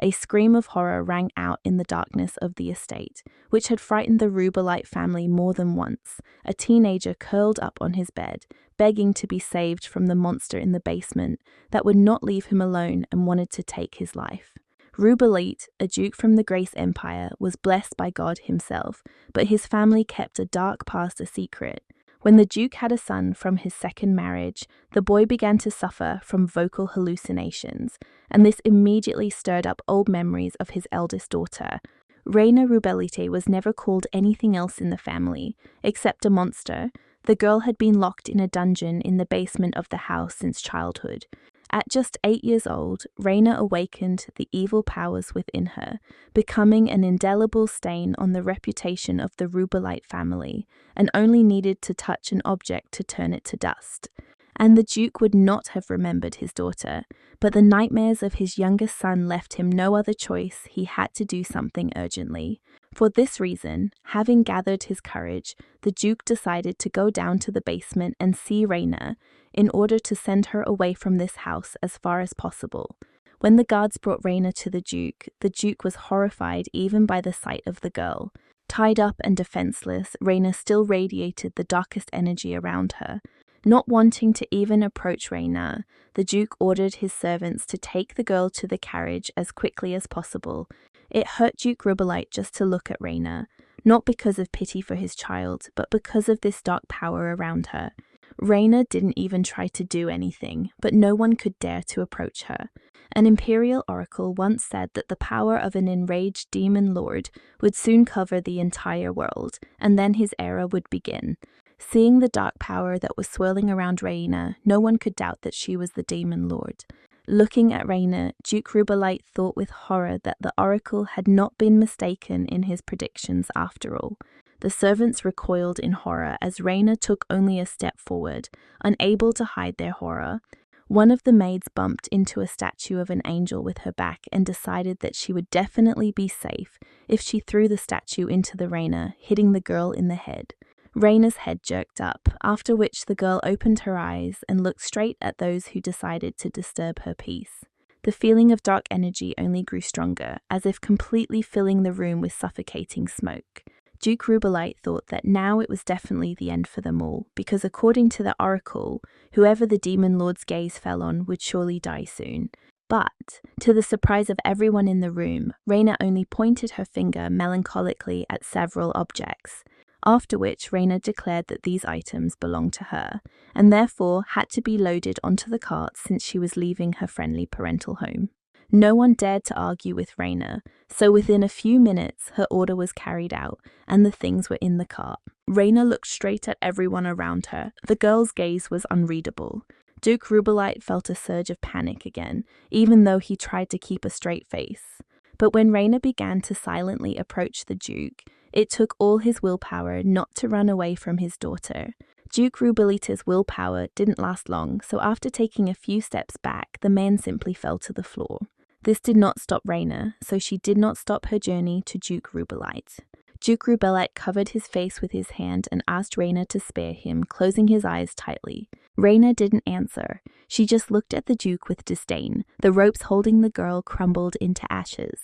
a scream of horror rang out in the darkness of the estate, which had frightened the Rubelite family more than once. A teenager curled up on his bed, begging to be saved from the monster in the basement that would not leave him alone and wanted to take his life. Rubelite, a duke from the Grace Empire, was blessed by God himself, but his family kept a dark past a secret. When the duke had a son from his second marriage, the boy began to suffer from vocal hallucinations, and this immediately stirred up old memories of his eldest daughter. Reina Rubelite was never called anything else in the family, except a monster. The girl had been locked in a dungeon in the basement of the house since childhood. At just 8 years old, Reina awakened the evil powers within her, becoming an indelible stain on the reputation of the Rubelite family, and only needed to touch an object to turn it to dust. And the Duke would not have remembered his daughter, but the nightmares of his youngest son left him no other choice. He had to do something urgently. For this reason, having gathered his courage, the Duke decided to go down to the basement and see Reina, in order to send her away from this house as far as possible. When the guards brought Reina to the Duke was horrified even by the sight of the girl. Tied up and defenseless, Reina still radiated the darkest energy around her. Not wanting to even approach Reina, the Duke ordered his servants to take the girl to the carriage as quickly as possible. It hurt Duke Rubelite just to look at Reina, not because of pity for his child, but because of this dark power around her. Reina didn't even try to do anything, but no one could dare to approach her. An imperial oracle once said that the power of an enraged demon lord would soon cover the entire world, and then his era would begin. Seeing the dark power that was swirling around Reina, no one could doubt that she was the demon lord. Looking at Reina, Duke Rubelite thought with horror that the oracle had not been mistaken in his predictions after all. The servants recoiled in horror as Reina took only a step forward, unable to hide their horror. One of the maids bumped into a statue of an angel with her back and decided that she would definitely be safe if she threw the statue into the Reina, hitting the girl in the head. Reina's head jerked up, after which the girl opened her eyes and looked straight at those who decided to disturb her peace. The feeling of dark energy only grew stronger, as if completely filling the room with suffocating smoke. Duke Rubelite thought that now it was definitely the end for them all, because according to the oracle, whoever the demon lord's gaze fell on would surely die soon. But, to the surprise of everyone in the room, Reina only pointed her finger melancholically at several objects, after which Reina declared that these items belonged to her, and therefore had to be loaded onto the cart since she was leaving her friendly parental home. No one dared to argue with Reina, so within a few minutes her order was carried out, and the things were in the cart. Reina looked straight at everyone around her. The girl's gaze was unreadable. Duke Rubelite felt a surge of panic again, even though he tried to keep a straight face. But when Reina began to silently approach the Duke, it took all his willpower not to run away from his daughter. Duke Rubelite's willpower didn't last long, so after taking a few steps back, the man simply fell to the floor. This did not stop Reina, so she did not stop her journey to Duke Rubelite. Duke Rubelite covered his face with his hand and asked Reina to spare him, closing his eyes tightly. Reina didn't answer. She just looked at the Duke with disdain. The ropes holding the girl crumbled into ashes.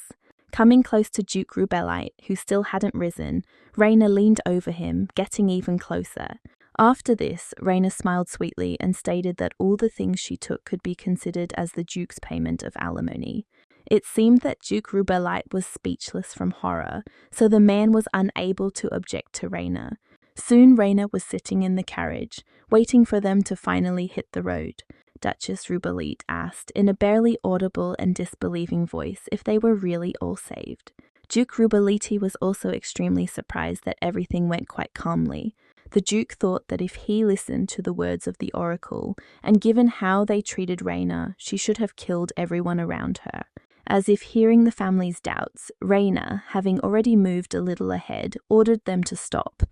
Coming close to Duke Rubelite, who still hadn't risen, Reina leaned over him, getting even closer. After this, Reina smiled sweetly and stated that all the things she took could be considered as the Duke's payment of alimony. It seemed that Duke Rubelite was speechless from horror, so the man was unable to object to Reina. Soon Reina was sitting in the carriage, waiting for them to finally hit the road. Duchess Rubelite asked, in a barely audible and disbelieving voice, if they were really all saved. Duke Rubelite was also extremely surprised that everything went quite calmly. The Duke thought that if he listened to the words of the oracle, and given how they treated Reina, she should have killed everyone around her. As if hearing the family's doubts, Reina, having already moved a little ahead, ordered them to stop.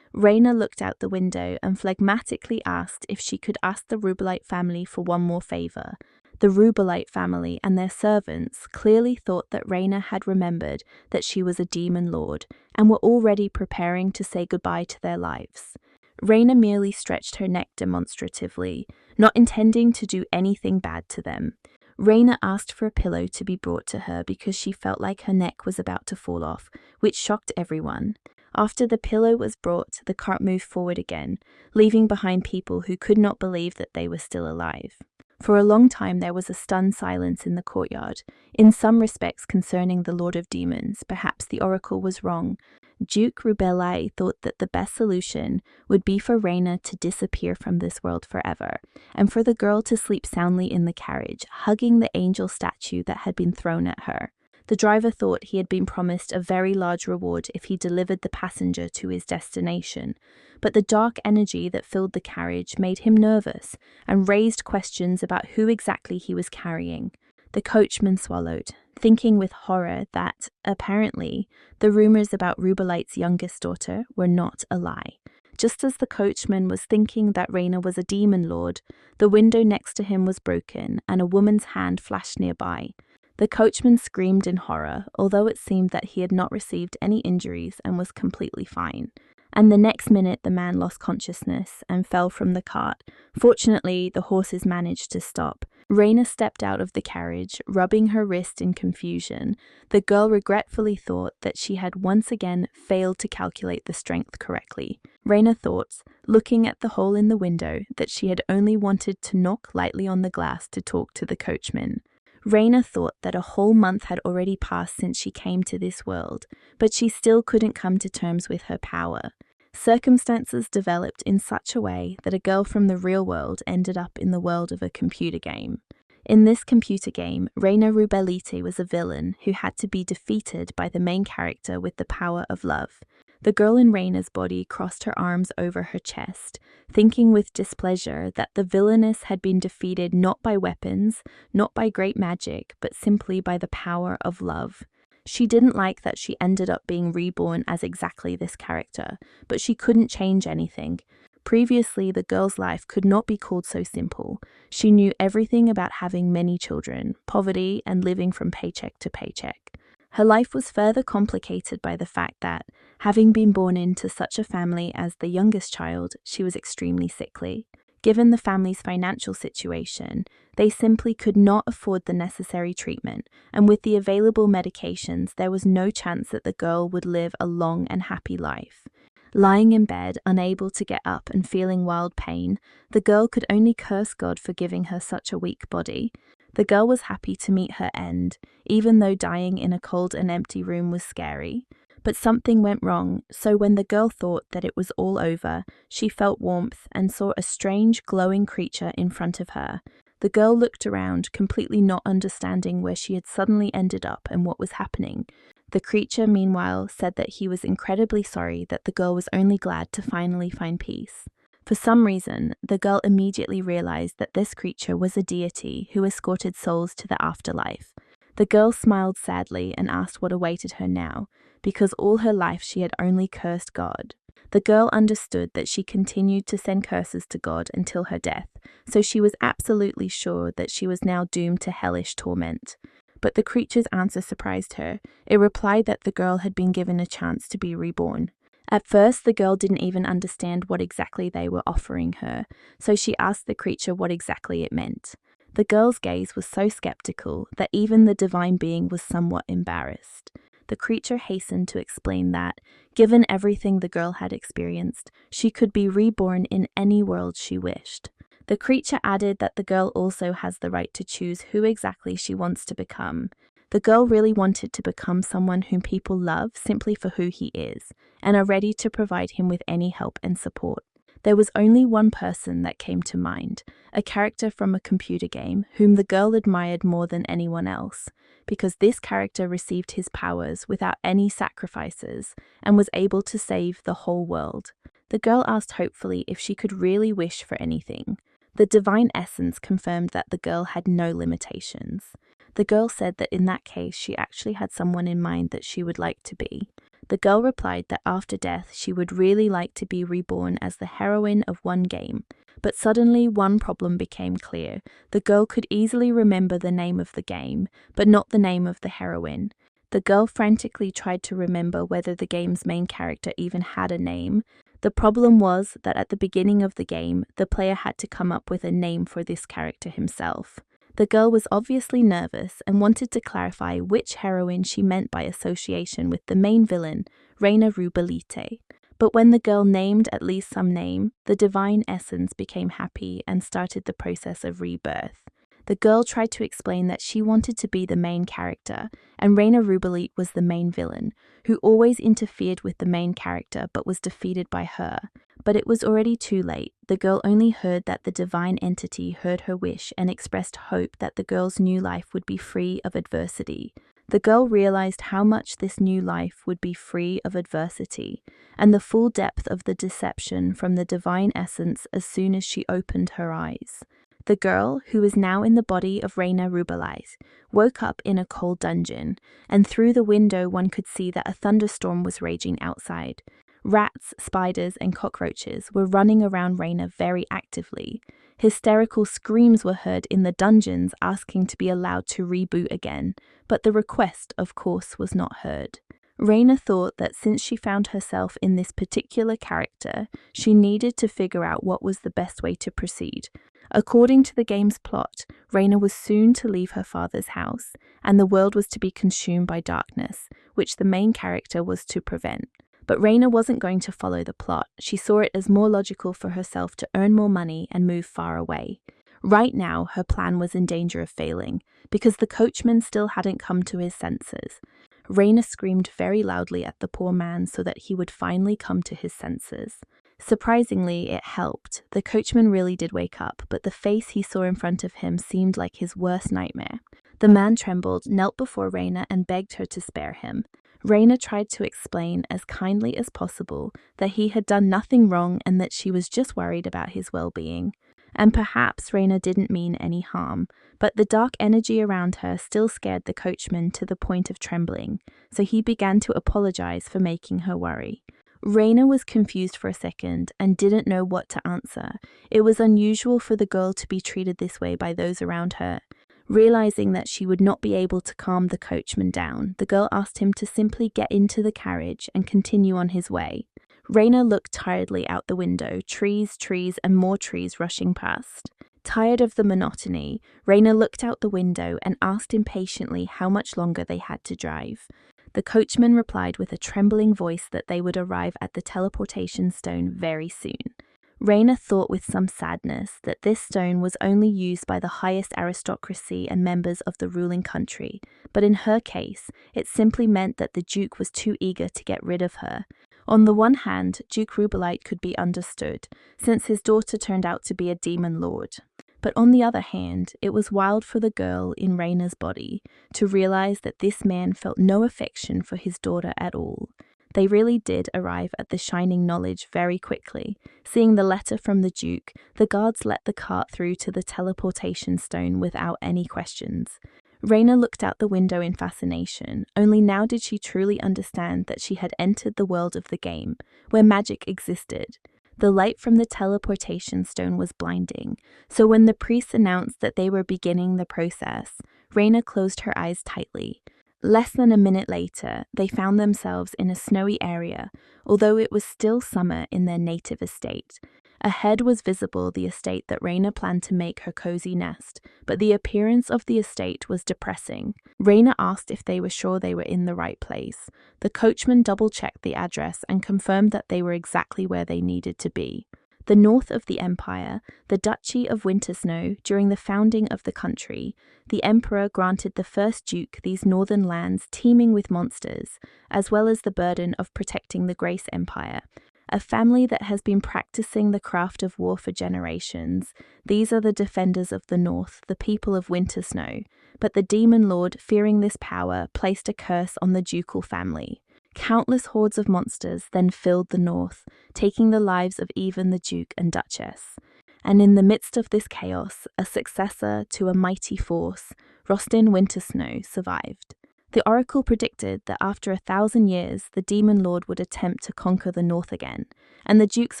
Reina looked out the window and phlegmatically asked if she could ask the Rubelite family for one more favor. The Rubelite family and their servants clearly thought that Reina had remembered that she was a demon lord and were already preparing to say goodbye to their lives. Reina merely stretched her neck demonstratively, not intending to do anything bad to them. Raina asked for a pillow to be brought to her because she felt like her neck was about to fall off, which shocked everyone. After the pillow was brought, the cart moved forward again, leaving behind people who could not believe that they were still alive. For a long time there was a stunned silence in the courtyard. In some respects concerning the Lord of Demons, perhaps the oracle was wrong. Duke Rubelai thought that the best solution would be for Reina to disappear from this world forever, and for the girl to sleep soundly in the carriage, hugging the angel statue that had been thrown at her. The driver thought he had been promised a very large reward if he delivered the passenger to his destination, but the dark energy that filled the carriage made him nervous and raised questions about who exactly he was carrying. The coachman swallowed, thinking with horror that, apparently, the rumors about Rubelite's youngest daughter were not a lie. Just as the coachman was thinking that Reina was a demon lord, the window next to him was broken and a woman's hand flashed nearby. The coachman screamed in horror, although it seemed that he had not received any injuries and was completely fine. And the next minute the man lost consciousness and fell from the cart. Fortunately, the horses managed to stop. Reina stepped out of the carriage, rubbing her wrist in confusion. The girl regretfully thought that she had once again failed to calculate the strength correctly. Reina thought, looking at the hole in the window, that she had only wanted to knock lightly on the glass to talk to the coachman. Reina thought that a whole month had already passed since she came to this world, but she still couldn't come to terms with her power. Circumstances developed in such a way that a girl from the real world ended up in the world of a computer game. In this computer game, Reina Rubelite was a villain who had to be defeated by the main character with the power of love. The girl in Reina's body crossed her arms over her chest, thinking with displeasure that the Villainess had been defeated not by weapons, not by great magic, but simply by the power of love. She didn't like that she ended up being reborn as exactly this character, but she couldn't change anything. Previously, the girl's life could not be called so simple. She knew everything about having many children, poverty, and living from paycheck to paycheck. Her life was further complicated by the fact that, having been born into such a family as the youngest child, she was extremely sickly. Given the family's financial situation, they simply could not afford the necessary treatment, and with the available medications, there was no chance that the girl would live a long and happy life. Lying in bed, unable to get up and feeling wild pain, the girl could only curse God for giving her such a weak body. The girl was happy to meet her end, even though dying in a cold and empty room was scary. But something went wrong, so when the girl thought that it was all over, she felt warmth and saw a strange, glowing creature in front of her. The girl looked around, completely not understanding where she had suddenly ended up and what was happening. The creature, meanwhile, said that he was incredibly sorry that the girl was only glad to finally find peace. For some reason, the girl immediately realized that this creature was a deity who escorted souls to the afterlife. The girl smiled sadly and asked what awaited her now, because all her life she had only cursed God. The girl understood that she continued to send curses to God until her death, so she was absolutely sure that she was now doomed to hellish torment. But the creature's answer surprised her. It replied that the girl had been given a chance to be reborn. At first, the girl didn't even understand what exactly they were offering her, so she asked the creature what exactly it meant. The girl's gaze was so skeptical that even the divine being was somewhat embarrassed. The creature hastened to explain that, given everything the girl had experienced, she could be reborn in any world she wished. The creature added that the girl also has the right to choose who exactly she wants to become. The girl really wanted to become someone whom people love simply for who he is, and are ready to provide him with any help and support. There was only one person that came to mind, a character from a computer game whom the girl admired more than anyone else, because this character received his powers without any sacrifices and was able to save the whole world. The girl asked hopefully if she could really wish for anything. The divine essence confirmed that the girl had no limitations. The girl said that in that case she actually had someone in mind that she would like to be. The girl replied that after death she would really like to be reborn as the heroine of one game. But suddenly one problem became clear. The girl could easily remember the name of the game, but not the name of the heroine. The girl frantically tried to remember whether the game's main character even had a name. The problem was that at the beginning of the game, the player had to come up with a name for this character himself. The girl was obviously nervous and wanted to clarify which heroine she meant by association with the main villain, Reina Rubalite. But when the girl named at least some name, the divine essence became happy and started the process of rebirth. The girl tried to explain that she wanted to be the main character, and Reina Rubalite was the main villain, who always interfered with the main character but was defeated by her. But it was already too late. The girl only heard that the divine entity heard her wish and expressed hope that the girl's new life would be free of adversity. The girl realized how much this new life would be free of adversity, and the full depth of the deception from the divine essence as soon as she opened her eyes. The girl, who was now in the body of Reina Rubalite, woke up in a cold dungeon, and through the window one could see that a thunderstorm was raging outside. Rats, spiders, and cockroaches were running around Reina very actively. Hysterical screams were heard in the dungeons asking to be allowed to reboot again, but the request, of course, was not heard. Reina thought that since she found herself in this particular character, she needed to figure out what was the best way to proceed. According to the game's plot, Reina was soon to leave her father's house, and the world was to be consumed by darkness, which the main character was to prevent. But Reina wasn't going to follow the plot. She saw it as more logical for herself to earn more money and move far away. Right now, her plan was in danger of failing, because the coachman still hadn't come to his senses. Reina screamed very loudly at the poor man so that he would finally come to his senses. Surprisingly, it helped. The coachman really did wake up, but the face he saw in front of him seemed like his worst nightmare. The man trembled, knelt before Reina, and begged her to spare him. Reina tried to explain as kindly as possible that he had done nothing wrong and that she was just worried about his well-being. And perhaps Reina didn't mean any harm, but the dark energy around her still scared the coachman to the point of trembling, so he began to apologize for making her worry. Reina was confused for a second and didn't know what to answer. It was unusual for the girl to be treated this way by those around her. Realizing that she would not be able to calm the coachman down, the girl asked him to simply get into the carriage and continue on his way. Reina looked tiredly out the window, trees, and more trees rushing past. Tired of the monotony, Reina looked out the window and asked impatiently how much longer they had to drive. The coachman replied with a trembling voice that they would arrive at the teleportation stone very soon. Reina thought with some sadness that this stone was only used by the highest aristocracy and members of the ruling country, but in her case, it simply meant that the Duke was too eager to get rid of her. On the one hand, Duke Rubalite could be understood, since his daughter turned out to be a demon lord. But on the other hand, it was wild for the girl in Reina's body to realize that this man felt no affection for his daughter at all. They really did arrive at the shining knowledge very quickly. Seeing the letter from the Duke, the guards let the cart through to the teleportation stone without any questions. Reina looked out the window in fascination. Only now did she truly understand that she had entered the world of the game, where magic existed. The light from the teleportation stone was blinding, so when the priests announced that they were beginning the process, Reina closed her eyes tightly. Less than a minute later, they found themselves in a snowy area, although it was still summer in their native estate. Ahead was visible the estate that Reina planned to make her cozy nest, but the appearance of the estate was depressing. Reina asked if they were sure they were in the right place. The coachman double-checked the address and confirmed that they were exactly where they needed to be. The north of the empire, the Duchy of Wintersnow, during the founding of the country, the emperor granted the first duke these northern lands teeming with monsters, as well as the burden of protecting the Grace Empire, a family that has been practicing the craft of war for generations. These are the defenders of the north, the people of Wintersnow. But the demon lord, fearing this power, placed a curse on the ducal family. Countless hordes of monsters then filled the north, taking the lives of even the Duke and Duchess. And in the midst of this chaos, a successor to a mighty force, Rostin Wintersnow, survived. The oracle predicted that after 1,000 years, the demon lord would attempt to conquer the north again, and the Duke's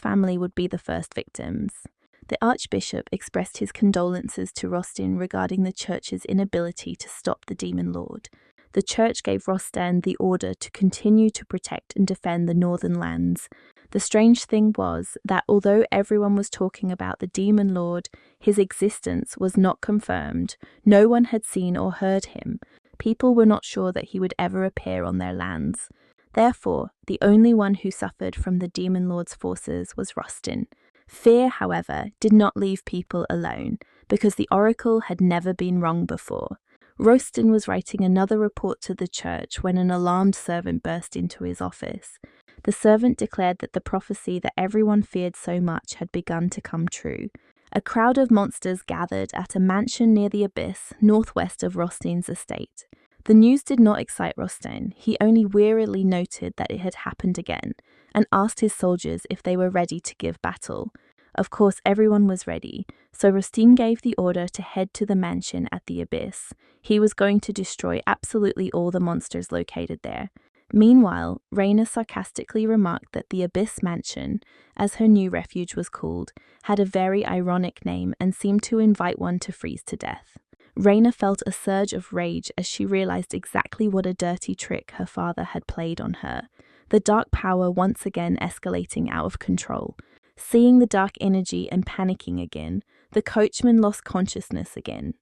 family would be the first victims. The archbishop expressed his condolences to Rostin regarding the church's inability to stop the demon lord. the church gave Rosten the order to continue to protect and defend the northern lands. The strange thing was that although everyone was talking about the demon lord, his existence was not confirmed. No one had seen or heard him. People were not sure that he would ever appear on their lands. Therefore, the only one who suffered from the demon lord's forces was Rosten. Fear, however, did not leave people alone, because the oracle had never been wrong before. Rosten was writing another report to the church when an alarmed servant burst into his office. The servant declared that the prophecy that everyone feared so much had begun to come true. A crowd of monsters gathered at a mansion near the abyss, northwest of Rosten's estate. The news did not excite Rosten. He only wearily noted that it had happened again, and asked his soldiers if they were ready to give battle. Of course, everyone was ready, so Rosten gave the order to head to the mansion at the abyss. He was going to destroy absolutely all the monsters located there. Meanwhile, Reina sarcastically remarked that the Abyss Mansion, as her new refuge was called, had a very ironic name and seemed to invite one to freeze to death. Reina felt a surge of rage as she realized exactly what a dirty trick her father had played on her. The dark power once again escalating out of control. Seeing the dark energy and panicking again, the coachman lost consciousness again.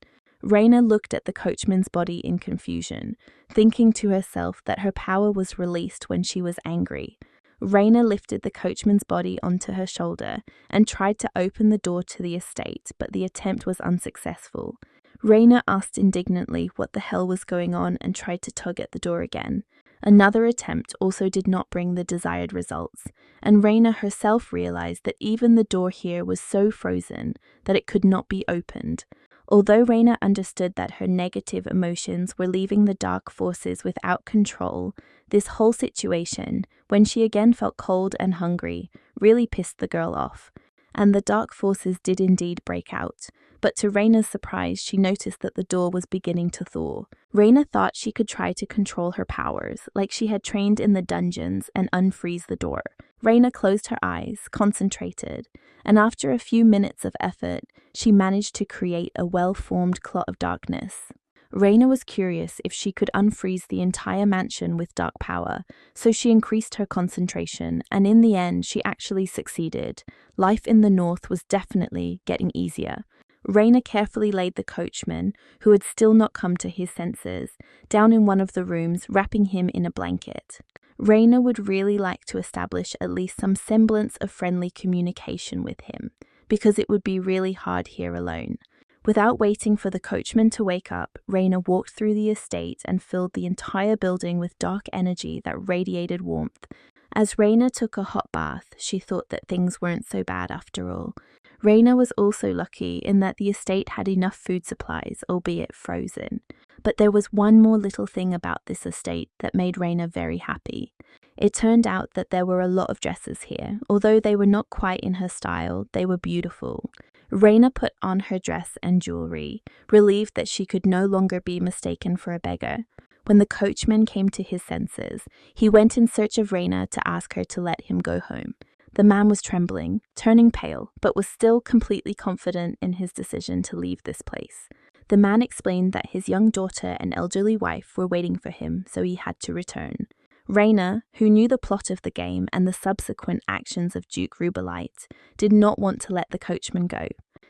Reina looked at the coachman's body in confusion, thinking to herself that her power was released when she was angry. Reina lifted the coachman's body onto her shoulder and tried to open the door to the estate, but the attempt was unsuccessful. Reina asked indignantly what the hell was going on and tried to tug at the door again. Another attempt also did not bring the desired results, and Reina herself realized that even the door here was so frozen that it could not be opened. Although Reina understood that her negative emotions were leaving the dark forces without control, this whole situation, when she again felt cold and hungry, really pissed the girl off. And the dark forces did indeed break out, but to Reina's surprise, she noticed that the door was beginning to thaw. Reina thought she could try to control her powers, like she had trained in the dungeons, and unfreeze the door. Reina closed her eyes, concentrated, and after a few minutes of effort, she managed to create a well-formed clot of darkness. Reina was curious if she could unfreeze the entire mansion with dark power, so she increased her concentration, and in the end, she actually succeeded. Life in the north was definitely getting easier. Reina carefully laid the coachman, who had still not come to his senses, down in one of the rooms, wrapping him in a blanket. Reina would really like to establish at least some semblance of friendly communication with him, because it would be really hard here alone. Without waiting for the coachman to wake up, Reina walked through the estate and filled the entire building with dark energy that radiated warmth. As Reina took a hot bath, she thought that things weren't so bad after all. Reina was also lucky in that the estate had enough food supplies, albeit frozen. But there was one more little thing about this estate that made Reina very happy. It turned out that there were a lot of dresses here. Although they were not quite in her style, they were beautiful. Reina put on her dress and jewelry, relieved that she could no longer be mistaken for a beggar. When the coachman came to his senses, he went in search of Reina to ask her to let him go home. The man was trembling, turning pale, but was still completely confident in his decision to leave this place. The man explained that his young daughter and elderly wife were waiting for him, so he had to return. Reina, who knew the plot of the game and the subsequent actions of Duke Rubelite, did not want to let the coachman go.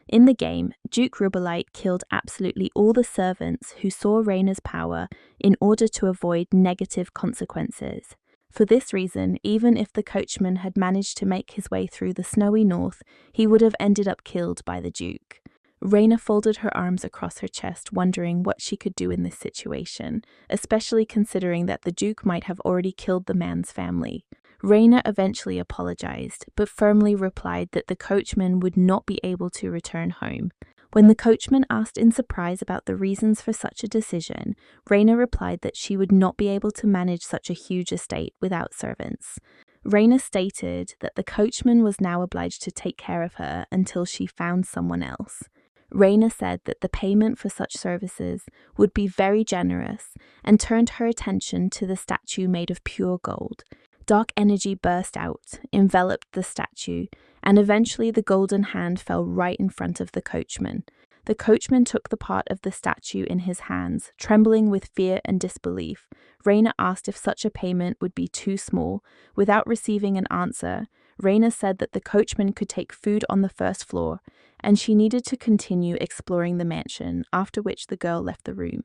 In the game, Duke Rubelite killed absolutely all the servants who saw Reina's power in order to avoid negative consequences. For this reason, even if the coachman had managed to make his way through the snowy north, he would have ended up killed by the Duke. Reina folded her arms across her chest, wondering what she could do in this situation, especially considering that the Duke might have already killed the man's family. Reina eventually apologized, but firmly replied that the coachman would not be able to return home. When the coachman asked in surprise about the reasons for such a decision, Reina replied that she would not be able to manage such a huge estate without servants. Reina stated that the coachman was now obliged to take care of her until she found someone else. Reina said that the payment for such services would be very generous and turned her attention to the statue made of pure gold. Dark energy burst out, enveloped the statue, and eventually the golden hand fell right in front of the coachman. The coachman took the part of the statue in his hands, trembling with fear and disbelief. Reina asked if such a payment would be too small. Without receiving an answer, Reina said that the coachman could take food on the first floor, and she needed to continue exploring the mansion, after which the girl left the room.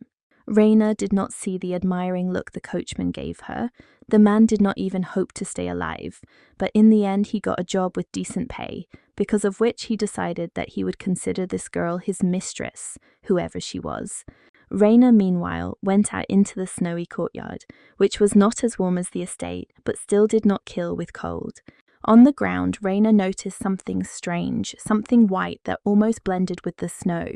Reina did not see the admiring look the coachman gave her. The man did not even hope to stay alive, but in the end he got a job with decent pay, because of which he decided that he would consider this girl his mistress, whoever she was. Reina, meanwhile, went out into the snowy courtyard, which was not as warm as the estate, but still did not kill with cold. On the ground, Reina noticed something strange, something white that almost blended with the snow.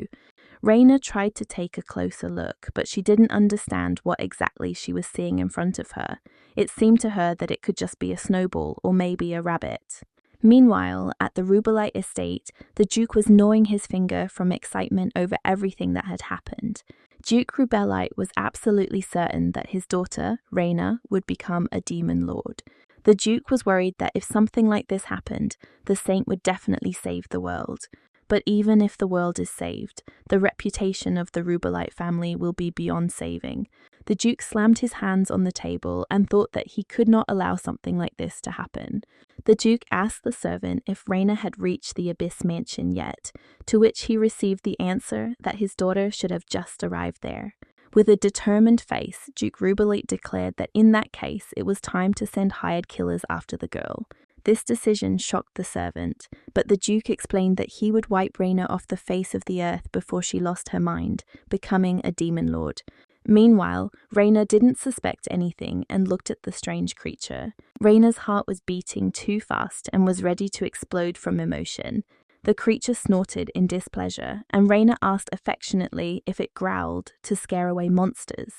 Reina tried to take a closer look, but she didn't understand what exactly she was seeing in front of her. It seemed to her that it could just be a snowball or maybe a rabbit. Meanwhile, at the Rubelite estate, the Duke was gnawing his finger from excitement over everything that had happened. Duke Rubelite was absolutely certain that his daughter, Reina, would become a demon lord. The Duke was worried that if something like this happened, the saint would definitely save the world. But even if the world is saved, the reputation of the Rubelite family will be beyond saving. The Duke slammed his hands on the table and thought that he could not allow something like this to happen. The Duke asked the servant if Reina had reached the Abyss Mansion yet, to which he received the answer that his daughter should have just arrived there. With a determined face, Duke Rubelite declared that in that case it was time to send hired killers after the girl. This decision shocked the servant, but the Duke explained that he would wipe Reina off the face of the earth before she lost her mind, becoming a demon lord. Meanwhile, Reina didn't suspect anything and looked at the strange creature. Reina's heart was beating too fast and was ready to explode from emotion. The creature snorted in displeasure, and Reina asked affectionately if it growled to scare away monsters.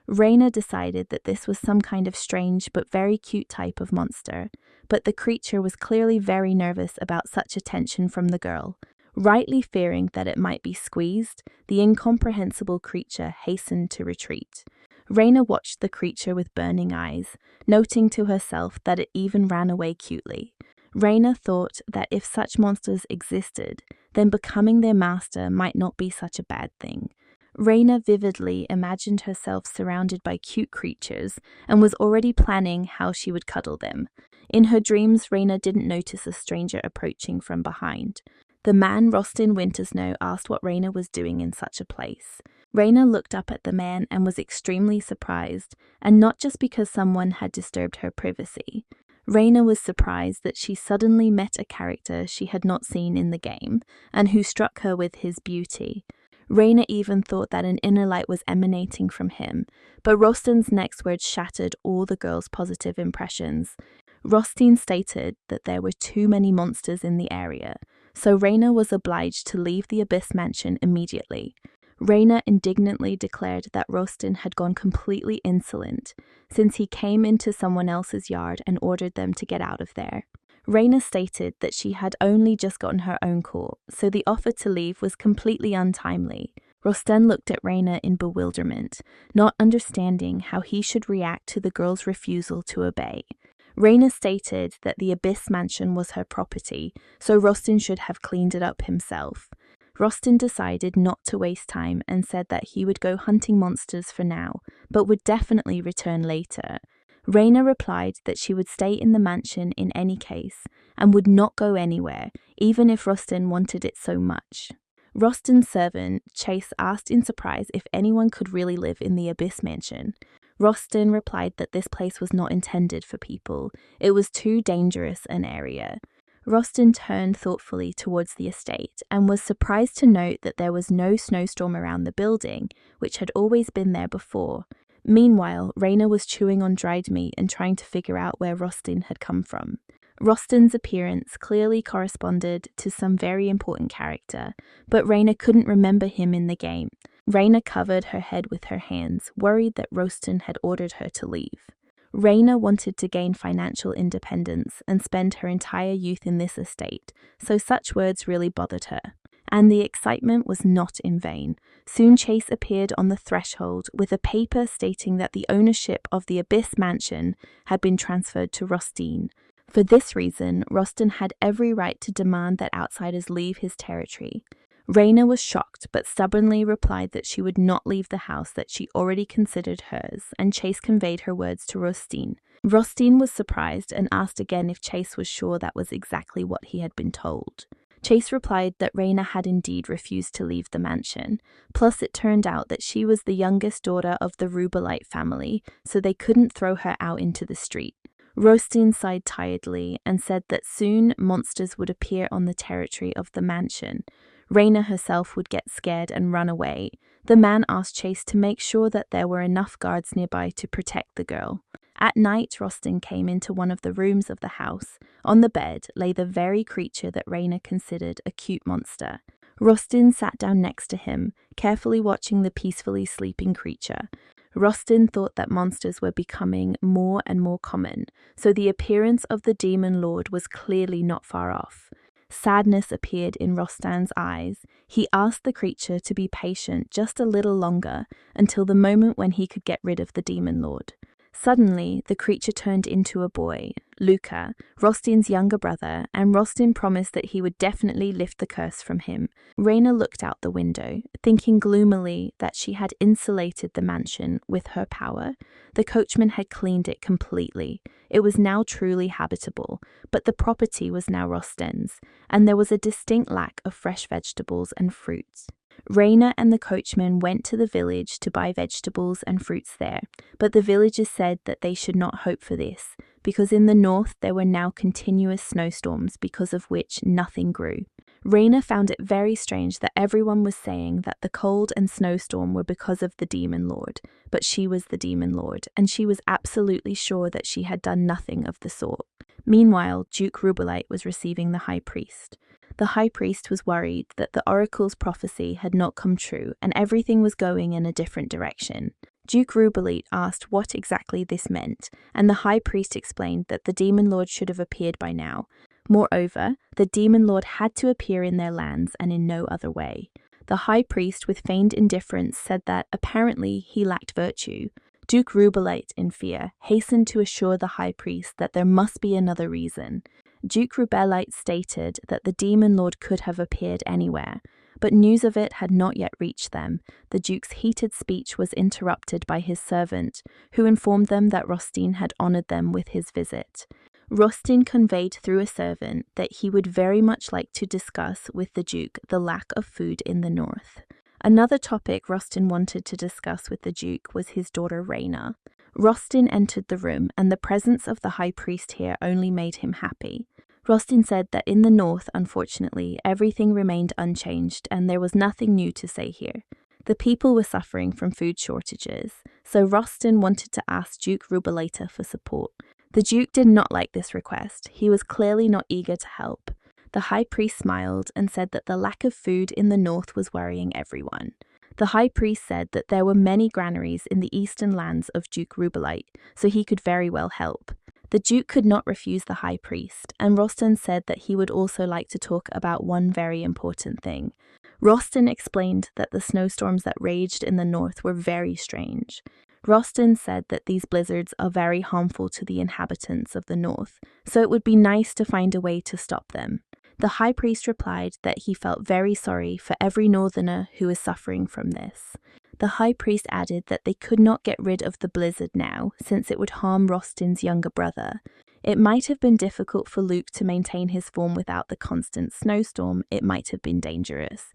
Reina decided that this was some kind of strange but very cute type of monster, but the creature was clearly very nervous about such attention from the girl. Rightly fearing that it might be squeezed, the incomprehensible creature hastened to retreat. Reina watched the creature with burning eyes, noting to herself that it even ran away cutely. Reina thought that if such monsters existed, then becoming their master might not be such a bad thing. Reina vividly imagined herself surrounded by cute creatures and was already planning how she would cuddle them. In her dreams, Reina didn't notice a stranger approaching from behind. The man Rostin Wintersnow asked what Reina was doing in such a place. Reina looked up at the man and was extremely surprised, and not just because someone had disturbed her privacy. Reina was surprised that she suddenly met a character she had not seen in the game, and who struck her with his beauty. Reina even thought that an inner light was emanating from him, but Rostin's next words shattered all the girl's positive impressions. Rostin stated that there were too many monsters in the area, so Reina was obliged to leave the Abyss Mansion immediately. Reina indignantly declared that Rostin had gone completely insolent, since he came into someone else's yard and ordered them to get out of there. Reina stated that she had only just gotten her own call, so the offer to leave was completely untimely. Rostin looked at Reina in bewilderment, not understanding how he should react to the girl's refusal to obey. Reina stated that the Abyss Mansion was her property, so Rostin should have cleaned it up himself. Rostin decided not to waste time and said that he would go hunting monsters for now, but would definitely return later. Reina replied that she would stay in the mansion in any case, and would not go anywhere, even if Rostin wanted it so much. Rostin's servant, Chase, asked in surprise if anyone could really live in the Abyss Mansion. Rostin replied that this place was not intended for people, it was too dangerous an area. Rostin turned thoughtfully towards the estate and was surprised to note that there was no snowstorm around the building, which had always been there before. Meanwhile, Reina was chewing on dried meat and trying to figure out where Rostin had come from. Rostin's appearance clearly corresponded to some very important character, but Reina couldn't remember him in the game. Reina covered her head with her hands, worried that Rostin had ordered her to leave. Reina wanted to gain financial independence and spend her entire youth in this estate, so such words really bothered her. And the excitement was not in vain. Soon Chase appeared on the threshold with a paper stating that the ownership of the Abyss Mansion had been transferred to Rostin. For this reason, Rostin had every right to demand that outsiders leave his territory. Raina was shocked but stubbornly replied that she would not leave the house that she already considered hers, and Chase conveyed her words to Rostin. Rostin was surprised and asked again if Chase was sure that was exactly what he had been told. Chase replied that Raina had indeed refused to leave the mansion, plus it turned out that she was the youngest daughter of the Rubelite family, so they couldn't throw her out into the street. Rostin sighed tiredly and said that soon monsters would appear on the territory of the mansion. Raina herself would get scared and run away. The man asked Chase to make sure that there were enough guards nearby to protect the girl. At night, Rostin came into one of the rooms of the house. On the bed lay the very creature that Raina considered a cute monster. Rostin sat down next to him, carefully watching the peacefully sleeping creature. Rostin thought that monsters were becoming more and more common, so the appearance of the demon lord was clearly not far off. Sadness appeared in Rostin's eyes. He asked the creature to be patient just a little longer, until the moment when he could get rid of the demon lord. Suddenly, the creature turned into a boy, Luca, Rostin's younger brother, and Rostin promised that he would definitely lift the curse from him. Raina looked out the window, thinking gloomily that she had insulated the mansion with her power. The coachman had cleaned it completely. It was now truly habitable, but the property was now Rostin's, and there was a distinct lack of fresh vegetables and fruits. Raina and the coachman went to the village to buy vegetables and fruits there, but the villagers said that they should not hope for this, because in the north there were now continuous snowstorms because of which nothing grew. Raina found it very strange that everyone was saying that the cold and snowstorm were because of the demon lord, but she was the demon lord, and she was absolutely sure that she had done nothing of the sort. Meanwhile, Duke Rubelite was receiving the high priest. The high priest was worried that the oracle's prophecy had not come true and everything was going in a different direction. Duke Rubelite asked what exactly this meant, and the high priest explained that the demon lord should have appeared by now. Moreover, the demon lord had to appear in their lands and in no other way. The high priest, with feigned indifference, said that apparently he lacked virtue. Duke Rubelite, in fear, hastened to assure the high priest that there must be another reason. Duke Rubelite stated that the demon lord could have appeared anywhere, but news of it had not yet reached them. The duke's heated speech was interrupted by his servant, who informed them that Rostin had honored them with his visit. Rostin conveyed through a servant that he would very much like to discuss with the duke the lack of food in the north. Another topic Rostin wanted to discuss with the duke was his daughter Raina. Rostin entered the room, and the presence of the high priest here only made him happy. Rostin said that in the north, unfortunately, everything remained unchanged and there was nothing new to say here. The people were suffering from food shortages, so Rostin wanted to ask Duke Rubelita for support. The duke did not like this request. He was clearly not eager to help. The high priest smiled and said that the lack of food in the north was worrying everyone. The high priest said that there were many granaries in the eastern lands of Duke Rubelite, so he could very well help. The duke could not refuse the high priest, and Rostin said that he would also like to talk about one very important thing. Rostin explained that the snowstorms that raged in the north were very strange. Rostin said that these blizzards are very harmful to the inhabitants of the north, so it would be nice to find a way to stop them. The high priest replied that he felt very sorry for every northerner who is suffering from this. The high priest added that they could not get rid of the blizzard now, since it would harm Rostin's younger brother. It might have been difficult for Luke to maintain his form without the constant snowstorm. It might have been dangerous.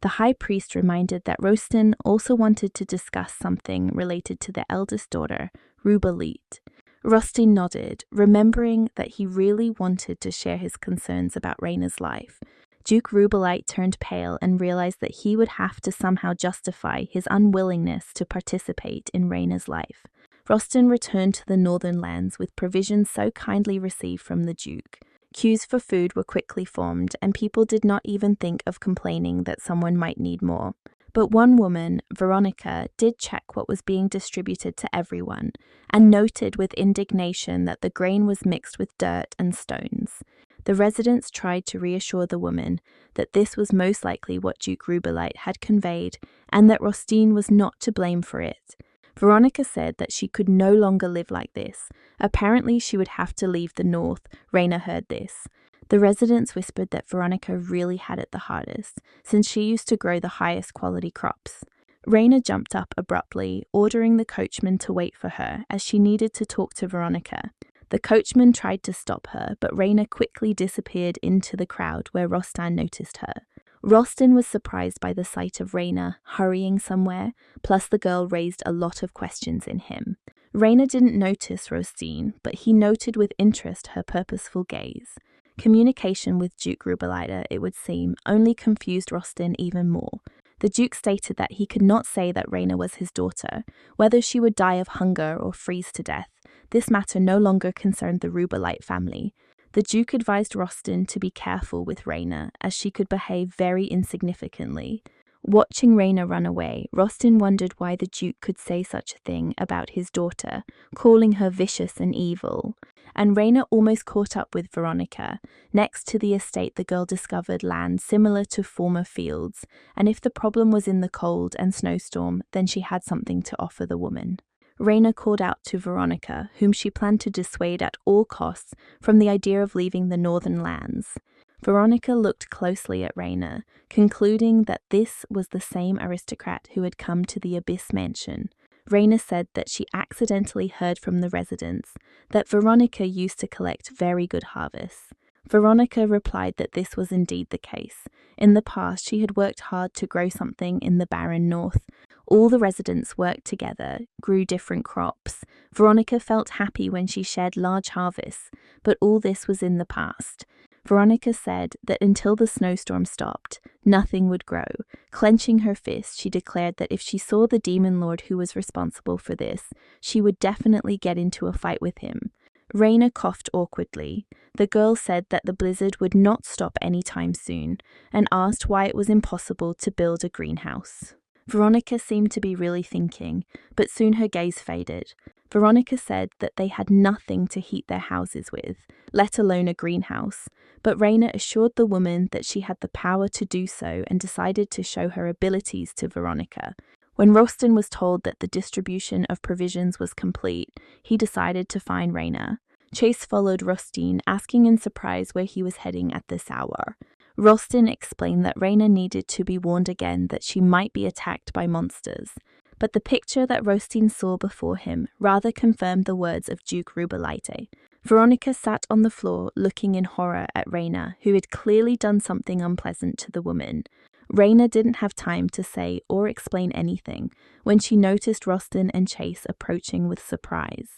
The high priest reminded that Rostin also wanted to discuss something related to the eldest daughter, Rubelit. Rostin nodded, remembering that he really wanted to share his concerns about Raina's life. Duke Rubelite turned pale and realized that he would have to somehow justify his unwillingness to participate in Raina's life. Rostin returned to the northern lands with provisions so kindly received from the duke. Queues for food were quickly formed, and people did not even think of complaining that someone might need more. But one woman, Veronica, did check what was being distributed to everyone, and noted with indignation that the grain was mixed with dirt and stones. The residents tried to reassure the woman that this was most likely what Duke Rubelite had conveyed, and that Rostin was not to blame for it. Veronica said that she could no longer live like this. Apparently she would have to leave the north. Raina heard this. The residents whispered that Veronica really had it the hardest, since she used to grow the highest quality crops. Raina jumped up abruptly, ordering the coachman to wait for her, as she needed to talk to Veronica. The coachman tried to stop her, but Raina quickly disappeared into the crowd where Rostan noticed her. Rostan was surprised by the sight of Raina hurrying somewhere, plus the girl raised a lot of questions in him. Raina didn't notice Rostin, but he noted with interest her purposeful gaze. Communication with Duke Rubelita, it would seem, only confused Rostin even more. The Duke stated that he could not say that Raina was his daughter. Whether she would die of hunger or freeze to death, this matter no longer concerned the Rubelite family. The Duke advised Rostin to be careful with Raina, as she could behave very insignificantly. Watching Raina run away, Rostin wondered why the Duke could say such a thing about his daughter, calling her vicious and evil. And Raina almost caught up with Veronica. Next to the estate, the girl discovered land similar to former fields, and if the problem was in the cold and snowstorm, then she had something to offer the woman. Raina called out to Veronica, whom she planned to dissuade at all costs from the idea of leaving the northern lands. Veronica looked closely at Raina, concluding that this was the same aristocrat who had come to the Abyss Mansion. Raina said that she accidentally heard from the residents that Veronica used to collect very good harvests. Veronica replied that this was indeed the case. In the past, she had worked hard to grow something in the barren north. All the residents worked together, grew different crops. Veronica felt happy when she shared large harvests, but all this was in the past. Veronica said that until the snowstorm stopped, nothing would grow. Clenching her fist, she declared that if she saw the demon lord who was responsible for this, she would definitely get into a fight with him. Raina coughed awkwardly. The girl said that the blizzard would not stop anytime soon, and asked why it was impossible to build a greenhouse. Veronica seemed to be really thinking, but soon her gaze faded. Veronica said that they had nothing to heat their houses with, let alone a greenhouse, but Raina assured the woman that she had the power to do so and decided to show her abilities to Veronica. When Rostin was told that the distribution of provisions was complete, he decided to find Raina. Chase followed Rostin, asking in surprise where he was heading at this hour. Rostin explained that Raina needed to be warned again that she might be attacked by monsters. But the picture that Rostin saw before him rather confirmed the words of Duke Rubelite. Veronica sat on the floor looking in horror at Raina, who had clearly done something unpleasant to the woman. Raina didn't have time to say or explain anything when she noticed Rostin and Chase approaching with surprise.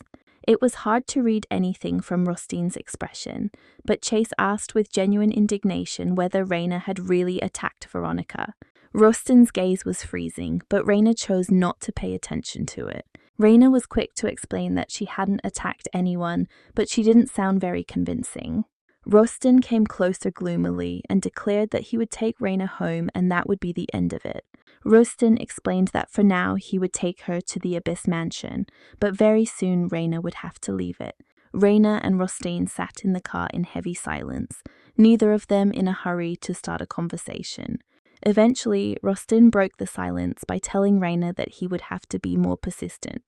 It was hard to read anything from Rostin's expression, but Chase asked with genuine indignation whether Raina had really attacked Veronica. Rostin's gaze was freezing, but Raina chose not to pay attention to it. Raina was quick to explain that she hadn't attacked anyone, but she didn't sound very convincing. Rostin came closer gloomily and declared that he would take Raina home and that would be the end of it. Rostin explained that for now he would take her to the Abyss Mansion, but very soon Raina would have to leave it. Raina and Rostin sat in the car in heavy silence, neither of them in a hurry to start a conversation. Eventually, Rostin broke the silence by telling Raina that he would have to be more persistent.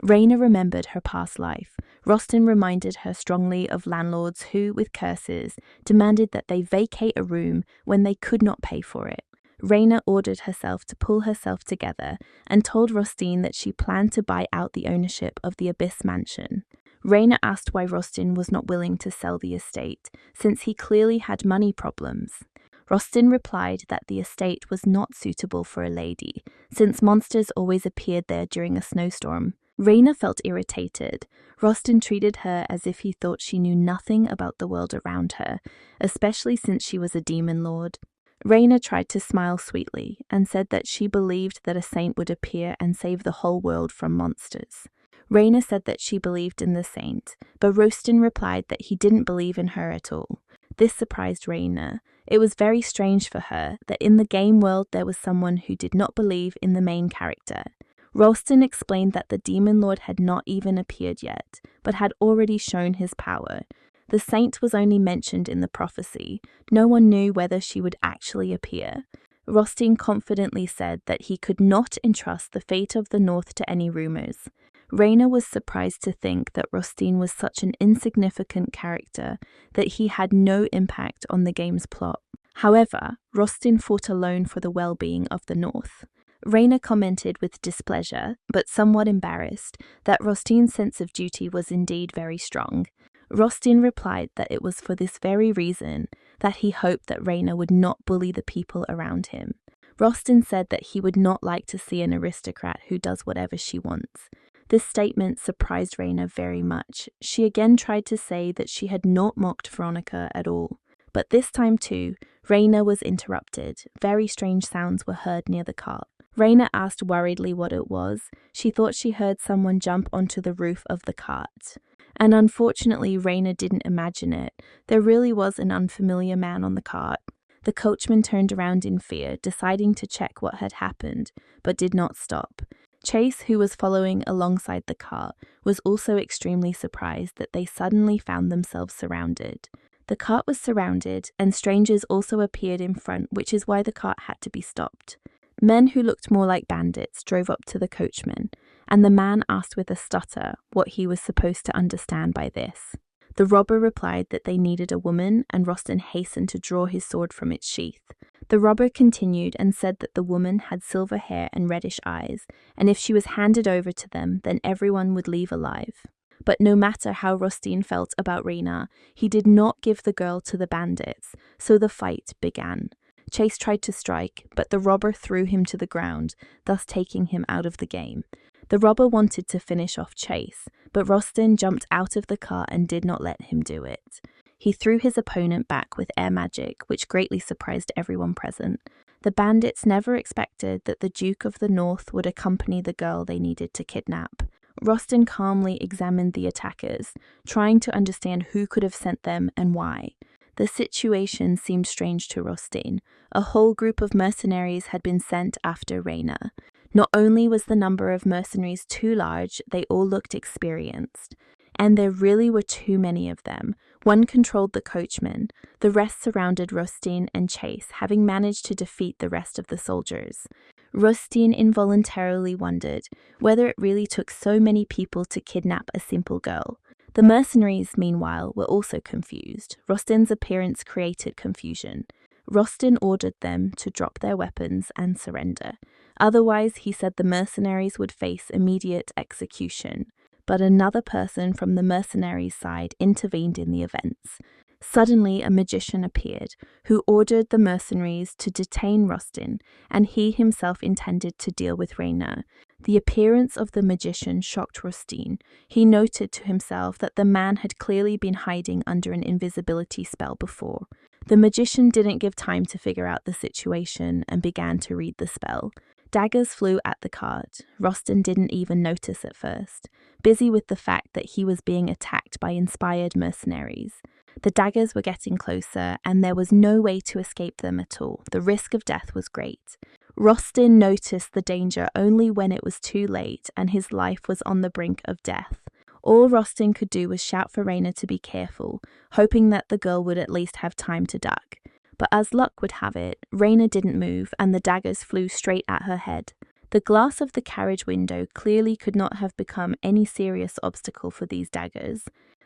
Raina remembered her past life. Rostin reminded her strongly of landlords who, with curses, demanded that they vacate a room when they could not pay for it. Raina ordered herself to pull herself together and told Rostin that she planned to buy out the ownership of the Abyss Mansion. Raina asked why Rostin was not willing to sell the estate, since he clearly had money problems. Rostin replied that the estate was not suitable for a lady, since monsters always appeared there during a snowstorm. Raina felt irritated. Rostin treated her as if he thought she knew nothing about the world around her, especially since she was a demon lord. Raina tried to smile sweetly and said that she believed that a saint would appear and save the whole world from monsters. Raina said that she believed in the saint, but Rostin replied that he didn't believe in her at all. This surprised Raina. It was very strange for her that in the game world there was someone who did not believe in the main character. Rostin explained that the demon lord had not even appeared yet, but had already shown his power. The saint was only mentioned in the prophecy. No one knew whether she would actually appear. Rostin confidently said that he could not entrust the fate of the North to any rumors. Raina was surprised to think that Rostin was such an insignificant character that he had no impact on the game's plot. However, Rostin fought alone for the well-being of the North. Raina commented with displeasure, but somewhat embarrassed, that Rostin's sense of duty was indeed very strong. Rostin replied that it was for this very reason that he hoped that Raina would not bully the people around him. Rostin said that he would not like to see an aristocrat who does whatever she wants. This statement surprised Raina very much. She again tried to say that she had not mocked Veronica at all. But this time too, Raina was interrupted. Very strange sounds were heard near the cart. Raina asked worriedly what it was. She thought she heard someone jump onto the roof of the cart. And unfortunately, Raina didn't imagine it. There really was an unfamiliar man on the cart. The coachman turned around in fear, deciding to check what had happened, but did not stop. Chase, who was following alongside the cart, was also extremely surprised that they suddenly found themselves surrounded. The cart was surrounded, and strangers also appeared in front, which is why the cart had to be stopped. Men who looked more like bandits drove up to the coachman, and the man asked with a stutter what he was supposed to understand by this. The robber replied that they needed a woman, and Rostin hastened to draw his sword from its sheath. The robber continued and said that the woman had silver hair and reddish eyes, and if she was handed over to them, then everyone would leave alive. But no matter how Rostin felt about Raina, he did not give the girl to the bandits, so the fight began. Chase tried to strike, but the robber threw him to the ground, thus taking him out of the game. The robber wanted to finish off Chase, but Rostin jumped out of the car and did not let him do it. He threw his opponent back with air magic, which greatly surprised everyone present. The bandits never expected that the Duke of the North would accompany the girl they needed to kidnap. Rostin calmly examined the attackers, trying to understand who could have sent them and why. The situation seemed strange to Rostin. A whole group of mercenaries had been sent after Raina. Not only was the number of mercenaries too large, they all looked experienced. And there really were too many of them. One controlled the coachman. The rest surrounded Rostin and Chase, having managed to defeat the rest of the soldiers. Rostin involuntarily wondered whether it really took so many people to kidnap a simple girl. The mercenaries, meanwhile, were also confused. Rostin's appearance created confusion. Rostin ordered them to drop their weapons and surrender. Otherwise, he said the mercenaries would face immediate execution. But another person from the mercenaries' side intervened in the events. Suddenly, a magician appeared, who ordered the mercenaries to detain Rostin, and he himself intended to deal with Raina. The appearance of the magician shocked Rostin. He noted to himself that the man had clearly been hiding under an invisibility spell before. The magician didn't give time to figure out the situation and began to read the spell. Daggers flew at the cart. Rostin didn't even notice at first, busy with the fact that he was being attacked by inspired mercenaries. The daggers were getting closer, and there was no way to escape them at all. The risk of death was great. Rostin noticed the danger only when it was too late and his life was on the brink of death. All Rostin could do was shout for Raina to be careful, hoping that the girl would at least have time to duck. But as luck would have it, Raina didn't move and the daggers flew straight at her head. The glass of the carriage window clearly could not have become any serious obstacle for these daggers.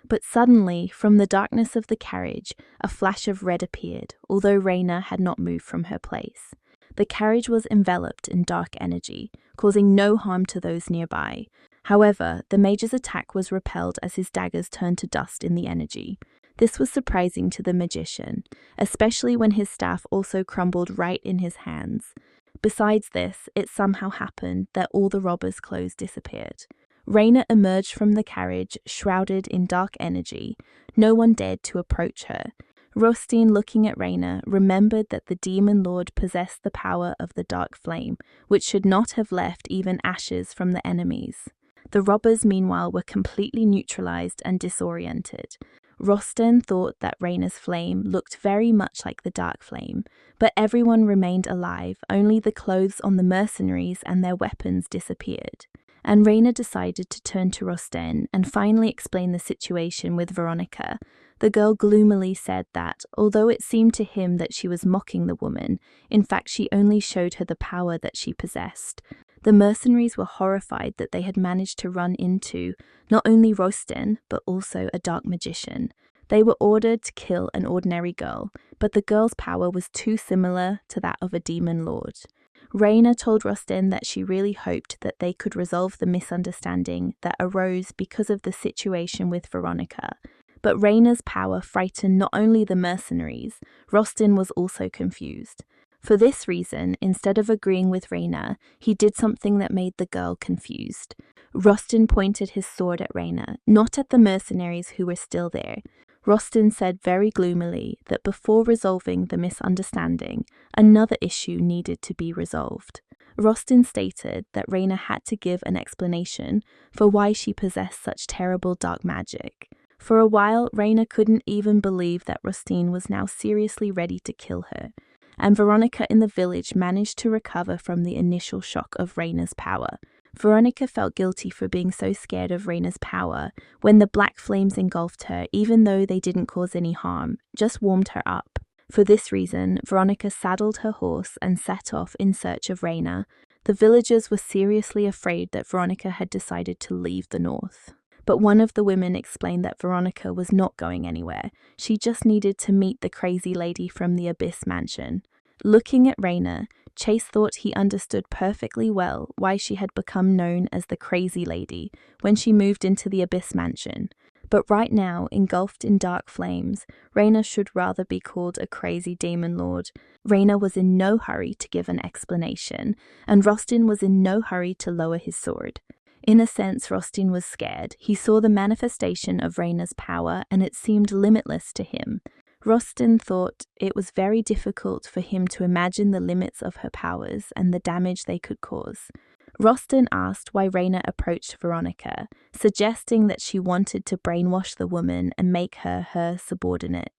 But suddenly, from the darkness of the carriage, a flash of red appeared, although Raina had not moved from her place. The carriage was enveloped in dark energy, causing no harm to those nearby. However, the Major's attack was repelled as his daggers turned to dust in the energy. This was surprising to the magician, especially when his staff also crumbled right in his hands. Besides this, it somehow happened that all the robbers' clothes disappeared. Raina emerged from the carriage, shrouded in dark energy. No one dared to approach her. Rostin, looking at Raina, remembered that the demon lord possessed the power of the dark flame, which should not have left even ashes from the enemies. The robbers, meanwhile, were completely neutralized and disoriented. Rostin thought that Raina's flame looked very much like the dark flame, but everyone remained alive, only the clothes on the mercenaries and their weapons disappeared. And Raina decided to turn to Rostin and finally explain the situation with Veronica. The girl gloomily said that, although it seemed to him that she was mocking the woman, in fact she only showed her the power that she possessed. The mercenaries were horrified that they had managed to run into not only Rostin, but also a dark magician. They were ordered to kill an ordinary girl, but the girl's power was too similar to that of a demon lord. Reina told Rostin that she really hoped that they could resolve the misunderstanding that arose because of the situation with Veronica. But Reina's power frightened not only the mercenaries, Rostin was also confused. For this reason, instead of agreeing with Reina, he did something that made the girl confused. Rostin pointed his sword at Reina, not at the mercenaries who were still there. Rostin said very gloomily that before resolving the misunderstanding, another issue needed to be resolved. Rostin stated that Reina had to give an explanation for why she possessed such terrible dark magic. For a while, Reina couldn't even believe that Rostin was now seriously ready to kill her, and Veronica in the village managed to recover from the initial shock of Reina's power. Veronica felt guilty for being so scared of Reina's power when the black flames engulfed her, even though they didn't cause any harm, just warmed her up. For this reason, Veronica saddled her horse and set off in search of Reina. The villagers were seriously afraid that Veronica had decided to leave the north. But one of the women explained that Veronica was not going anywhere. She just needed to meet the crazy lady from the Abyss Mansion. Looking at Reina, Chase thought he understood perfectly well why she had become known as the Crazy Lady when she moved into the Abyss Mansion. But right now, engulfed in dark flames, Reina should rather be called a crazy demon lord. Reina was in no hurry to give an explanation, and Rostin was in no hurry to lower his sword. In a sense, Rostin was scared. He saw the manifestation of Reina's power, and it seemed limitless to him. Rostin thought it was very difficult for him to imagine the limits of her powers and the damage they could cause. Rostin asked why Reina approached Veronica, suggesting that she wanted to brainwash the woman and make her her subordinate.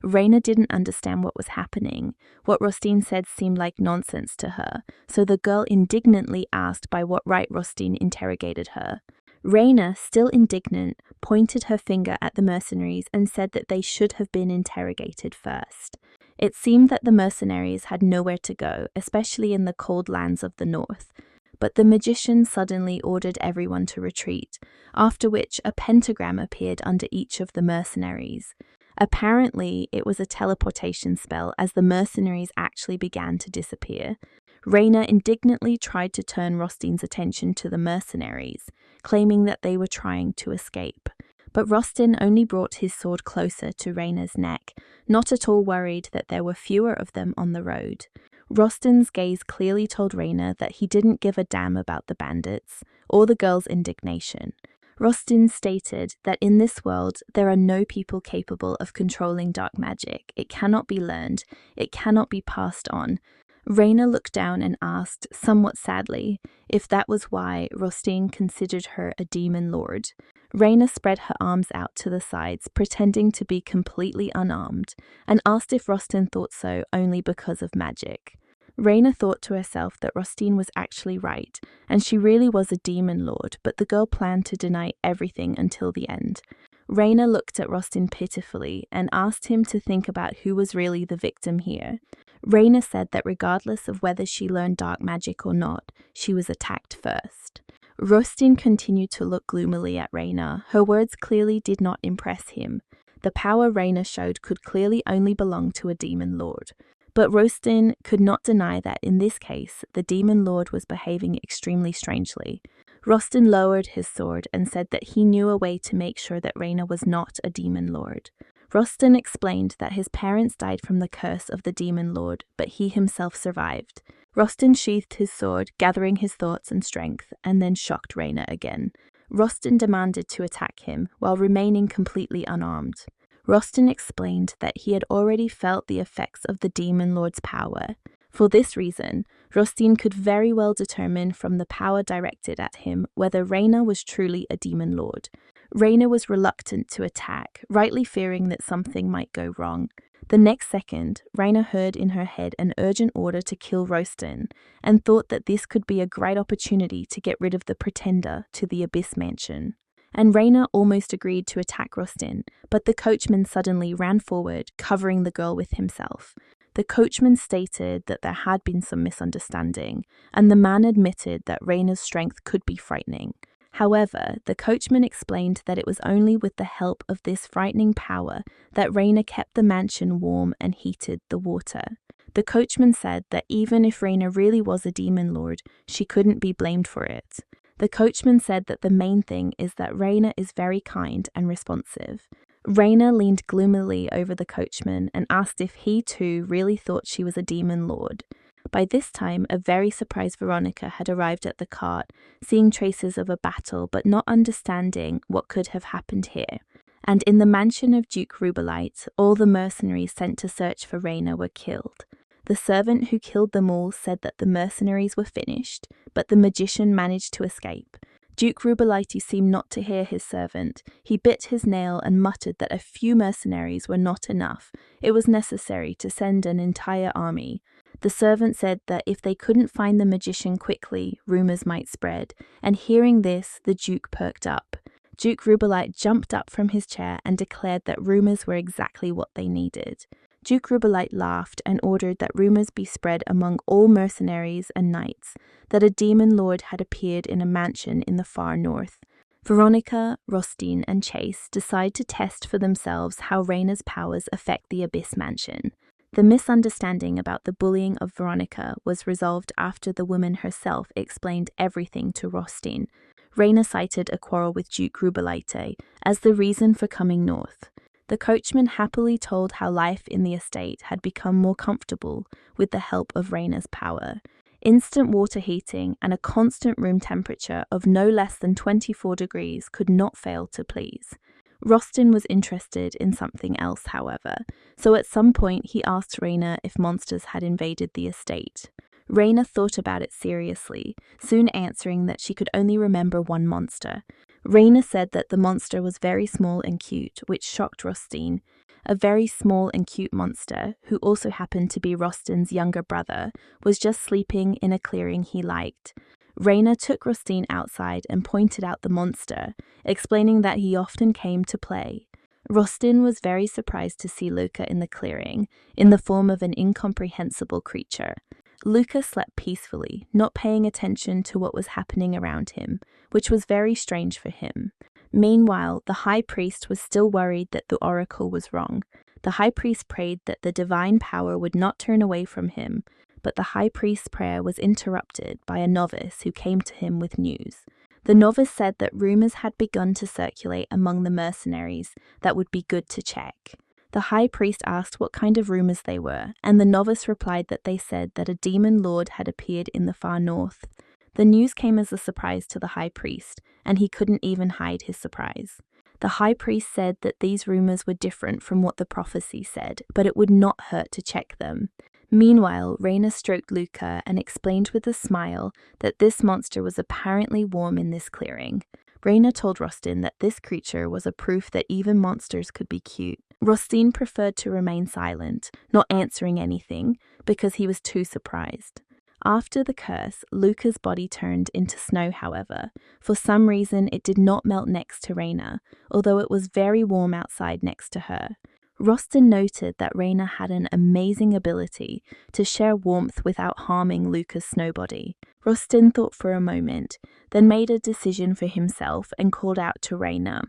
Reina didn't understand what was happening. What Rostin said seemed like nonsense to her, so the girl indignantly asked by what right Rostin interrogated her. Reina, still indignant, pointed her finger at the mercenaries and said that they should have been interrogated first. It seemed that the mercenaries had nowhere to go, especially in the cold lands of the north. But the magician suddenly ordered everyone to retreat, after which a pentagram appeared under each of the mercenaries. Apparently, it was a teleportation spell as the mercenaries actually began to disappear. Reina indignantly tried to turn Rostin's attention to the mercenaries, claiming that they were trying to escape. But Rostin only brought his sword closer to Reina's neck, not at all worried that there were fewer of them on the road. Rostin's gaze clearly told Reina that he didn't give a damn about the bandits or the girl's indignation. Rostin stated that in this world there are no people capable of controlling dark magic. It cannot be learned. It cannot be passed on. Reina looked down and asked, somewhat sadly, if that was why Rostin considered her a demon lord. Reina spread her arms out to the sides, pretending to be completely unarmed, and asked if Rostin thought so only because of magic. Reina thought to herself that Rostin was actually right, and she really was a demon lord, but the girl planned to deny everything until the end. Reina looked at Rostin pitifully and asked him to think about who was really the victim here. Reina said that regardless of whether she learned dark magic or not, she was attacked first. Rostin continued to look gloomily at Reina. Her words clearly did not impress him. The power Reina showed could clearly only belong to a demon lord. But Rostin could not deny that in this case, the demon lord was behaving extremely strangely. Rostin lowered his sword and said that he knew a way to make sure that Reina was not a demon lord. Rostin explained that his parents died from the curse of the demon lord, but he himself survived. Rostin sheathed his sword, gathering his thoughts and strength, and then shocked Reina again. Rostin demanded to attack him, while remaining completely unarmed. Rostin explained that he had already felt the effects of the demon lord's power. For this reason, Rostin could very well determine from the power directed at him whether Reina was truly a demon lord. Reina was reluctant to attack, rightly fearing that something might go wrong. The next second, Reina heard in her head an urgent order to kill Rostin, and thought that this could be a great opportunity to get rid of the pretender to the Abyss Mansion. And Reina almost agreed to attack Rostin, but the coachman suddenly ran forward, covering the girl with himself. The coachman stated that there had been some misunderstanding, and the man admitted that Reina's strength could be frightening. However, the coachman explained that it was only with the help of this frightening power that Reina kept the mansion warm and heated the water. The coachman said that even if Reina really was a demon lord, she couldn't be blamed for it. The coachman said that the main thing is that Reina is very kind and responsive. Reina leaned gloomily over the coachman and asked if he too really thought she was a demon lord. By this time, a very surprised Veronica had arrived at the cart, seeing traces of a battle but not understanding what could have happened here. And in the mansion of Duke Rubelite, all the mercenaries sent to search for Reina were killed. The servant who killed them all said that the mercenaries were finished, but the magician managed to escape. Duke Rubelite seemed not to hear his servant. He bit his nail and muttered that a few mercenaries were not enough. It was necessary to send an entire army. The servant said that if they couldn't find the magician quickly, rumors might spread, and hearing this, the Duke perked up. Duke Rubelite jumped up from his chair and declared that rumors were exactly what they needed. Duke Rubelite laughed and ordered that rumors be spread among all mercenaries and knights that a demon lord had appeared in a mansion in the far north. Veronica, Rostine, and Chase decide to test for themselves how Reina's powers affect the Abyss Mansion. The misunderstanding about the bullying of Veronica was resolved after the woman herself explained everything to Rostine. Reina cited a quarrel with Duke Rubelite as the reason for coming north. The coachman happily told how life in the estate had become more comfortable with the help of Reina's power. Instant water heating and a constant room temperature of no less than 24 degrees could not fail to please. Rostine was interested in something else, however, so at some point he asked Reina if monsters had invaded the estate. Reina thought about it seriously, soon answering that she could only remember one monster. Reina said that the monster was very small and cute, which shocked Rostine. A very small and cute monster, who also happened to be Rostine's younger brother, was just sleeping in a clearing he liked. Reina took Rostine outside and pointed out the monster, explaining that he often came to play. Rostine was very surprised to see Luca in the clearing, in the form of an incomprehensible creature. Luca slept peacefully, not paying attention to what was happening around him, which was very strange for him. Meanwhile, the high priest was still worried that the oracle was wrong. The high priest prayed that the divine power would not turn away from him, but the high priest's prayer was interrupted by a novice who came to him with news. The novice said that rumors had begun to circulate among the mercenaries that would be good to check. The high priest asked what kind of rumors they were, and the novice replied that they said that a demon lord had appeared in the far north. The news came as a surprise to the high priest, and he couldn't even hide his surprise. The high priest said that these rumors were different from what the prophecy said, but it would not hurt to check them. Meanwhile, Reina stroked Luca and explained with a smile that this monster was apparently warm in this clearing. Reina told Rostine that this creature was a proof that even monsters could be cute. Rostine preferred to remain silent, not answering anything, because he was too surprised. After the curse, Luca's body turned into snow, however. For some reason, it did not melt next to Reina, although it was very warm outside next to her. Rostine noted that Reina had an amazing ability to share warmth without harming Luca's snow body. Rostine thought for a moment, then made a decision for himself and called out to Reina.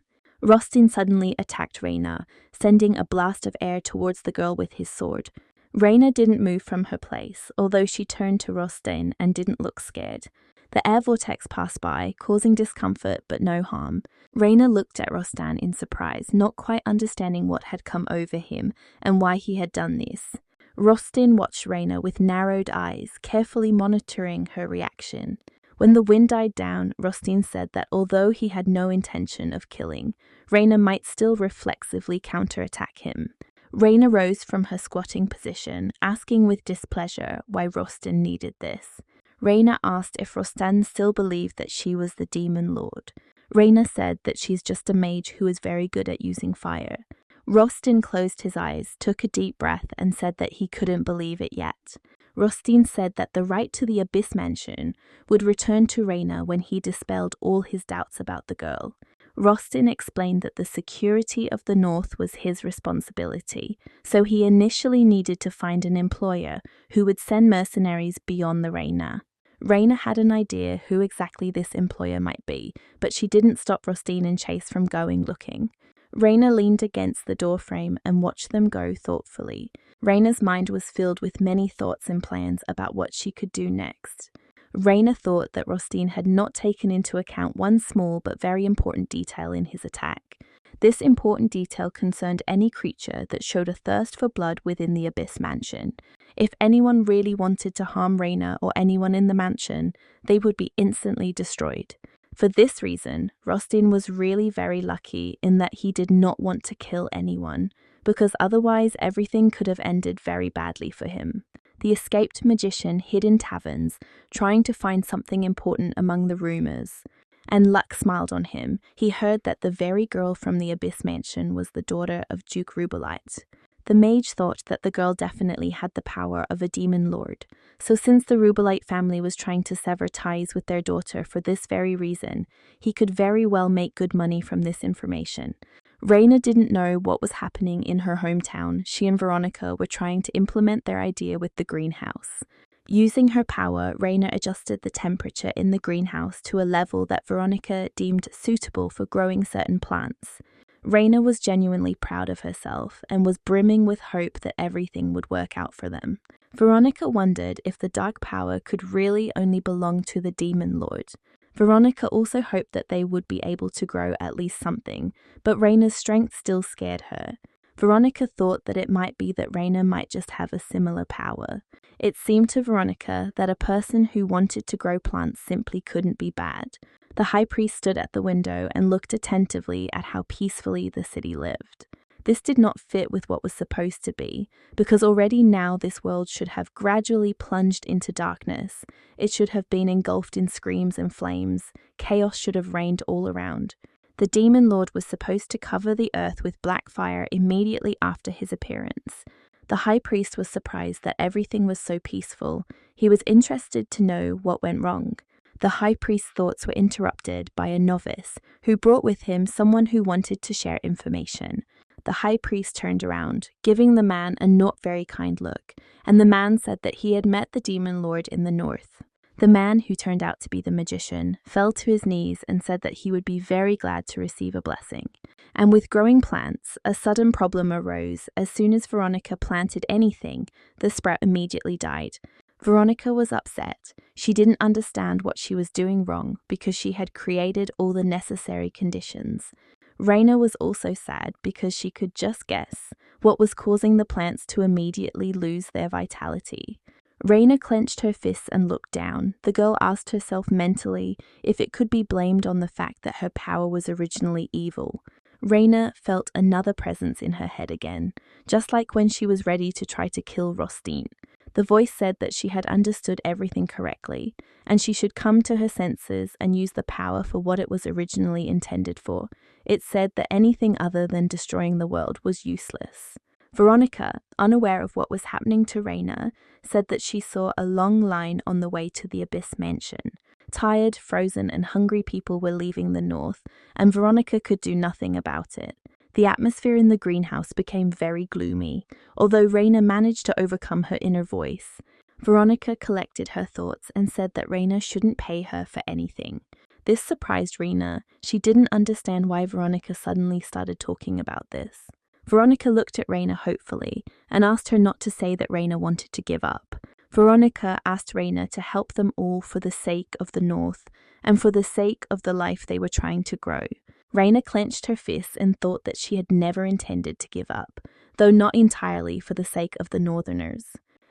Rostine suddenly attacked Reina, sending a blast of air towards the girl with his sword. Reina didn't move from her place, although she turned to Rostine and didn't look scared. The air vortex passed by, causing discomfort but no harm. Reina looked at Rostine in surprise, not quite understanding what had come over him and why he had done this. Rostine watched Reina with narrowed eyes, carefully monitoring her reaction. When the wind died down, Rostine said that although he had no intention of killing, Reina might still reflexively counterattack him. Reina rose from her squatting position, asking with displeasure why Rostine needed this. Reina asked if Rostine still believed that she was the demon lord. Reina said that she's just a mage who is very good at using fire. Rostine closed his eyes, took a deep breath, and said that he couldn't believe it yet. Rostine said that the right to the Abyss Mansion would return to Reina when he dispelled all his doubts about the girl. Rostin explained that the security of the North was his responsibility, so he initially needed to find an employer who would send mercenaries beyond the Reina. Reina had an idea who exactly this employer might be, but she didn't stop Rostin and Chase from going looking. Reina leaned against the doorframe and watched them go thoughtfully. Reina's mind was filled with many thoughts and plans about what she could do next. Reina thought that Rostin had not taken into account one small but very important detail in his attack. This important detail concerned any creature that showed a thirst for blood within the Abyss Mansion. If anyone really wanted to harm Reina or anyone in the mansion, they would be instantly destroyed. For this reason, Rostin was really very lucky in that he did not want to kill anyone, because otherwise everything could have ended very badly for him. The escaped magician hid in taverns, trying to find something important among the rumors. And luck smiled on him. He heard that the very girl from the Abyss Mansion was the daughter of Duke Rubalite. The mage thought that the girl definitely had the power of a demon lord. So since the Rubalite family was trying to sever ties with their daughter for this very reason, he could very well make good money from this information. Reina didn't know what was happening in her hometown. She and Veronica were trying to implement their idea with the greenhouse. Using her power, Reina adjusted the temperature in the greenhouse to a level that Veronica deemed suitable for growing certain plants. Reina was genuinely proud of herself and was brimming with hope that everything would work out for them. Veronica wondered if the dark power could really only belong to the demon lord. Veronica also hoped that they would be able to grow at least something, but Reina's strength still scared her. Veronica thought that it might be that Reina might just have a similar power. It seemed to Veronica that a person who wanted to grow plants simply couldn't be bad. The high priest stood at the window and looked attentively at how peacefully the city lived. This did not fit with what was supposed to be, because already now this world should have gradually plunged into darkness. It should have been engulfed in screams and flames. Chaos should have reigned all around. The demon lord was supposed to cover the earth with black fire immediately after his appearance. The high priest was surprised that everything was so peaceful. He was interested to know what went wrong. The high priest's thoughts were interrupted by a novice who brought with him someone who wanted to share information. The high priest turned around, giving the man a not very kind look, and the man said that he had met the demon lord in the north. The man, who turned out to be the magician, fell to his knees and said that he would be very glad to receive a blessing. And with growing plants, a sudden problem arose. As soon as Veronica planted anything, the sprout immediately died. Veronica was upset. She didn't understand what she was doing wrong because she had created all the necessary conditions. Reina was also sad because she could just guess what was causing the plants to immediately lose their vitality. Reina clenched her fists and looked down. The girl asked herself mentally if it could be blamed on the fact that her power was originally evil. Reina felt another presence in her head again, just like when she was ready to try to kill Rostin. The voice said that she had understood everything correctly, and she should come to her senses and use the power for what it was originally intended for. It said that anything other than destroying the world was useless. Veronica, unaware of what was happening to Reina, said that she saw a long line on the way to the Abyss Mansion. Tired, frozen, and hungry people were leaving the north, and Veronica could do nothing about it. The atmosphere in the greenhouse became very gloomy, although Reina managed to overcome her inner voice. Veronica collected her thoughts and said that Reina shouldn't pay her for anything. This surprised Reina. She didn't understand why Veronica suddenly started talking about this. Veronica looked at Reina hopefully and asked her not to say that Reina wanted to give up. Veronica asked Reina to help them all for the sake of the North and for the sake of the life they were trying to grow. Reina clenched her fists and thought that she had never intended to give up, though not entirely for the sake of the Northerners.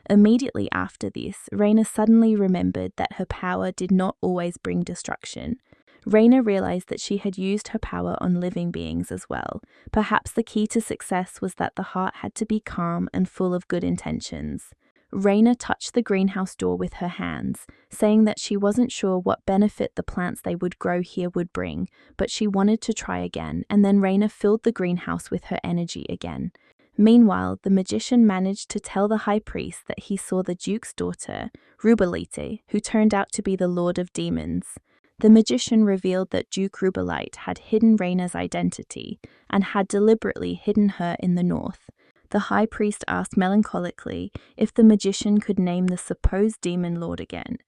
Immediately after this, Reina suddenly remembered that her power did not always bring destruction. Reina realized that she had used her power on living beings as well. Perhaps the key to success was that the heart had to be calm and full of good intentions. Reina touched the greenhouse door with her hands, saying that she wasn't sure what benefit the plants they would grow here would bring, but she wanted to try again, and then Reina filled the greenhouse with her energy again. Meanwhile, the magician managed to tell the high priest that he saw the duke's daughter, Rubalite, who turned out to be the lord of demons. The magician revealed that Duke Rubelite had hidden Reina's identity and had deliberately hidden her in the north. The high priest asked melancholically if the magician could name the supposed demon lord again.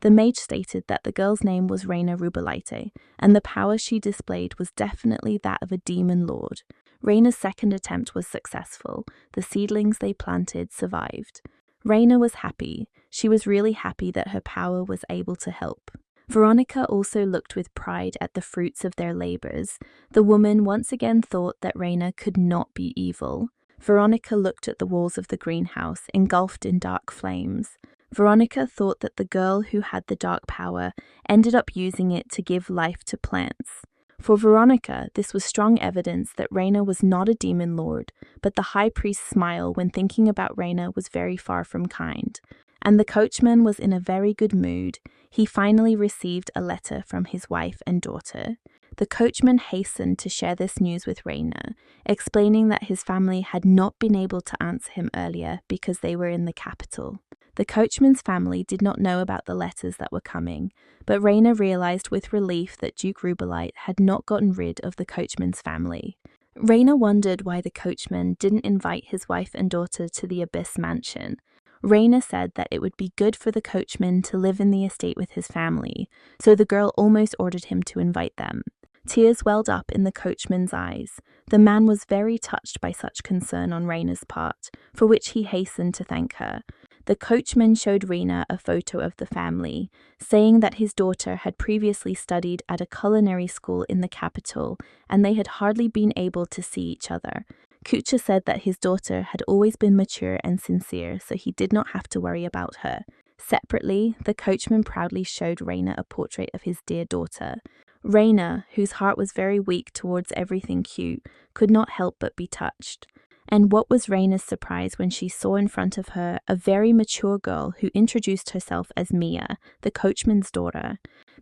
The mage stated that the girl's name was Reina Rubelite, and the power she displayed was definitely that of a demon lord. Reina's second attempt was successful. The seedlings they planted survived. Reina was happy. She was really happy that her power was able to help. Veronica also looked with pride at the fruits of their labors. The woman once again thought that Reina could not be evil. Veronica looked at the walls of the greenhouse, engulfed in dark flames. Veronica thought that the girl who had the dark power ended up using it to give life to plants. For Veronica, this was strong evidence that Reina was not a demon lord, but the high priest's smile when thinking about Reina was very far from kind. And the coachman was in a very good mood. He finally received a letter from his wife and daughter. The coachman hastened to share this news with Reina, explaining that his family had not been able to answer him earlier because they were in the capital. The coachman's family did not know about the letters that were coming, but Reina realized with relief that Duke Rubelite had not gotten rid of the coachman's family. Reina wondered why the coachman didn't invite his wife and daughter to the Abyss Mansion. Reina said that it would be good for the coachman to live in the estate with his family, so the girl almost ordered him to invite them. Tears welled up in the coachman's eyes. The man was very touched by such concern on Reina's part, for which he hastened to thank her. The coachman showed Reina a photo of the family, saying that his daughter had previously studied at a culinary school in the capital, and they had hardly been able to see each other. Kucha said that his daughter had always been mature and sincere, so he did not have to worry about her. Separately, the coachman proudly showed Reina a portrait of his dear daughter. Reina, whose heart was very weak towards everything cute, could not help but be touched. And what was Reina's surprise when she saw in front of her a very mature girl who introduced herself as Mia, the coachman's daughter.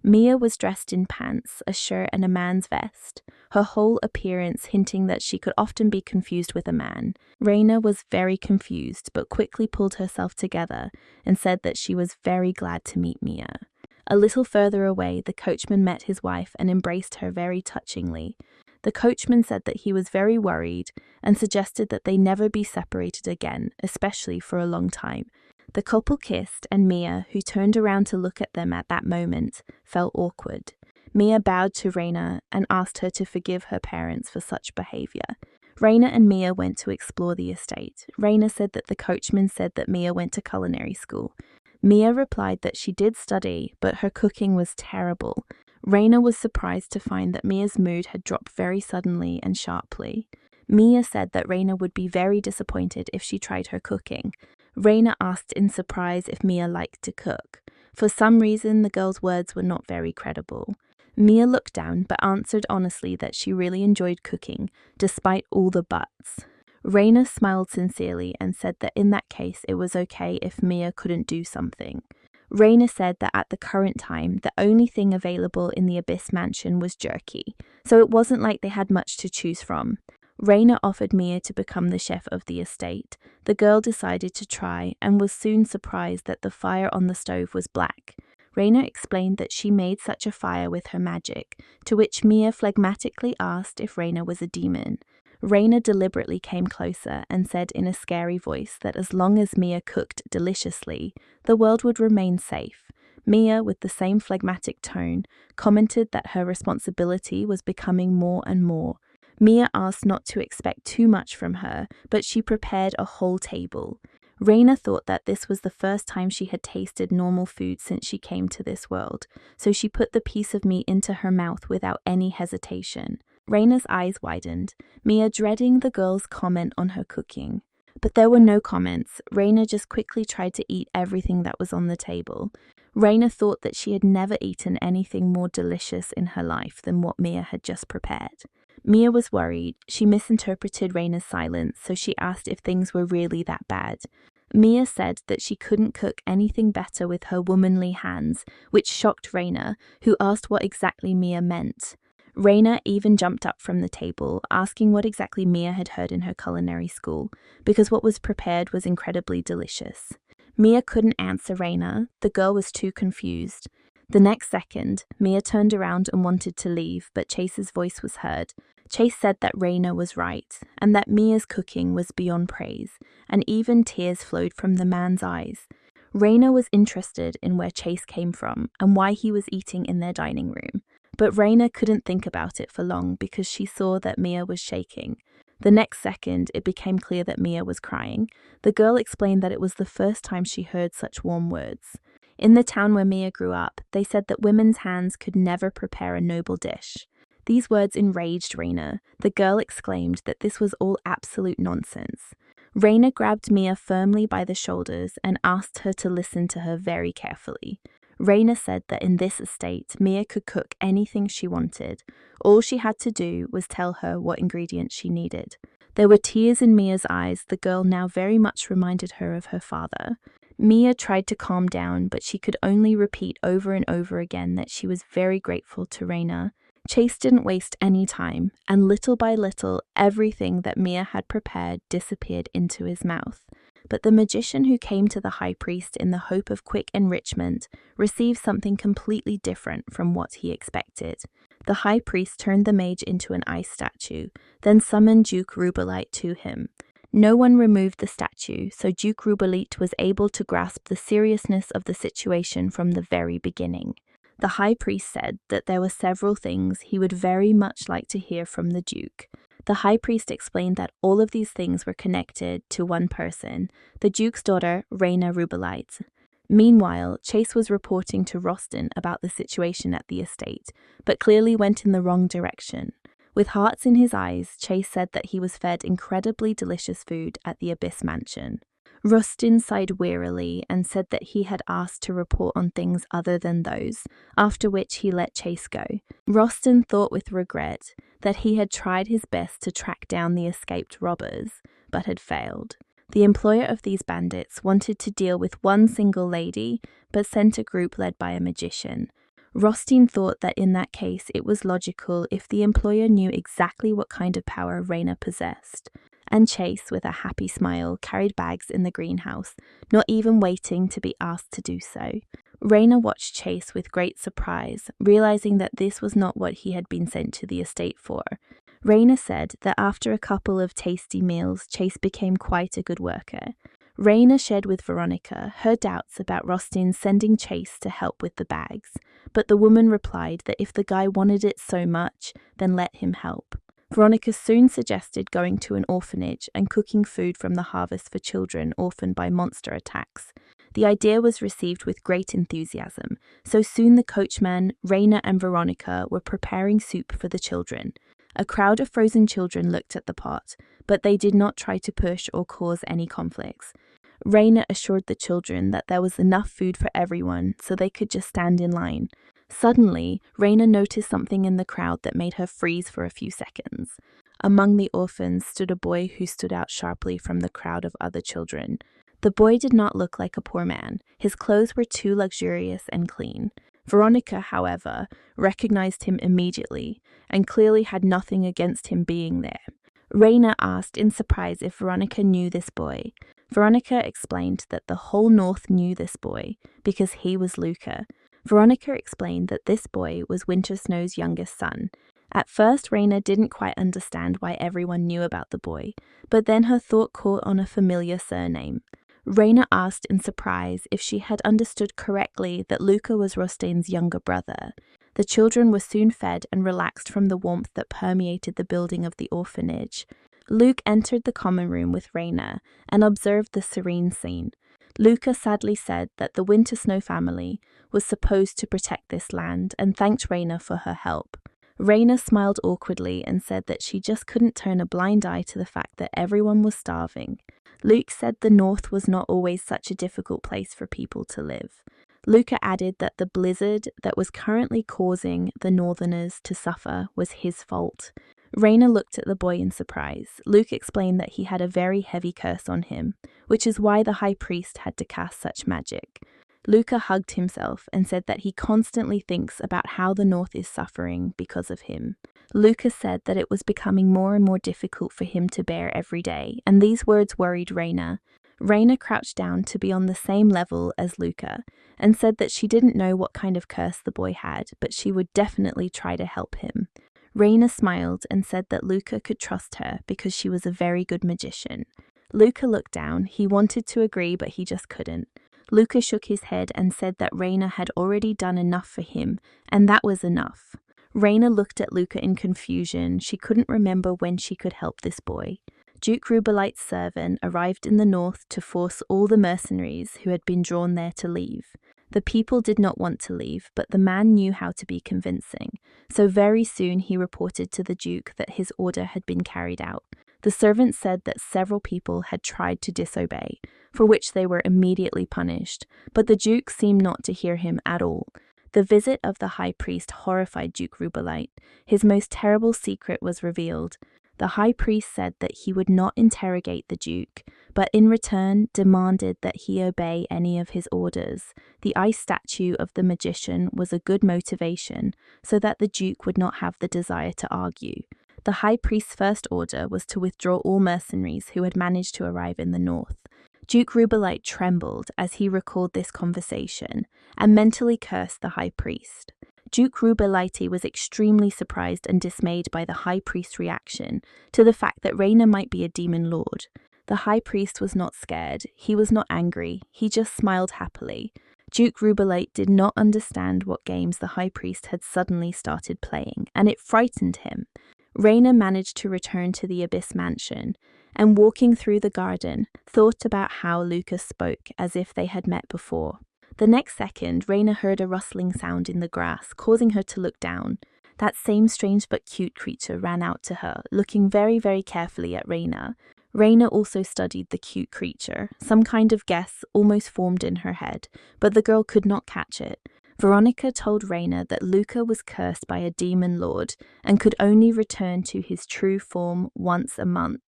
Mia was dressed in pants, a shirt and a man's vest, her whole appearance hinting that she could often be confused with a man. Reina was very confused, but quickly pulled herself together and said that she was very glad to meet Mia. A little further away, the coachman met his wife and embraced her very touchingly. The coachman said that he was very worried and suggested that they never be separated again, especially for a long time. The couple kissed, and Mia, who turned around to look at them at that moment, felt awkward. Mia bowed to Reina and asked her to forgive her parents for such behavior. Reina and Mia went to explore the estate. Reina said that the coachman said that Mia went to culinary school. Mia replied that she did study, but her cooking was terrible. Reina was surprised to find that Mia's mood had dropped very suddenly and sharply. Mia said that Reina would be very disappointed if she tried her cooking. Reina asked in surprise if Mia liked to cook. For some reason, the girl's words were not very credible. Mia looked down but answered honestly that she really enjoyed cooking, despite all the buts. Reina smiled sincerely and said that in that case it was okay if Mia couldn't do something. Reina said that at the current time, the only thing available in the Abyss Mansion was jerky, so it wasn't like they had much to choose from. Reina offered Mia to become the chef of the estate. The girl decided to try and was soon surprised that the fire on the stove was black. Reina explained that she made such a fire with her magic, to which Mia phlegmatically asked if Reina was a demon. Reina deliberately came closer and said in a scary voice that as long as Mia cooked deliciously, the world would remain safe. Mia, with the same phlegmatic tone, commented that her responsibility was becoming more and more. Mia asked not to expect too much from her, but she prepared a whole table. Reina thought that this was the first time she had tasted normal food since she came to this world, so she put the piece of meat into her mouth without any hesitation. Reina's eyes widened, Mia dreading the girl's comment on her cooking. But there were no comments. Reina just quickly tried to eat everything that was on the table. Reina thought that she had never eaten anything more delicious in her life than what Mia had just prepared. Mia was worried. She misinterpreted Reina's silence, so she asked if things were really that bad. Mia said that she couldn't cook anything better with her womanly hands, which shocked Reina, who asked what exactly Mia meant. Reina even jumped up from the table, asking what exactly Mia had heard in her culinary school, because what was prepared was incredibly delicious. Mia couldn't answer Reina. The girl was too confused. The next second, Mia turned around and wanted to leave, but Chase's voice was heard. Chase said that Raina was right, and that Mia's cooking was beyond praise, and even tears flowed from the man's eyes. Raina was interested in where Chase came from and why he was eating in their dining room, but Raina couldn't think about it for long because she saw that Mia was shaking. The next second, it became clear that Mia was crying. The girl explained that it was the first time she heard such warm words. In the town where Mia grew up, they said that women's hands could never prepare a noble dish. These words enraged Raina. The girl exclaimed that this was all absolute nonsense. Raina grabbed Mia firmly by the shoulders and asked her to listen to her very carefully. Raina said that in this estate, Mia could cook anything she wanted. All she had to do was tell her what ingredients she needed. There were tears in Mia's eyes. The girl now very much reminded her of her father. Mia tried to calm down, but she could only repeat over and over again that she was very grateful to Raina. Chase didn't waste any time, and little by little, everything that Mia had prepared disappeared into his mouth. But the magician who came to the high priest in the hope of quick enrichment received something completely different from what he expected. The high priest turned the mage into an ice statue, then summoned Duke Rubalite to him. No one removed the statue, so Duke Rubalite was able to grasp the seriousness of the situation from the very beginning. The high priest said that there were several things he would very much like to hear from the Duke. The high priest explained that all of these things were connected to one person, the Duke's daughter, Raina Rubalite. Meanwhile, Chase was reporting to Rostin about the situation at the estate, but clearly went in the wrong direction. With hearts in his eyes, Chase said that he was fed incredibly delicious food at the Abyss Mansion. Rustin sighed wearily and said that he had asked to report on things other than those, after which he let Chase go. Rustin thought with regret that he had tried his best to track down the escaped robbers, but had failed. The employer of these bandits wanted to deal with one single lady, but sent a group led by a magician. Rostin thought that in that case it was logical if the employer knew exactly what kind of power Raina possessed. And Chase, with a happy smile, carried bags in the greenhouse, not even waiting to be asked to do so. Raina watched Chase with great surprise, realizing that this was not what he had been sent to the estate for. Raina said that after a couple of tasty meals, Chase became quite a good worker. Raina shared with Veronica her doubts about Rostin sending Chase to help with the bags, but the woman replied that if the guy wanted it so much, then let him help. Veronica soon suggested going to an orphanage and cooking food from the harvest for children orphaned by monster attacks. The idea was received with great enthusiasm, so soon the coachman, Raina and Veronica were preparing soup for the children. A crowd of frozen children looked at the pot, but they did not try to push or cause any conflicts. Raina assured the children that there was enough food for everyone, so they could just stand in line. Suddenly, Raina noticed something in the crowd that made her freeze for a few seconds. Among the orphans stood a boy who stood out sharply from the crowd of other children. The boy did not look like a poor man. His clothes were too luxurious and clean. Veronica, however, recognized him immediately and clearly had nothing against him being there. Raina asked in surprise if Veronica knew this boy. Veronica explained that the whole North knew this boy because he was Luca. Veronica explained that this boy was Winter Snow's youngest son. At first, Raina didn't quite understand why everyone knew about the boy, but then her thought caught on a familiar surname. Raina asked in surprise if she had understood correctly that Luca was Rostin's younger brother. The children were soon fed and relaxed from the warmth that permeated the building of the orphanage. Luke entered the common room with Raina and observed the serene scene. Luca sadly said that the Winter Snow family was supposed to protect this land and thanked Raina for her help. Raina smiled awkwardly and said that she just couldn't turn a blind eye to the fact that everyone was starving. Luke said the North was not always such a difficult place for people to live. Luca added that the blizzard that was currently causing the Northerners to suffer was his fault. Raina looked at the boy in surprise. Luke explained that he had a very heavy curse on him, which is why the high priest had to cast such magic. Luca hugged himself and said that he constantly thinks about how the North is suffering because of him. Luca said that it was becoming more and more difficult for him to bear every day, and these words worried Raina. Reina crouched down to be on the same level as Luca and said that she didn't know what kind of curse the boy had, but she would definitely try to help him. Reina smiled and said that Luca could trust her because she was a very good magician. Luca looked down. He wanted to agree, but he just couldn't. Luca shook his head and said that Reina had already done enough for him, and that was enough. Reina looked at Luca in confusion. She couldn't remember when she could help this boy. Duke Rubelight's servant arrived in the north to force all the mercenaries who had been drawn there to leave. The people did not want to leave, but the man knew how to be convincing, so very soon he reported to the Duke that his order had been carried out. The servant said that several people had tried to disobey, for which they were immediately punished, but the Duke seemed not to hear him at all. The visit of the high priest horrified Duke Rubelite. His most terrible secret was revealed. The high priest said that he would not interrogate the Duke, but in return demanded that he obey any of his orders. The ice statue of the magician was a good motivation, so that the Duke would not have the desire to argue. The high priest's first order was to withdraw all mercenaries who had managed to arrive in the north. Duke Rubelite trembled as he recalled this conversation and mentally cursed the high priest. Duke Rubelite was extremely surprised and dismayed by the high priest's reaction to the fact that Reina might be a demon lord. The high priest was not scared. He was not angry. He just smiled happily. Duke Rubelite did not understand what games the high priest had suddenly started playing, and it frightened him. Reina managed to return to the Abyss Mansion, and walking through the garden, thought about how Lucas spoke as if they had met before. The next second, Reina heard a rustling sound in the grass, causing her to look down. That same strange but cute creature ran out to her, looking very, very carefully at Reina. Reina also studied the cute creature. Some kind of guess almost formed in her head, but the girl could not catch it. Veronica told Reina that Luca was cursed by a demon lord and could only return to his true form once a month.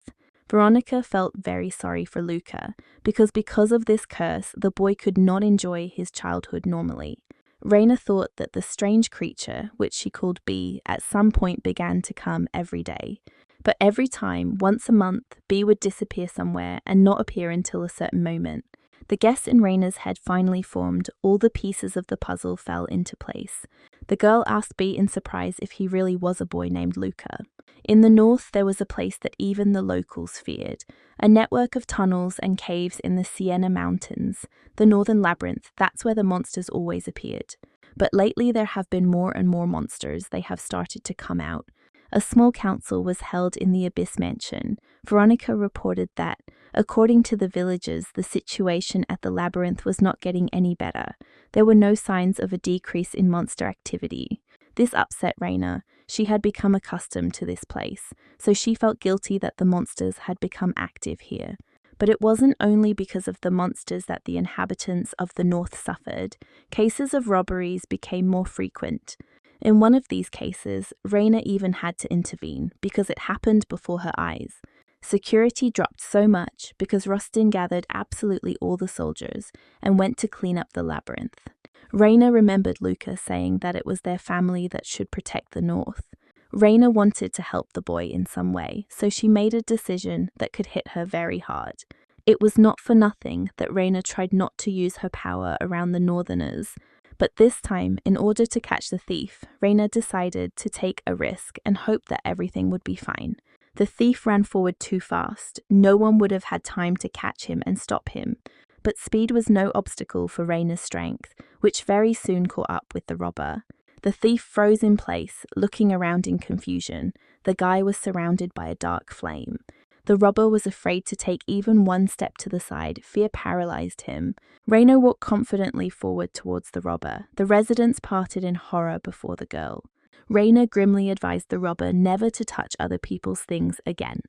Veronica felt very sorry for Luca because of this curse, the boy could not enjoy his childhood normally. Reina thought that the strange creature, which she called B, at some point began to come every day. But every time, once a month, B would disappear somewhere and not appear until a certain moment. The guess in Reina's head finally formed. All the pieces of the puzzle fell into place. The girl asked B in surprise if he really was a boy named Luca. In the north, there was a place that even the locals feared, a network of tunnels and caves in the Siena Mountains, the Northern Labyrinth. That's where the monsters always appeared. But lately there have been more and more monsters. They have started to come out. A small council was held in the Abyss Mansion. Veronica reported that, according to the villagers, the situation at the labyrinth was not getting any better. There were no signs of a decrease in monster activity. This upset Reina. She had become accustomed to this place, so she felt guilty that the monsters had become active here. But it wasn't only because of the monsters that the inhabitants of the north suffered. Cases of robberies became more frequent. In one of these cases, Reina even had to intervene because it happened before her eyes. Security dropped so much because Rustin gathered absolutely all the soldiers and went to clean up the labyrinth. Reina remembered Luca saying that it was their family that should protect the north. Reina wanted to help the boy in some way, so she made a decision that could hit her very hard. It was not for nothing that Reina tried not to use her power around the northerners. But this time, in order to catch the thief, Reina decided to take a risk and hope that everything would be fine. The thief ran forward too fast. No one would have had time to catch him and stop him. But speed was no obstacle for Reina's strength, which very soon caught up with the robber. The thief froze in place, looking around in confusion. The guy was surrounded by a dark flame. The robber was afraid to take even one step to the side. Fear paralyzed him. Reina walked confidently forward towards the robber. The residents parted in horror before the girl. Reina grimly advised the robber never to touch other people's things again.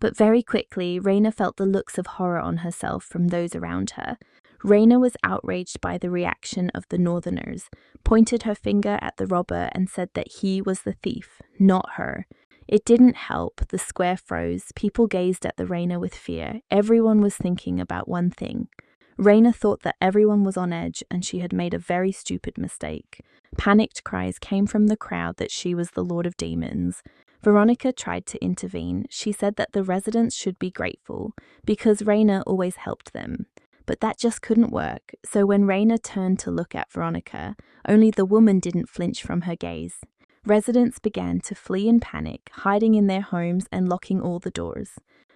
But very quickly, Reina felt the looks of horror on herself from those around her. Reina was outraged by the reaction of the northerners, pointed her finger at the robber and said that he was the thief, not her. It didn't help. The square froze. People gazed at the Reina with fear. Everyone was thinking about one thing. Reina thought that everyone was on edge and she had made a very stupid mistake. Panicked cries came from the crowd that she was the Lord of Demons. Veronica tried to intervene. She said that the residents should be grateful because Raina always helped them. But that just couldn't work, so when Raina turned to look at Veronica, only the woman didn't flinch from her gaze. Residents began to flee in panic, hiding in their homes and locking all the doors.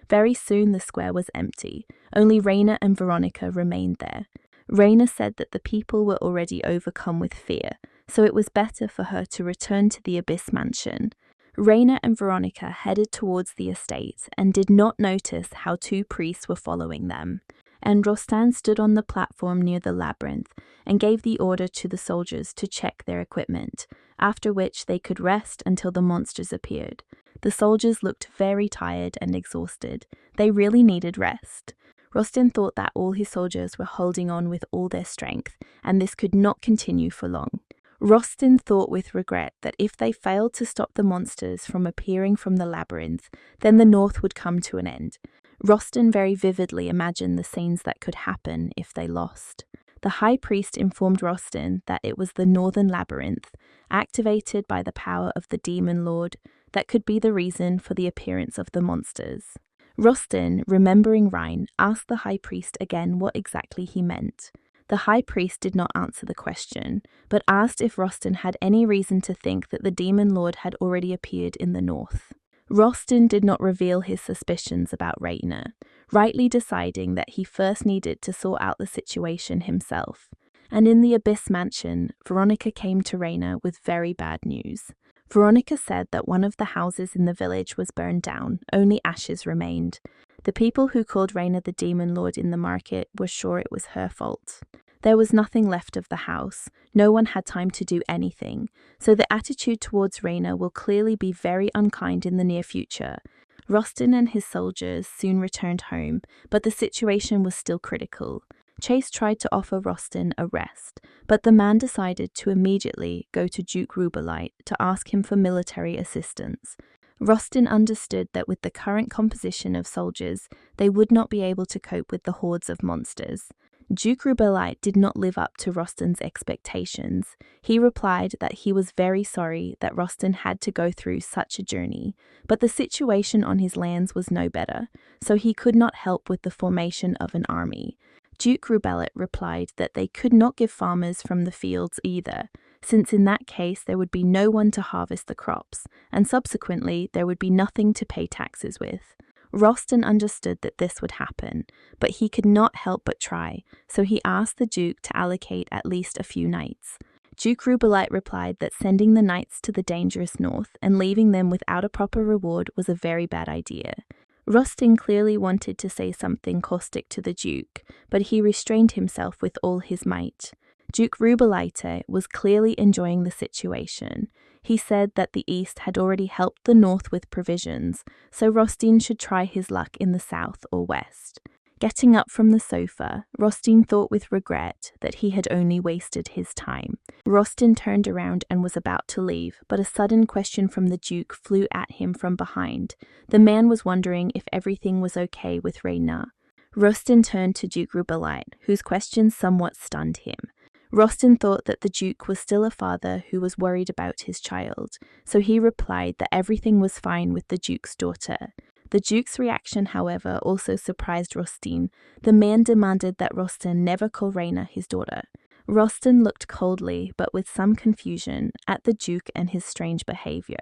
Very soon the square was empty. Only Raina and Veronica remained there. Raina said that the people were already overcome with fear, so it was better for her to return to the Abyss Mansion. Raina and Veronica headed towards the estate and did not notice how two priests were following them. And Rostan stood on the platform near the labyrinth and gave the order to the soldiers to check their equipment, after which they could rest until the monsters appeared. The soldiers looked very tired and exhausted. They really needed rest. Rostan thought that all his soldiers were holding on with all their strength, and this could not continue for long. Rostan thought with regret that if they failed to stop the monsters from appearing from the labyrinth, then the north would come to an end. Rostan very vividly imagined the scenes that could happen if they lost. The high priest informed Rostan that it was the northern labyrinth, activated by the power of the demon lord, that could be the reason for the appearance of the monsters. Rostan, remembering Rhine, asked the high priest again what exactly he meant. The high priest did not answer the question, but asked if Rostan had any reason to think that the demon lord had already appeared in the north. Rostan did not reveal his suspicions about Raina, rightly deciding that he first needed to sort out the situation himself. And in the Abyss Mansion, Veronica came to Raina with very bad news. Veronica said that one of the houses in the village was burned down, only ashes remained. The people who called Raina the demon lord in the market were sure it was her fault. There was nothing left of the house. No one had time to do anything, so the attitude towards Raina will clearly be very unkind in the near future. Rostan and his soldiers soon returned home, but the situation was still critical. Chase tried to offer Rostan a rest, but the man decided to immediately go to Duke Rubalite to ask him for military assistance. Rostan understood that with the current composition of soldiers, they would not be able to cope with the hordes of monsters. Duke Rubalite did not live up to Rostan's expectations. He replied that he was very sorry that Rostan had to go through such a journey, but the situation on his lands was no better, so he could not help with the formation of an army. Duke Rubalite replied that they could not give farmers from the fields either, since in that case there would be no one to harvest the crops, and subsequently there would be nothing to pay taxes with. Rostan understood that this would happen, but he could not help but try, so he asked the Duke to allocate at least a few knights. Duke Rubalite replied that sending the knights to the dangerous north and leaving them without a proper reward was a very bad idea. Rostan clearly wanted to say something caustic to the Duke, but he restrained himself with all his might. Duke Rubalite was clearly enjoying the situation. He said that the East had already helped the North with provisions, so Rostan should try his luck in the South or West. Getting up from the sofa, Rostan thought with regret that he had only wasted his time. Rostan turned around and was about to leave, but a sudden question from the Duke flew at him from behind. The man was wondering if everything was okay with Raina. Rostan turned to Duke Rubalite, whose question somewhat stunned him. Rostan thought that the Duke was still a father who was worried about his child, so he replied that everything was fine with the Duke's daughter. The Duke's reaction, however, also surprised Rostan. The man demanded that Rostan never call Raina his daughter. Rostan looked coldly, but with some confusion, at the Duke and his strange behavior.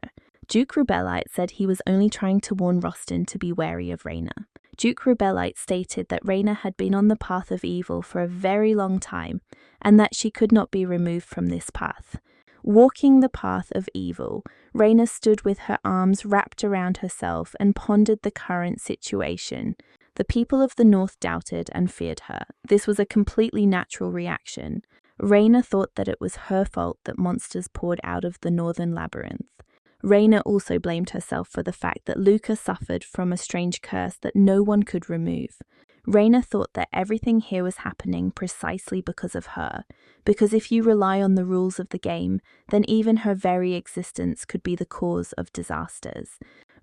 Duke Rubalite said he was only trying to warn Rostan to be wary of Raina. Duke Rubalite stated that Raina had been on the path of evil for a very long time, and that she could not be removed from this path. Walking the path of evil, Raina stood with her arms wrapped around herself and pondered the current situation. The people of the North doubted and feared her. This was a completely natural reaction. Raina thought that it was her fault that monsters poured out of the northern labyrinth. Raina also blamed herself for the fact that Luca suffered from a strange curse that no one could remove. Raina thought that everything here was happening precisely because of her, because if you rely on the rules of the game, then even her very existence could be the cause of disasters.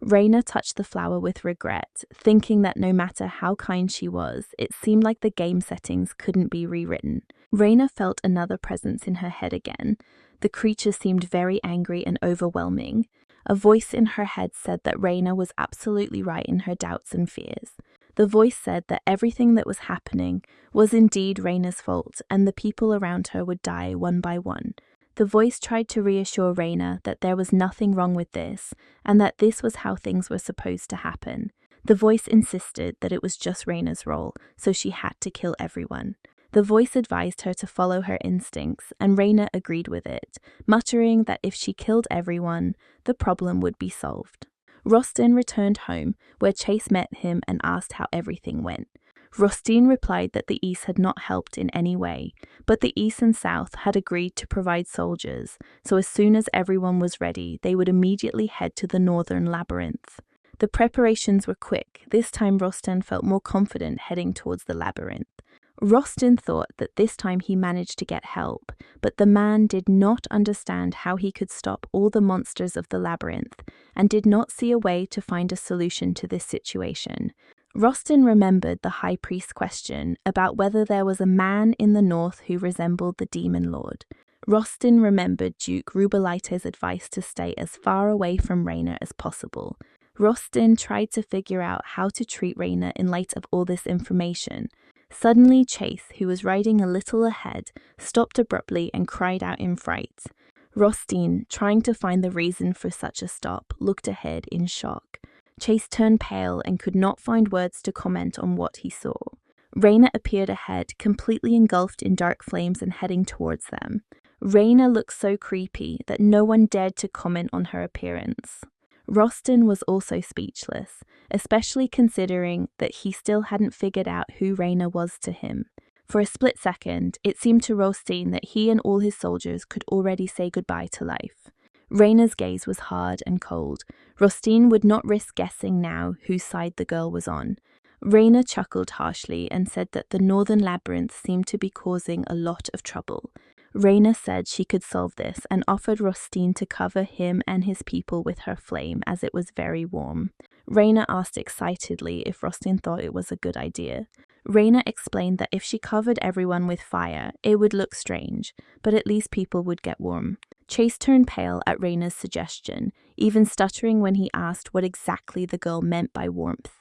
Raina touched the flower with regret, thinking that no matter how kind she was, it seemed like the game settings couldn't be rewritten. Raina felt another presence in her head again. The creature seemed very angry and overwhelming. A voice in her head said that Reina was absolutely right in her doubts and fears. The voice said that everything that was happening was indeed Reina's fault and the people around her would die one by one. The voice tried to reassure Reina that there was nothing wrong with this and that this was how things were supposed to happen. The voice insisted that it was just Reina's role, so she had to kill everyone. The voice advised her to follow her instincts, and Reina agreed with it, muttering that if she killed everyone, the problem would be solved. Rostin returned home, where Chase met him and asked how everything went. Rostin replied that the East had not helped in any way, but the East and South had agreed to provide soldiers, so as soon as everyone was ready, they would immediately head to the Northern Labyrinth. The preparations were quick. This time Rostin felt more confident heading towards the labyrinth. Rostin thought that this time he managed to get help, but the man did not understand how he could stop all the monsters of the labyrinth and did not see a way to find a solution to this situation. Rostin remembered the high priest's question about whether there was a man in the north who resembled the demon lord. Rostin remembered Duke Rubalite's advice to stay as far away from Reina as possible. Rostin tried to figure out how to treat Reina in light of all this information. Suddenly, Chase, who was riding a little ahead, stopped abruptly and cried out in fright. Rostin, trying to find the reason for such a stop, looked ahead in shock. Chase turned pale and could not find words to comment on what he saw. Reina appeared ahead, completely engulfed in dark flames and heading towards them. Reina looked so creepy that no one dared to comment on her appearance. Rostin was also speechless, especially considering that he still hadn't figured out who Reina was to him. For a split second, it seemed to Rostin that he and all his soldiers could already say goodbye to life. Reina's gaze was hard and cold. Rostin would not risk guessing now whose side the girl was on. Reina chuckled harshly and said that the Northern Labyrinth seemed to be causing a lot of trouble. Reina said she could solve this and offered Rostin to cover him and his people with her flame as it was very warm. Reina asked excitedly if Rostin thought it was a good idea. Reina explained that if she covered everyone with fire, it would look strange, but at least people would get warm. Chase turned pale at Reina's suggestion, even stuttering when he asked what exactly the girl meant by warmth.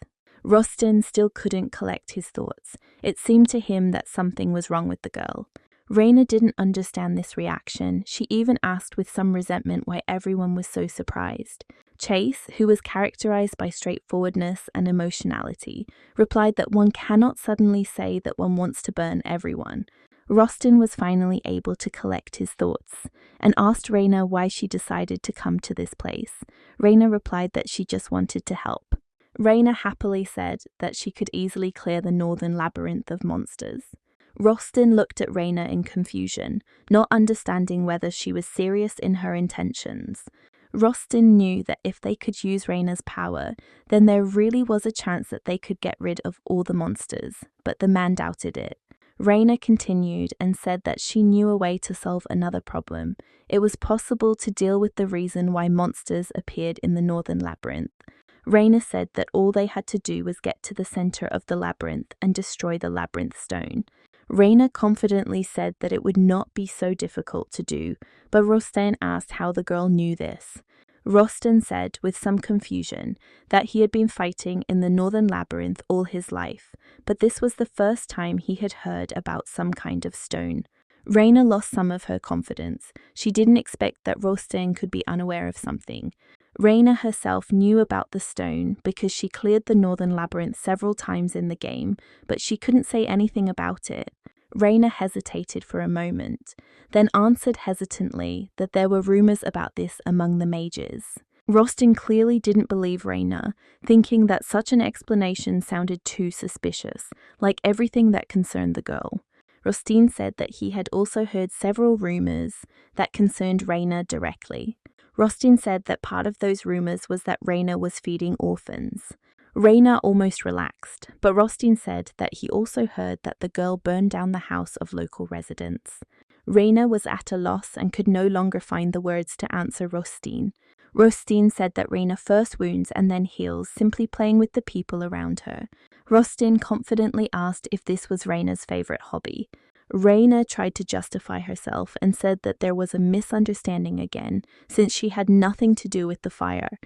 Rostin still couldn't collect his thoughts. It seemed to him that something was wrong with the girl. Reina didn't understand this reaction. She even asked with some resentment why everyone was so surprised. Chase, who was characterized by straightforwardness and emotionality, replied that one cannot suddenly say that one wants to burn everyone. Rostin was finally able to collect his thoughts and asked Reina why she decided to come to this place. Reina replied that she just wanted to help. Reina happily said that she could easily clear the Northern Labyrinth of monsters. Rostin looked at Reina in confusion, not understanding whether she was serious in her intentions. Rostin knew that if they could use Reina's power, then there really was a chance that they could get rid of all the monsters, but the man doubted it. Reina continued and said that she knew a way to solve another problem. It was possible to deal with the reason why monsters appeared in the Northern Labyrinth. Reina said that all they had to do was get to the center of the labyrinth and destroy the labyrinth stone. Reina confidently said that it would not be so difficult to do, but Rostin asked how the girl knew this. Rostin said, with some confusion, that he had been fighting in the Northern Labyrinth all his life, but this was the first time he had heard about some kind of stone. Reina lost some of her confidence. She didn't expect that Rostin could be unaware of something. Reina herself knew about the stone because she cleared the Northern Labyrinth several times in the game, but she couldn't say anything about it. Reina hesitated for a moment, then answered hesitantly that there were rumors about this among the mages. Rostin clearly didn't believe Reina, thinking that such an explanation sounded too suspicious, like everything that concerned the girl. Rostin said that he had also heard several rumors that concerned Reina directly. Rostin said that part of those rumors was that Reina was feeding orphans. Reina almost relaxed, but Rostin said that he also heard that the girl burned down the house of local residents. Reina was at a loss and could no longer find the words to answer Rostin. Rostin said that Reina first wounds and then heals, simply playing with the people around her. Rostin confidently asked if this was Reina's favorite hobby. Reina tried to justify herself and said that there was a misunderstanding again, since she had nothing to do with the fire.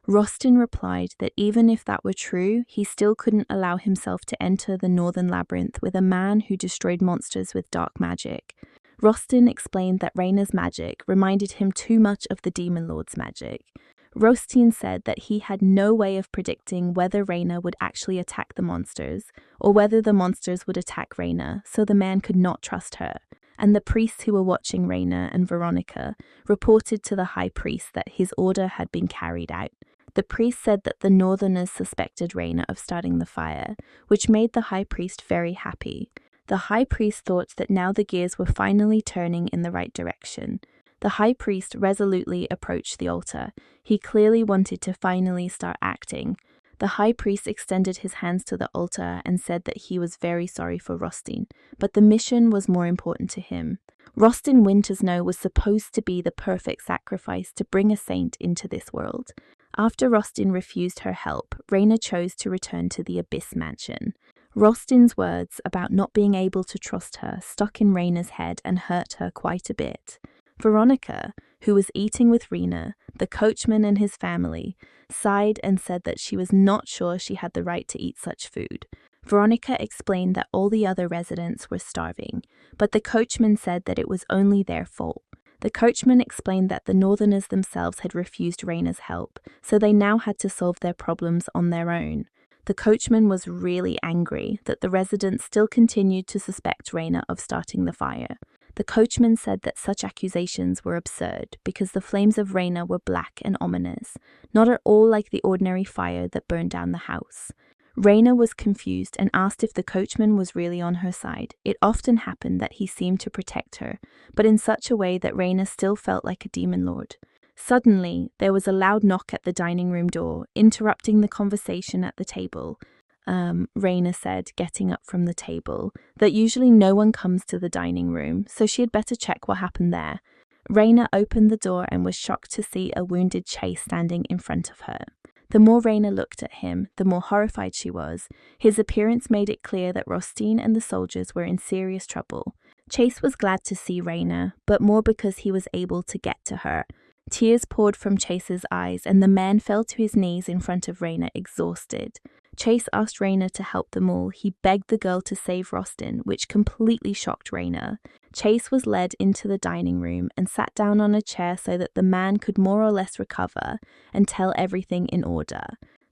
Rostin replied that even if that were true, he still couldn't allow himself to enter the Northern Labyrinth with a man who destroyed monsters with dark magic. Rostin explained that Reina's magic reminded him too much of the Demon Lord's magic. Rostin said that he had no way of predicting whether Reina would actually attack the monsters, or whether the monsters would attack Reina, so the man could not trust her. And the priests who were watching Reina and Veronica reported to the high priest that his order had been carried out. The priest said that the Northerners suspected Reina of starting the fire, which made the high priest very happy. The high priest thought that now the gears were finally turning in the right direction. The high priest resolutely approached the altar. He clearly wanted to finally start acting. The high priest extended his hands to the altar and said that he was very sorry for Rostin, but the mission was more important to him. Rostin Wintersnow was supposed to be the perfect sacrifice to bring a saint into this world. After Rostin refused her help, Reina chose to return to the Abyss Mansion. Rostin's words about not being able to trust her stuck in Reina's head and hurt her quite a bit. Veronica, who was eating with Reina, the coachman and his family, sighed and said that she was not sure she had the right to eat such food. Veronica explained that all the other residents were starving, but the coachman said that it was only their fault. The coachman explained that the Northerners themselves had refused Reina's help, so they now had to solve their problems on their own. The coachman was really angry that the residents still continued to suspect Reina of starting the fire. The coachman said that such accusations were absurd because the flames of Reina were black and ominous, not at all like the ordinary fire that burned down the house. Reina was confused and asked if the coachman was really on her side. It often happened that he seemed to protect her, but in such a way that Reina still felt like a demon lord. Suddenly, there was a loud knock at the dining room door, interrupting the conversation at the table. Reina said, getting up from the table, that usually no one comes to the dining room, so she had better check what happened there. Reina opened the door and was shocked to see a wounded Chase standing in front of her. The more Reina looked at him, the more horrified she was. His appearance made it clear that Rostin and the soldiers were in serious trouble. Chase was glad to see Reina, but more because he was able to get to her. Tears poured from Chase's eyes, and the man fell to his knees in front of Reina, exhausted. Chase asked Reina to help them all. He begged the girl to save Rostin, which completely shocked Reina. Chase was led into the dining room and sat down on a chair so that the man could more or less recover and tell everything in order.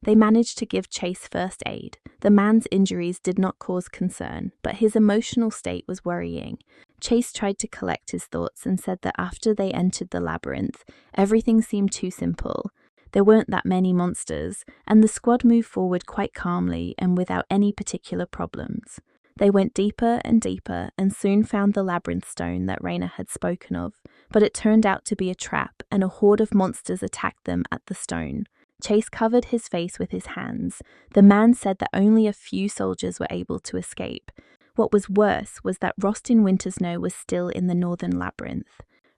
They managed to give Chase first aid. The man's injuries did not cause concern, but his emotional state was worrying. Chase tried to collect his thoughts and said that after they entered the labyrinth, everything seemed too simple. There weren't that many monsters, and the squad moved forward quite calmly and without any particular problems. They went deeper and deeper and soon found the labyrinth stone that Reina had spoken of, but it turned out to be a trap, and a horde of monsters attacked them at the stone. Chase covered his face with his hands. The man said that only a few soldiers were able to escape. What was worse was that Rostin Wintersnow was still in the Northern Labyrinth.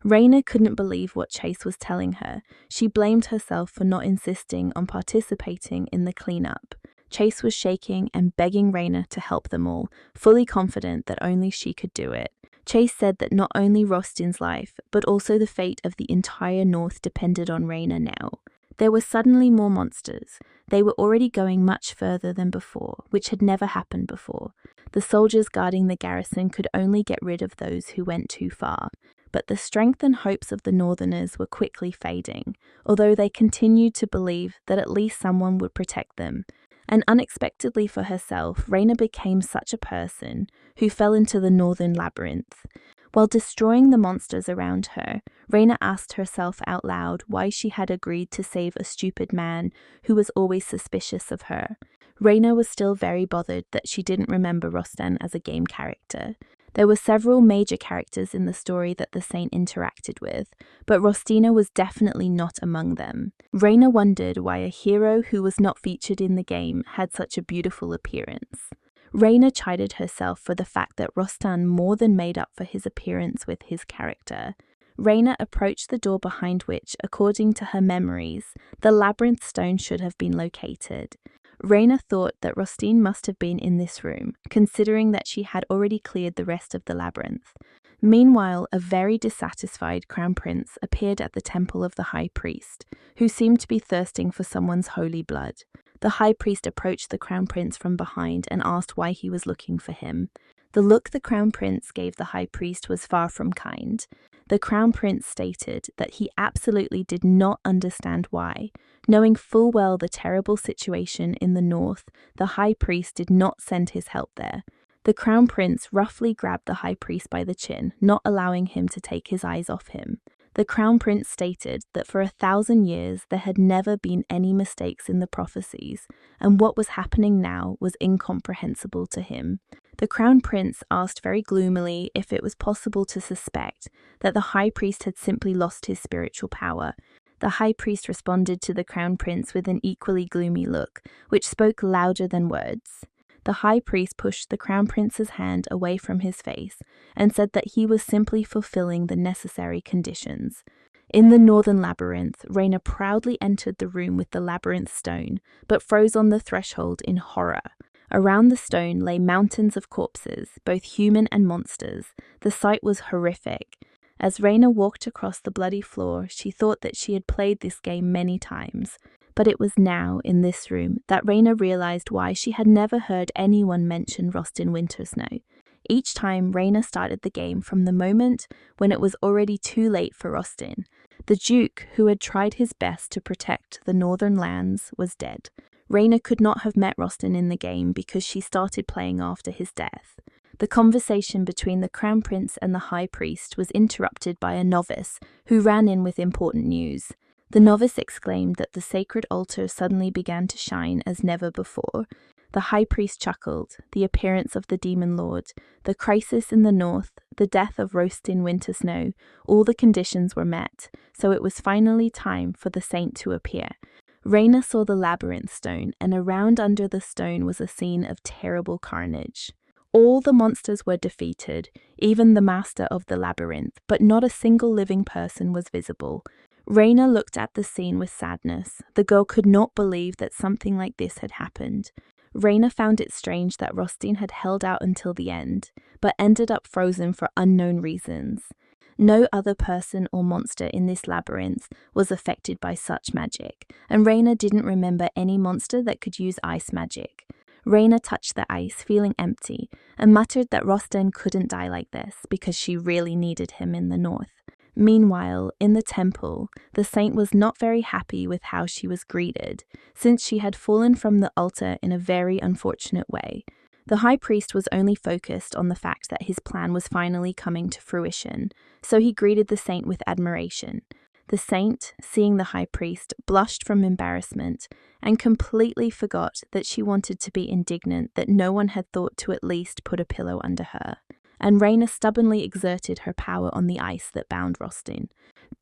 Reina couldn't believe what Chase was telling her. She blamed herself for not insisting on participating in the cleanup. Chase was shaking and begging Reina to help them all, fully confident that only she could do it. Chase said that not only Rostin's life, but also the fate of the entire North depended on Reina now. There were suddenly more monsters. They were already going much further than before, which had never happened before. The soldiers guarding the garrison could only get rid of those who went too far. But the strength and hopes of the Northerners were quickly fading, although they continued to believe that at least someone would protect them. And unexpectedly for herself, Reina became such a person who fell into the Northern Labyrinth. While destroying the monsters around her, Reina asked herself out loud why she had agreed to save a stupid man who was always suspicious of her. Reina was still very bothered that she didn't remember Rostin as a game character. There were several major characters in the story that the saint interacted with, but Rostina was definitely not among them. Reina wondered why a hero who was not featured in the game had such a beautiful appearance. Reina chided herself for the fact that Rostin more than made up for his appearance with his character. Reina approached the door behind which, according to her memories, the labyrinth stone should have been located. Raina thought that Rostin must have been in this room, considering that she had already cleared the rest of the labyrinth. Meanwhile, a very dissatisfied crown prince appeared at the temple of the high priest, who seemed to be thirsting for someone's holy blood. The high priest approached the crown prince from behind and asked why he was looking for him. The look the crown prince gave the high priest was far from kind. The crown prince stated that he absolutely did not understand why. Knowing full well the terrible situation in the north, the high priest did not send his help there. The crown prince roughly grabbed the high priest by the chin, not allowing him to take his eyes off him. The crown prince stated that for 1,000 years there had never been any mistakes in the prophecies, and what was happening now was incomprehensible to him. The crown prince asked very gloomily if it was possible to suspect that the high priest had simply lost his spiritual power. The high priest responded to the crown prince with an equally gloomy look, which spoke louder than words. The high priest pushed the crown prince's hand away from his face and said that he was simply fulfilling the necessary conditions. In the northern labyrinth, Raina proudly entered the room with the labyrinth stone, but froze on the threshold in horror. Around the stone lay mountains of corpses, both human and monsters. The sight was horrific. As Raina walked across the bloody floor, she thought that she had played this game many times. But it was now, in this room, that Raina realized why she had never heard anyone mention Rostin Wintersnow. Each time, Raina started the game from the moment when it was already too late for Rostin. The Duke, who had tried his best to protect the northern lands, was dead. Raina could not have met Rostin in the game because she started playing after his death. The conversation between the crown prince and the high priest was interrupted by a novice who ran in with important news. The novice exclaimed that the sacred altar suddenly began to shine as never before. The high priest chuckled. The appearance of the demon lord, the crisis in the north, the death of Rostin Wintersnow, all the conditions were met, so it was finally time for the saint to appear. Raina saw the labyrinth stone, and around under the stone was a scene of terrible carnage. All the monsters were defeated, even the master of the labyrinth, but not a single living person was visible. Raina looked at the scene with sadness. The girl could not believe that something like this had happened. Raina found it strange that Rostin had held out until the end, but ended up frozen for unknown reasons. No other person or monster in this labyrinth was affected by such magic, and Raina didn't remember any monster that could use ice magic. Raina touched the ice, feeling empty, and muttered that Rostin couldn't die like this because she really needed him in the north. Meanwhile, in the temple, the saint was not very happy with how she was greeted, since she had fallen from the altar in a very unfortunate way. The high priest was only focused on the fact that his plan was finally coming to fruition, so he greeted the saint with admiration. The saint, seeing the high priest, blushed from embarrassment and completely forgot that she wanted to be indignant that no one had thought to at least put a pillow under her. And Raina stubbornly exerted her power on the ice that bound Rostin.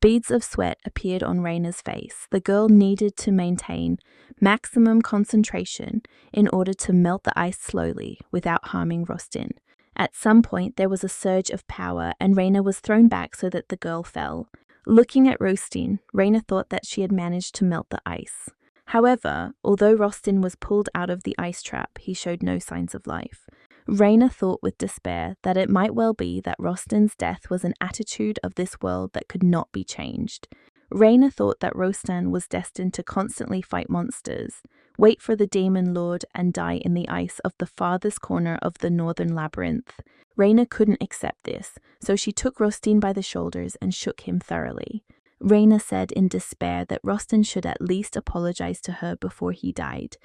Beads of sweat appeared on Raina's face. The girl needed to maintain maximum concentration in order to melt the ice slowly without harming Rostin. At some point, there was a surge of power, and Raina was thrown back so that the girl fell. Looking at Rostin, Raina thought that she had managed to melt the ice. However, although Rostin was pulled out of the ice trap, he showed no signs of life. Raina thought with despair that it might well be that Rostin's death was an attitude of this world that could not be changed. Raina thought that Rostin was destined to constantly fight monsters, wait for the demon lord, and die in the ice of the farthest corner of the northern labyrinth. Raina couldn't accept this, so she took Rostin by the shoulders and shook him thoroughly. Raina said in despair that Rostin should at least apologize to her before he died.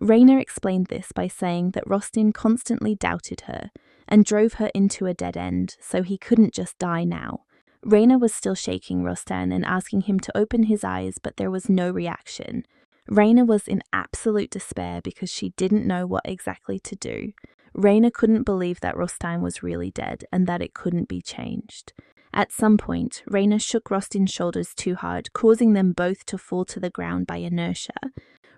Raina explained this by saying that Rostin constantly doubted her and drove her into a dead end, so he couldn't just die now. Raina was still shaking Rostin and asking him to open his eyes, but there was no reaction. Raina was in absolute despair because she didn't know what exactly to do. Raina couldn't believe that Rostin was really dead and that it couldn't be changed. At some point, Raina shook Rostin's shoulders too hard, causing them both to fall to the ground by inertia.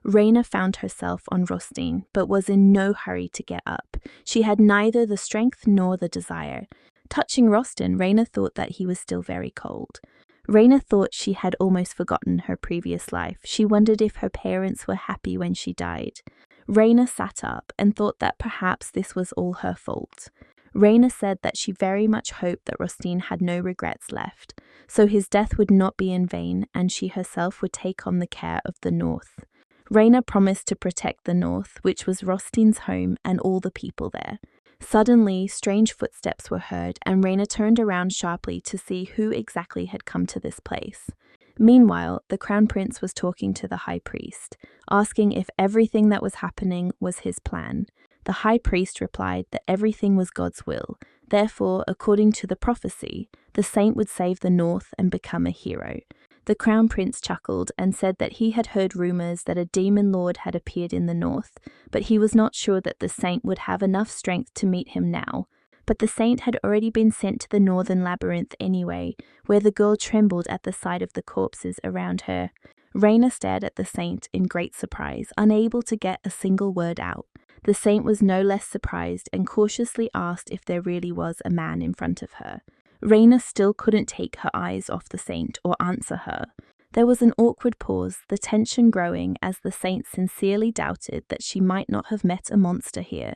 Raina found herself on Rostin, but was in no hurry to get up. She had neither the strength nor the desire. Touching Rostin, Raina thought that he was still very cold. Raina thought she had almost forgotten her previous life. She wondered if her parents were happy when she died. Raina sat up and thought that perhaps this was all her fault. Raina said that she very much hoped that Rostin had no regrets left, so his death would not be in vain and she herself would take on the care of the North. Raina promised to protect the North, which was Rostin's home and all the people there. Suddenly, strange footsteps were heard and Raina turned around sharply to see who exactly had come to this place. Meanwhile, the crown prince was talking to the high priest, asking if everything that was happening was his plan. The high priest replied that everything was God's will. Therefore, according to the prophecy, the saint would save the North and become a hero. The crown prince chuckled and said that he had heard rumors that a demon lord had appeared in the North, but he was not sure that the saint would have enough strength to meet him now. But the saint had already been sent to the northern labyrinth anyway, where the girl trembled at the sight of the corpses around her. Raina stared at the saint in great surprise, unable to get a single word out. The saint was no less surprised and cautiously asked if there really was a man in front of her. Raina still couldn't take her eyes off the saint or answer her. There was an awkward pause, the tension growing as the saint sincerely doubted that she might not have met a monster here.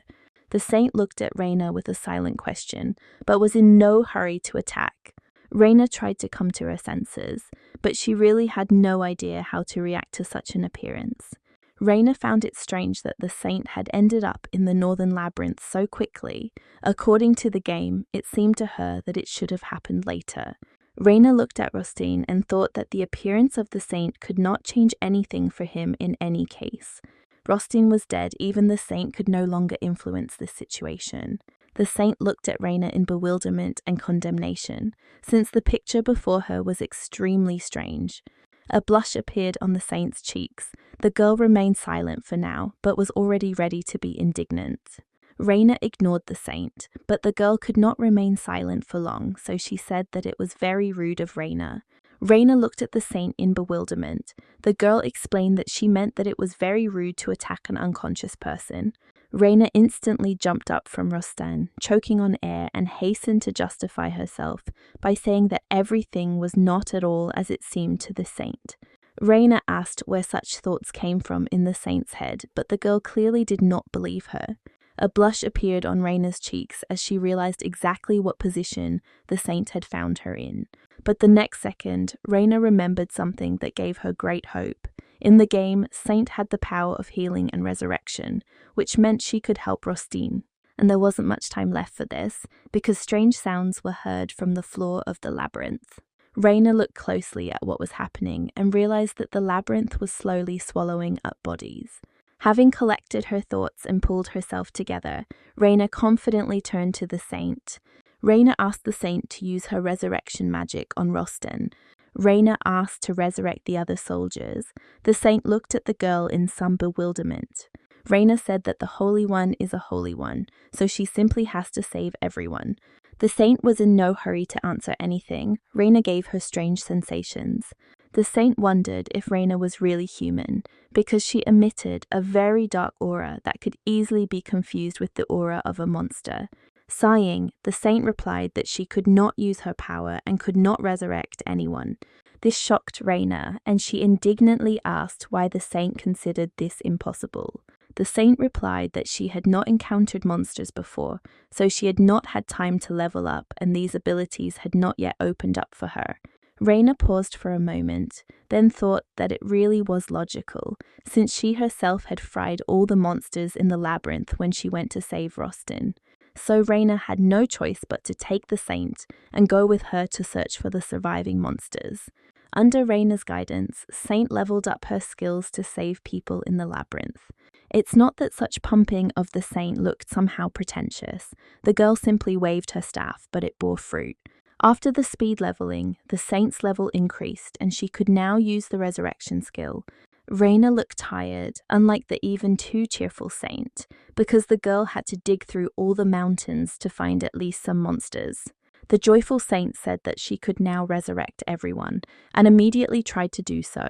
The saint looked at Raina with a silent question, but was in no hurry to attack. Raina tried to come to her senses, but she really had no idea how to react to such an appearance. Raina found it strange that the saint had ended up in the northern labyrinth so quickly. According to the game, it seemed to her that it should have happened later. Raina looked at Rostin and thought that the appearance of the saint could not change anything for him in any case. Rostin was dead, even the saint could no longer influence this situation. The saint looked at Raina in bewilderment and condemnation, since the picture before her was extremely strange. A blush appeared on the saint's cheeks. The girl remained silent for now, but was already ready to be indignant. Raina ignored the saint, but the girl could not remain silent for long, so she said that it was very rude of Raina. Raina looked at the saint in bewilderment. The girl explained that she meant that it was very rude to attack an unconscious person. Raina instantly jumped up from Rostin, choking on air, and hastened to justify herself by saying that everything was not at all as it seemed to the saint. Raina asked where such thoughts came from in the saint's head, but the girl clearly did not believe her. A blush appeared on Raina's cheeks as she realized exactly what position the saint had found her in. But the next second, Raina remembered something that gave her great hope. In the game, Saint had the power of healing and resurrection, which meant she could help Rostin. And there wasn't much time left for this, because strange sounds were heard from the floor of the labyrinth. Raina looked closely at what was happening and realized that the labyrinth was slowly swallowing up bodies. Having collected her thoughts and pulled herself together, Raina confidently turned to the saint. Raina asked the saint to use her resurrection magic on Rostin. Raina asked to resurrect the other soldiers. The saint looked at the girl in some bewilderment. Raina said that the Holy One is a Holy One, so she simply has to save everyone. The saint was in no hurry to answer anything. Raina gave her strange sensations. The saint wondered if Raina was really human, because she emitted a very dark aura that could easily be confused with the aura of a monster. Sighing, the saint replied that she could not use her power and could not resurrect anyone. This shocked Raina, and she indignantly asked why the saint considered this impossible. The saint replied that she had not encountered monsters before, so she had not had time to level up and these abilities had not yet opened up for her. Raina paused for a moment, then thought that it really was logical, since she herself had fried all the monsters in the labyrinth when she went to save Rostin. So Raina had no choice but to take the saint and go with her to search for the surviving monsters. Under Raina's guidance, Saint leveled up her skills to save people in the labyrinth. It's not that such pumping of the saint looked somehow pretentious. The girl simply waved her staff, but it bore fruit. After the speed leveling, the saint's level increased and she could now use the resurrection skill. Raina looked tired, unlike the even too cheerful saint, because the girl had to dig through all the mountains to find at least some monsters. The joyful saint said that she could now resurrect everyone, and immediately tried to do so.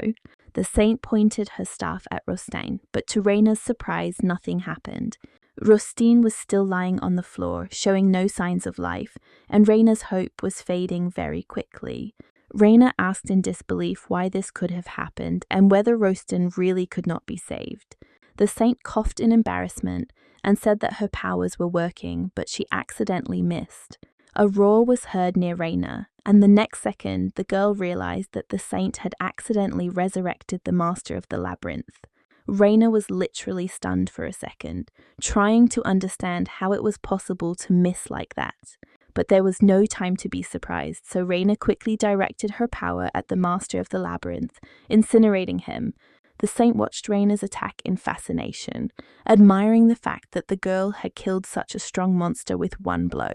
The saint pointed her staff at Rostin, but to Raina's surprise, nothing happened. Rostin was still lying on the floor, showing no signs of life, and Raina's hope was fading very quickly. Raina asked in disbelief why this could have happened and whether Rostin really could not be saved. The saint coughed in embarrassment and said that her powers were working, but she accidentally missed. A roar was heard near Reina, and the next second the girl realized that the saint had accidentally resurrected the master of the labyrinth. Reina was literally stunned for a second, trying to understand how it was possible to miss like that. But there was no time to be surprised, so Reina quickly directed her power at the master of the labyrinth, incinerating him. The saint watched Reina's attack in fascination, admiring the fact that the girl had killed such a strong monster with one blow.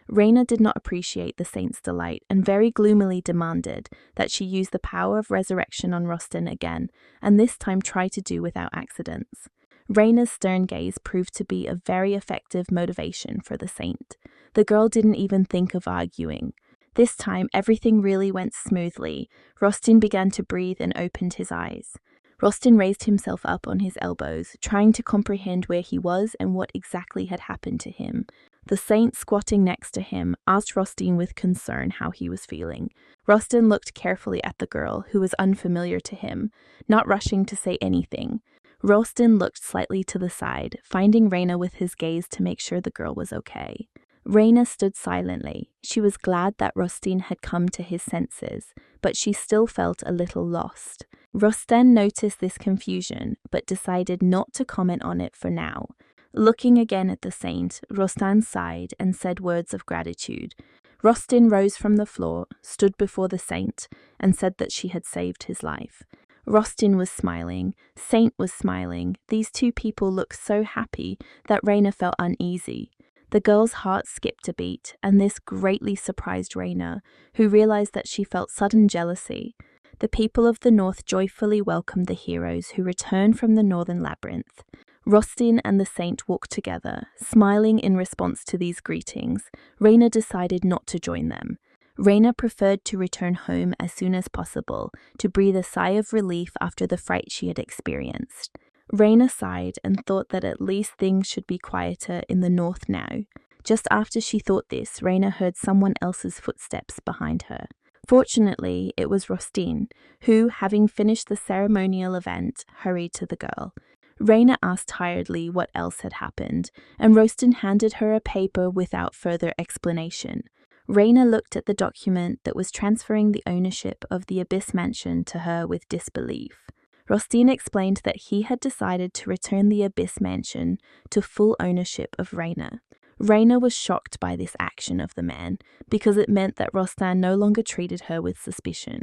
Reina did not appreciate the saint's delight and very gloomily demanded that she use the power of resurrection on Rostin again, and this time try to do without accidents. Reina's stern gaze proved to be a very effective motivation for the saint. The girl didn't even think of arguing. This time, everything really went smoothly. Rostin began to breathe and opened his eyes. Rostin raised himself up on his elbows, trying to comprehend where he was and what exactly had happened to him. The saint, squatting next to him, asked Rostin with concern how he was feeling. Rostin looked carefully at the girl, who was unfamiliar to him, not rushing to say anything. Rostin looked slightly to the side, finding Reina with his gaze to make sure the girl was okay. Reina stood silently. She was glad that Rostin had come to his senses, but she still felt a little lost. Rostin noticed this confusion, but decided not to comment on it for now. Looking again at the saint, Rostin sighed and said words of gratitude. Rostin rose from the floor, stood before the saint, and said that she had saved his life. Rostin was smiling, Saint was smiling. These two people looked so happy that Reina felt uneasy. The girl's heart skipped a beat, and this greatly surprised Reina, who realized that she felt sudden jealousy. The people of the north joyfully welcomed the heroes who returned from the northern labyrinth. Rostin and the saint walked together, smiling in response to these greetings. Reina decided not to join them. Reina preferred to return home as soon as possible, to breathe a sigh of relief after the fright she had experienced. Reina sighed and thought that at least things should be quieter in the north now. Just after she thought this, Reina heard someone else's footsteps behind her. Fortunately, it was Rostin, who, having finished the ceremonial event, hurried to the girl. Reina asked tiredly what else had happened, and Rostin handed her a paper without further explanation. Reina looked at the document that was transferring the ownership of the Abyss Mansion to her with disbelief. Rostin explained that he had decided to return the Abyss Mansion to full ownership of Reina. Reina was shocked by this action of the man, because it meant that Rostin no longer treated her with suspicion.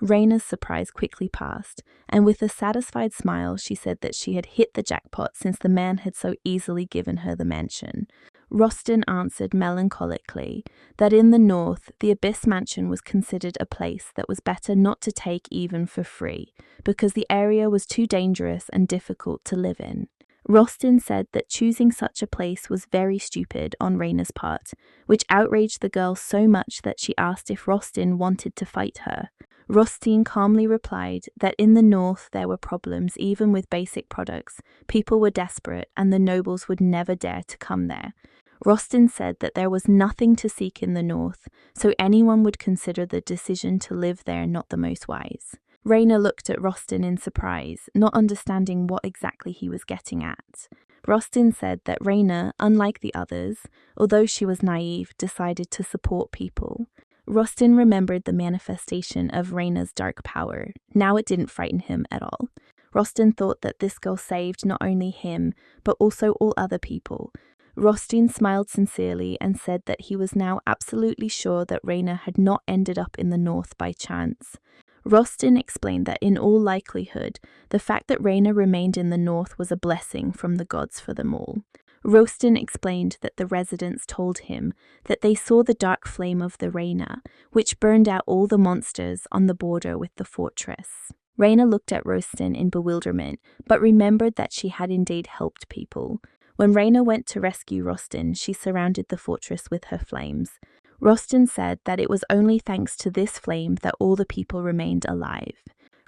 Reina's surprise quickly passed, and with a satisfied smile she said that she had hit the jackpot since the man had so easily given her the mansion. Rostin answered melancholically that in the north the Abyss Mansion was considered a place that was better not to take even for free, because the area was too dangerous and difficult to live in. Rostin said that choosing such a place was very stupid on Reina's part, which outraged the girl so much that she asked if Rostin wanted to fight her. Rostin calmly replied that in the north there were problems even with basic products, people were desperate, and the nobles would never dare to come there. Rostin said that there was nothing to seek in the north, so anyone would consider the decision to live there not the most wise. Reina looked at Rostin in surprise, not understanding what exactly he was getting at. Rostin said that Reina, unlike the others, although she was naive, decided to support people. Rostin remembered the manifestation of Reina's dark power. Now it didn't frighten him at all. Rostin thought that this girl saved not only him, but also all other people. Rostin smiled sincerely and said that he was now absolutely sure that Reina had not ended up in the north by chance. Rostin explained that in all likelihood, the fact that Reina remained in the north was a blessing from the gods for them all. Rostin explained that the residents told him that they saw the dark flame of the Reina, which burned out all the monsters on the border with the fortress. Reina looked at Rostin in bewilderment, but remembered that she had indeed helped people. When Reina went to rescue Rostin, she surrounded the fortress with her flames. Rostin said that it was only thanks to this flame that all the people remained alive.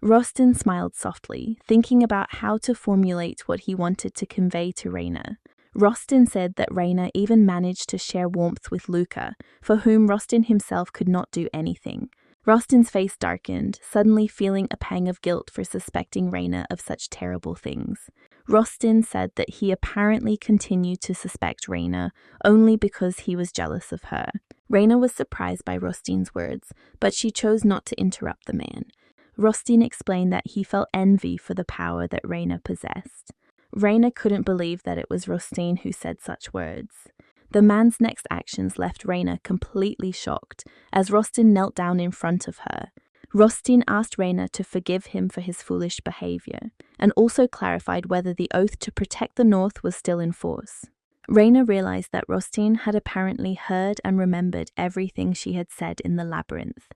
Rostin smiled softly, thinking about how to formulate what he wanted to convey to Reina. Rostin said that Reina even managed to share warmth with Luca, for whom Rostin himself could not do anything. Rostin's face darkened, suddenly feeling a pang of guilt for suspecting Reina of such terrible things. Rostin said that he apparently continued to suspect Reina only because he was jealous of her. Reina was surprised by Rostin's words, but she chose not to interrupt the man. Rostin explained that he felt envy for the power that Reina possessed. Reina couldn't believe that it was Rostin who said such words. The man's next actions left Reina completely shocked as Rostin knelt down in front of her. Rostin asked Reina to forgive him for his foolish behavior, and also clarified whether the oath to protect the North was still in force. Reina realized that Rostin had apparently heard and remembered everything she had said in the labyrinth.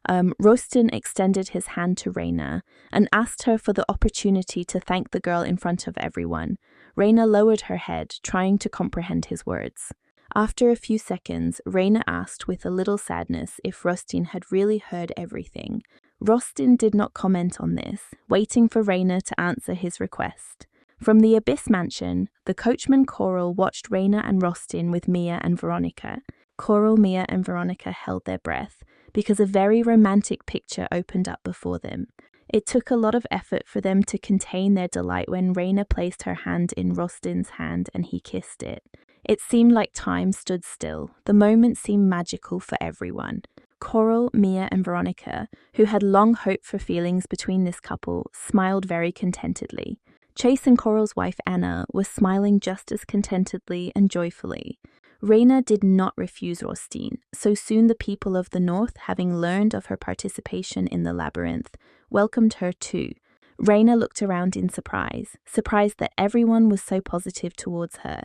Rostin extended his hand to Reina and asked her for the opportunity to thank the girl in front of everyone. Reina lowered her head, trying to comprehend his words. After a few seconds, Reina asked with a little sadness if Rostin had really heard everything. Rostin did not comment on this, waiting for Reina to answer his request. From the Abyss Mansion, the coachman Coral watched Reina and Rostin with Mia and Veronica. Coral, Mia, and Veronica held their breath because a very romantic picture opened up before them. It took a lot of effort for them to contain their delight when Reina placed her hand in Rostin's hand and he kissed it. It seemed like time stood still. The moment seemed magical for everyone. Coral, Mia, and Veronica, who had long hoped for feelings between this couple, smiled very contentedly. Chase and Coral's wife Anna was smiling just as contentedly and joyfully. Reina did not refuse Rostin, so soon the people of the North, having learned of her participation in the labyrinth, welcomed her too. Reina looked around in surprise, surprised that everyone was so positive towards her.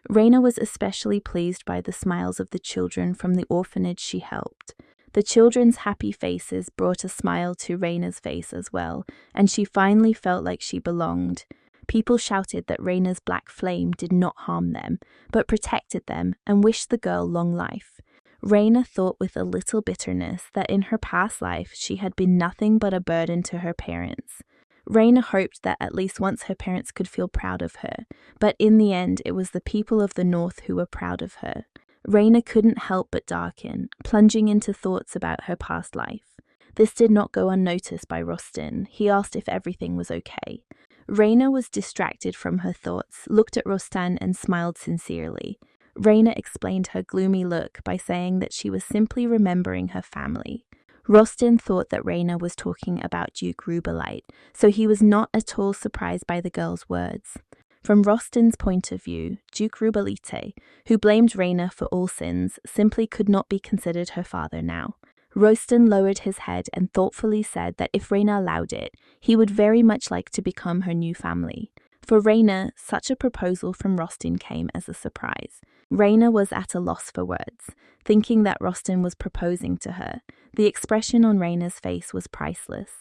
Reina was especially pleased by the smiles of the children from the orphanage she helped. The children's happy faces brought a smile to Reina's face as well, and she finally felt like she belonged. People shouted that Reina's black flame did not harm them, but protected them and wished the girl long life. Reina thought with a little bitterness that in her past life she had been nothing but a burden to her parents. Reina hoped that at least once her parents could feel proud of her, but in the end it was the people of the North who were proud of her. Reina couldn't help but darken, plunging into thoughts about her past life. This did not go unnoticed by Rostin. He asked if everything was okay. Reina was distracted from her thoughts, looked at Rostin and smiled sincerely. Reina explained her gloomy look by saying that she was simply remembering her family. Rostin thought that Reina was talking about Duke Rubelite, so he was not at all surprised by the girl's words. From Rostin's point of view, Duke Rubelite, who blamed Reina for all sins, simply could not be considered her father now. Rostin lowered his head and thoughtfully said that if Reina allowed it, he would very much like to become her new family. For Reina, such a proposal from Rostin came as a surprise. Reina was at a loss for words, thinking that Rostin was proposing to her. The expression on Reina's face was priceless.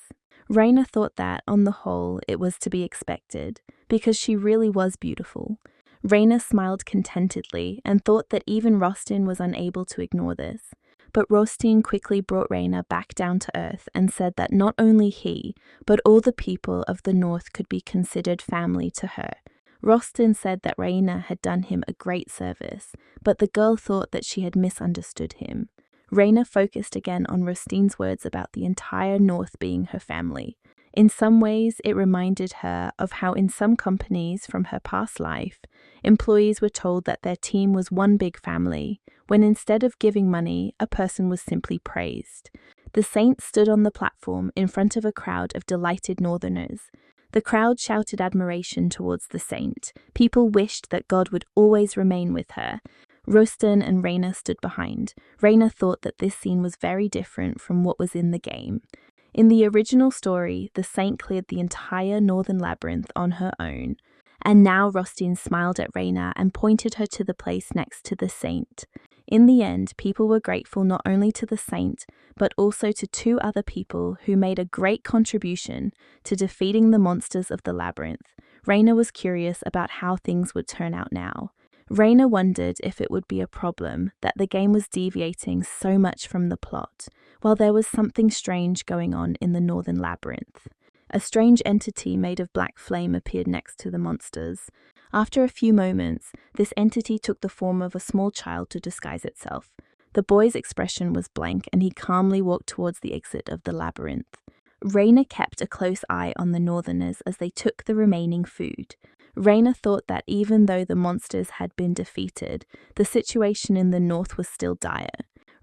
Reina thought that, on the whole, it was to be expected, because she really was beautiful. Reina smiled contentedly and thought that even Rostin was unable to ignore this. But Rostin quickly brought Reina back down to earth and said that not only he, but all the people of the North could be considered family to her. Rostin said that Reina had done him a great service, but the girl thought that she had misunderstood him. Reina focused again on Rostin's words about the entire North being her family. In some ways, it reminded her of how in some companies from her past life, employees were told that their team was one big family, when instead of giving money, a person was simply praised. The saint stood on the platform in front of a crowd of delighted northerners. The crowd shouted admiration towards the saint. People wished that God would always remain with her. Rostin and Reina stood behind. Reina thought that this scene was very different from what was in the game. In the original story, the saint cleared the entire northern labyrinth on her own. And now Rostin smiled at Reina and pointed her to the place next to the saint. In the end, people were grateful not only to the saint, but also to two other people who made a great contribution to defeating the monsters of the labyrinth. Reina was curious about how things would turn out now. Reina wondered if it would be a problem that the game was deviating so much from the plot, while there was something strange going on in the northern labyrinth. A strange entity made of black flame appeared next to the monsters. After a few moments, this entity took the form of a small child to disguise itself. The boy's expression was blank, and he calmly walked towards the exit of the labyrinth. Reina kept a close eye on the northerners as they took the remaining food. Raina thought that even though the monsters had been defeated, the situation in the north was still dire.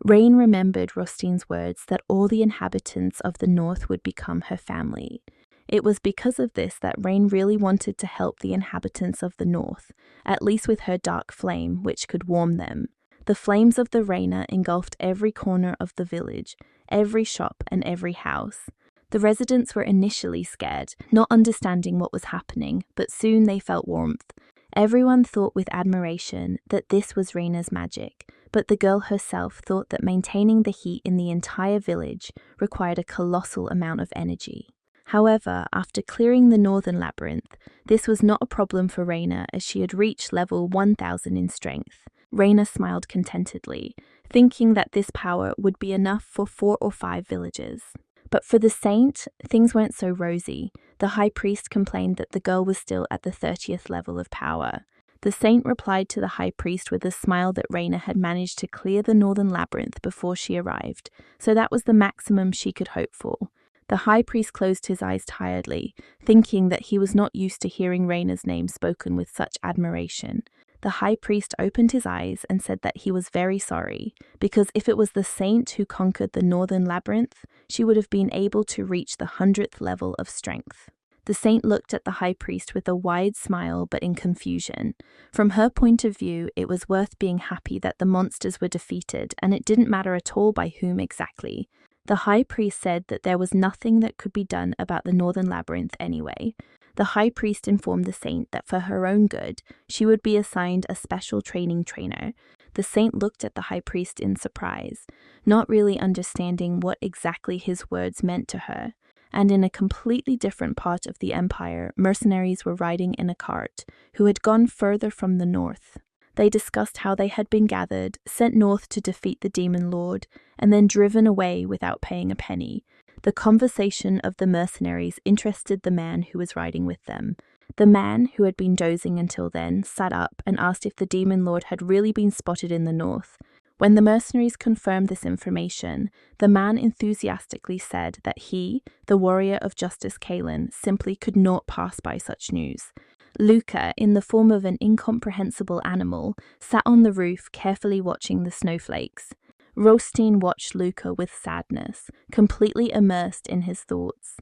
Rain remembered Rostein's words that all the inhabitants of the north would become her family. It was because of this that Rain really wanted to help the inhabitants of the north, at least with her dark flame, which could warm them. The flames of the Raina engulfed every corner of the village, every shop and every house. The residents were initially scared, not understanding what was happening, but soon they felt warmth. Everyone thought with admiration that this was Raina's magic, but the girl herself thought that maintaining the heat in the entire village required a colossal amount of energy. However, after clearing the northern labyrinth, this was not a problem for Raina as she had reached level 1000 in strength. Raina smiled contentedly, thinking that this power would be enough for 4 or 5 villages. But for the saint, things weren't so rosy. The high priest complained that the girl was still at the 30th level of power. The saint replied to the high priest with a smile that Raina had managed to clear the northern labyrinth before she arrived, so that was the maximum she could hope for. The high priest closed his eyes tiredly, thinking that he was not used to hearing Raina's name spoken with such admiration. The high priest opened his eyes and said that he was very sorry, because if it was the saint who conquered the northern labyrinth, she would have been able to reach the 100th level of strength. The saint looked at the high priest with a wide smile but in confusion. From her point of view, it was worth being happy that the monsters were defeated, and it didn't matter at all by whom exactly. The high priest said that there was nothing that could be done about the northern labyrinth anyway. The high priest informed the saint that for her own good, she would be assigned a special training trainer. The saint looked at the high priest in surprise, not really understanding what exactly his words meant to her. And in a completely different part of the empire, mercenaries were riding in a cart, who had gone further from the north. They discussed how they had been gathered, sent north to defeat the demon lord, and then driven away without paying a penny. The conversation of the mercenaries interested the man who was riding with them. The man, who had been dozing until then, sat up and asked if the demon lord had really been spotted in the north. When the mercenaries confirmed this information, the man enthusiastically said that he, the warrior of Justice Kalen, simply could not pass by such news. Luca, in the form of an incomprehensible animal, sat on the roof carefully watching the snowflakes. Rostein watched Luca with sadness, completely immersed in his thoughts.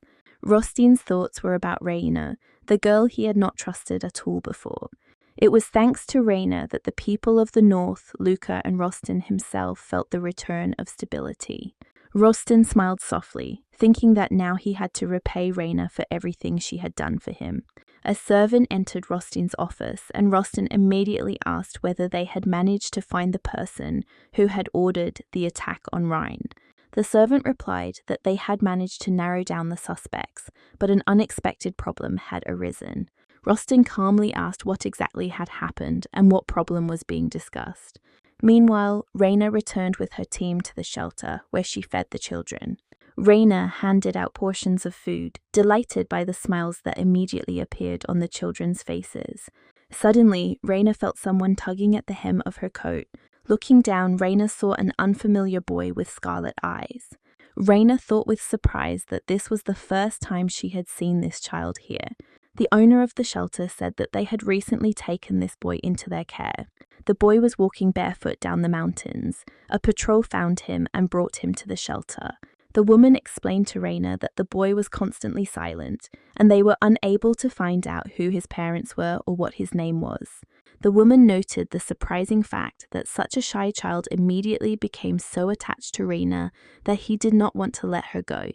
Rostein's thoughts were about Raina, the girl he had not trusted at all before. It was thanks to Raina that the people of the north, Luca and Rostein himself, felt the return of stability. Rostein smiled softly, thinking that now he had to repay Raina for everything she had done for him. A servant entered Rostein's office, and Rostein immediately asked whether they had managed to find the person who had ordered the attack on Rhine. The servant replied that they had managed to narrow down the suspects, but an unexpected problem had arisen. Rostein calmly asked what exactly had happened and what problem was being discussed. Meanwhile, Raina returned with her team to the shelter, where she fed the children. Raina handed out portions of food, delighted by the smiles that immediately appeared on the children's faces. Suddenly, Raina felt someone tugging at the hem of her coat. Looking down, Raina saw an unfamiliar boy with scarlet eyes. Raina thought with surprise that this was the first time she had seen this child here. The owner of the shelter said that they had recently taken this boy into their care. The boy was walking barefoot down the mountains. A patrol found him and brought him to the shelter. The woman explained to Raina that the boy was constantly silent, and they were unable to find out who his parents were or what his name was. The woman noted the surprising fact that such a shy child immediately became so attached to Raina that he did not want to let her go.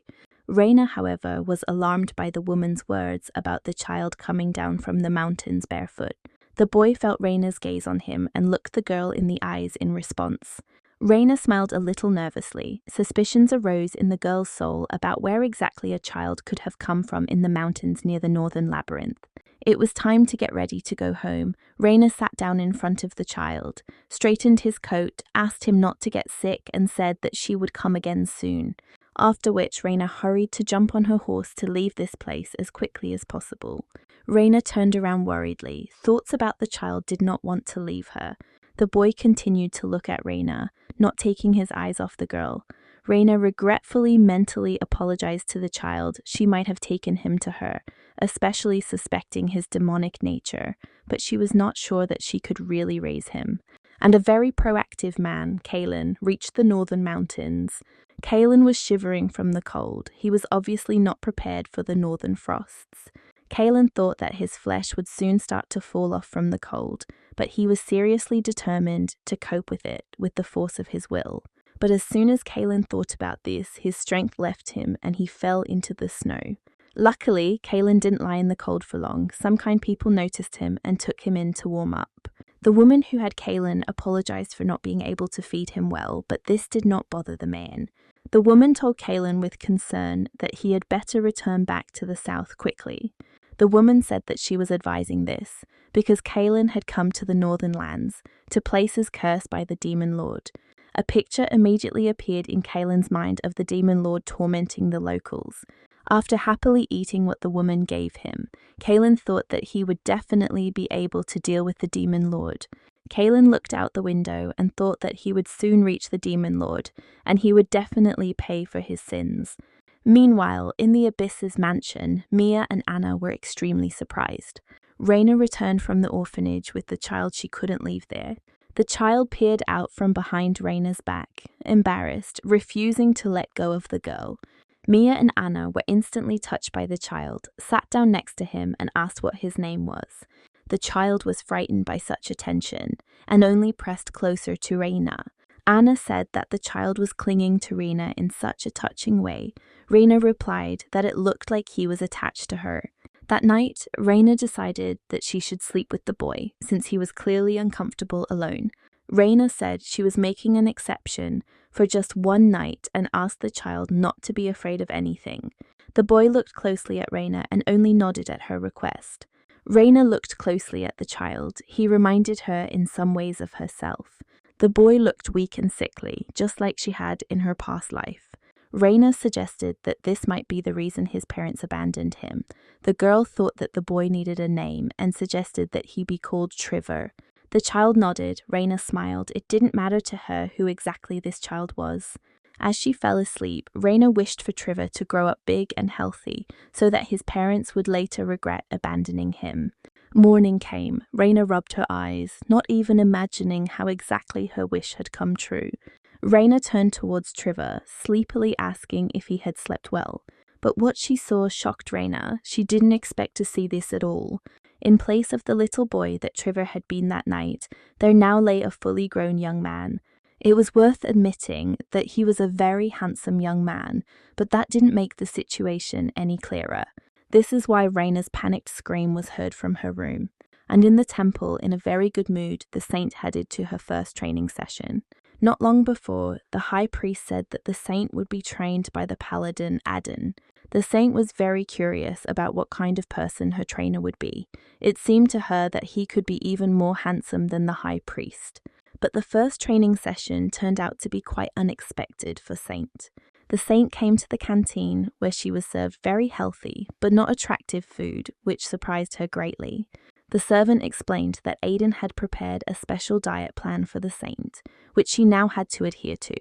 Raina, however, was alarmed by the woman's words about the child coming down from the mountains barefoot. The boy felt Raina's gaze on him and looked the girl in the eyes in response. Raina smiled a little nervously. Suspicions arose in the girl's soul about where exactly a child could have come from in the mountains near the northern labyrinth. It was time to get ready to go home. Raina sat down in front of the child, straightened his coat, asked him not to get sick, and said that she would come again soon. After which, Raina hurried to jump on her horse to leave this place as quickly as possible. Raina turned around worriedly. Thoughts about the child did not want to leave her. The boy continued to look at Raina, not taking his eyes off the girl. Reina regretfully mentally apologized to the child she might have taken him to her, especially suspecting his demonic nature, but she was not sure that she could really raise him. And a very proactive man, Kalen, reached the northern mountains. Kalen was shivering from the cold. He was obviously not prepared for the northern frosts. Kalen thought that his flesh would soon start to fall off from the cold, but he was seriously determined to cope with it with the force of his will. But as soon as Kalen thought about this, his strength left him and he fell into the snow. Luckily, Kalen didn't lie in the cold for long. Some kind people noticed him and took him in to warm up. The woman who had Kalen apologized for not being able to feed him well, but this did not bother the man. The woman told Kalen with concern that he had better return back to the south quickly. The woman said that she was advising this because Kalen had come to the northern lands, to places cursed by the demon lord. A picture immediately appeared in Kalen's mind of the demon lord tormenting the locals. After happily eating what the woman gave him, Kalen thought that he would definitely be able to deal with the demon lord. Kalen looked out the window and thought that he would soon reach the demon lord, and he would definitely pay for his sins. Meanwhile, in the Abyss's mansion, Mia and Anna were extremely surprised. Reina returned from the orphanage with the child she couldn't leave there. The child peered out from behind Reina's back, embarrassed, refusing to let go of the girl. Mia and Anna were instantly touched by the child, sat down next to him and asked what his name was. The child was frightened by such attention and only pressed closer to Reina. Anna said that the child was clinging to Reina in such a touching way. Reina replied that it looked like he was attached to her. That night, Reina decided that she should sleep with the boy, since he was clearly uncomfortable alone. Reina said she was making an exception for just one night and asked the child not to be afraid of anything. The boy looked closely at Reina and only nodded at her request. Reina looked closely at the child. He reminded her in some ways of herself. The boy looked weak and sickly, just like she had in her past life. Reina suggested that this might be the reason his parents abandoned him. The girl thought that the boy needed a name and suggested that he be called Trevor. The child nodded. Reina smiled. It didn't matter to her who exactly this child was. As she fell asleep, Reina wished for Trevor to grow up big and healthy so that his parents would later regret abandoning him. Morning came. Reina rubbed her eyes, not even imagining how exactly her wish had come true. Reina turned towards Trevor, sleepily asking if he had slept well. But what she saw shocked Reina. She didn't expect to see this at all. In place of the little boy that Trevor had been that night, there now lay a fully grown young man. It was worth admitting that he was a very handsome young man, but that didn't make the situation any clearer. This is why Reina's panicked scream was heard from her room. And in the temple, in a very good mood, the saint headed to her first training session. Not long before, the high priest said that the saint would be trained by the paladin Adon. The saint was very curious about what kind of person her trainer would be. It seemed to her that he could be even more handsome than the high priest. But the first training session turned out to be quite unexpected for Saint. The saint came to the canteen where she was served very healthy but not attractive food, which surprised her greatly. The servant explained that Aiden had prepared a special diet plan for the saint, which she now had to adhere to.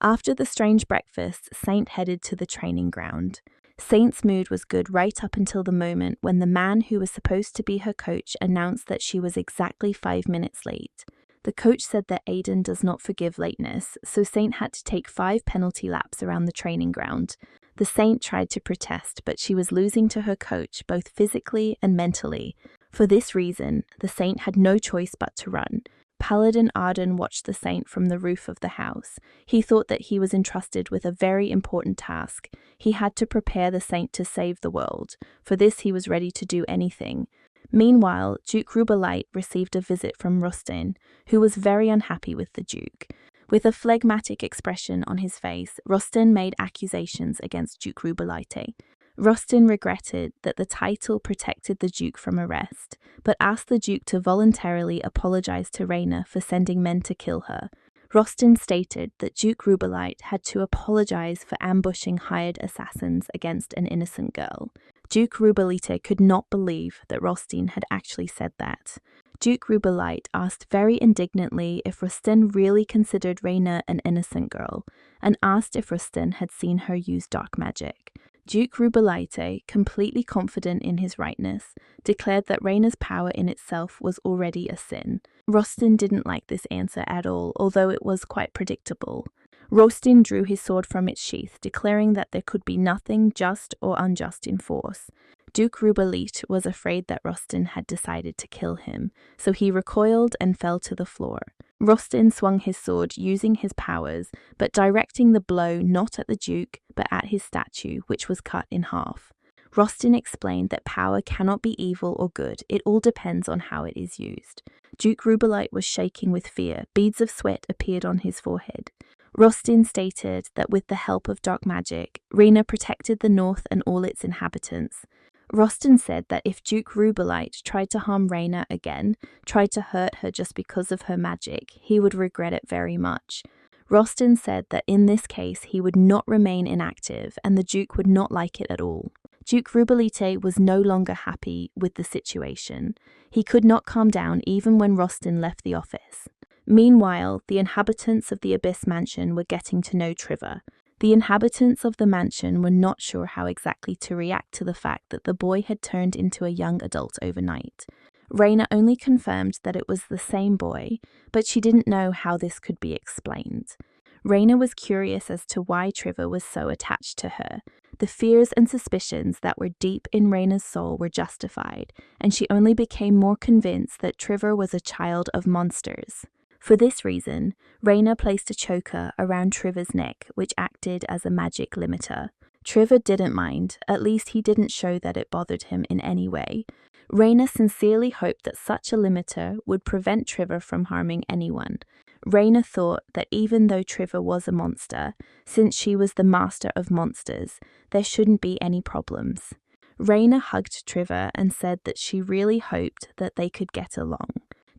After the strange breakfast, Saint headed to the training ground. Saint's mood was good right up until the moment when the man who was supposed to be her coach announced that she was exactly 5 minutes late. The coach said that Aiden does not forgive lateness, so Saint had to take 5 penalty laps around the training ground. The Saint tried to protest, but she was losing to her coach both physically and mentally. For this reason, the Saint had no choice but to run. Paladin Arden watched the Saint from the roof of the house. He thought that he was entrusted with a very important task. He had to prepare the Saint to save the world. For this he was ready to do anything. Meanwhile, Duke Rubalite received a visit from Rustin, who was very unhappy with the Duke. With a phlegmatic expression on his face, Rustin made accusations against Duke Rubalite. Rustin regretted that the title protected the Duke from arrest, but asked the Duke to voluntarily apologize to Reina for sending men to kill her. Rustin stated that Duke Rubalite had to apologize for ambushing hired assassins against an innocent girl. Duke Rubalite could not believe that Rustin had actually said that. Duke Rubelite asked very indignantly if Rustin really considered Reina an innocent girl, and asked if Rustin had seen her use dark magic. Duke Rubelite, completely confident in his rightness, declared that Reina's power in itself was already a sin. Rustin didn't like this answer at all, although it was quite predictable. Rustin drew his sword from its sheath, declaring that there could be nothing just or unjust in force. Duke Rubelite was afraid that Rustin had decided to kill him, so he recoiled and fell to the floor. Rustin swung his sword using his powers, but directing the blow not at the Duke, but at his statue, which was cut in half. Rustin explained that power cannot be evil or good, it all depends on how it is used. Duke Rubelite was shaking with fear, beads of sweat appeared on his forehead. Rustin stated that with the help of dark magic, Reina protected the North and all its inhabitants. Rustin said that if Duke Rubelite tried to harm Reina again, tried to hurt her just because of her magic, he would regret it very much. Rustin said that in this case he would not remain inactive and the Duke would not like it at all. Duke Rubelite was no longer happy with the situation. He could not calm down even when Rustin left the office. Meanwhile, the inhabitants of the Abyss Mansion were getting to know Trevor. The inhabitants of the mansion were not sure how exactly to react to the fact that the boy had turned into a young adult overnight. Reina only confirmed that it was the same boy, but she didn't know how this could be explained. Reina was curious as to why Trevor was so attached to her. The fears and suspicions that were deep in Reina's soul were justified, and she only became more convinced that Trevor was a child of monsters. For this reason, Reina placed a choker around Trevor's neck, which acted as a magic limiter. Trevor didn't mind, at least he didn't show that it bothered him in any way. Reina sincerely hoped that such a limiter would prevent Trevor from harming anyone. Reina thought that even though Trevor was a monster, since she was the master of monsters, there shouldn't be any problems. Reina hugged Trevor and said that she really hoped that they could get along.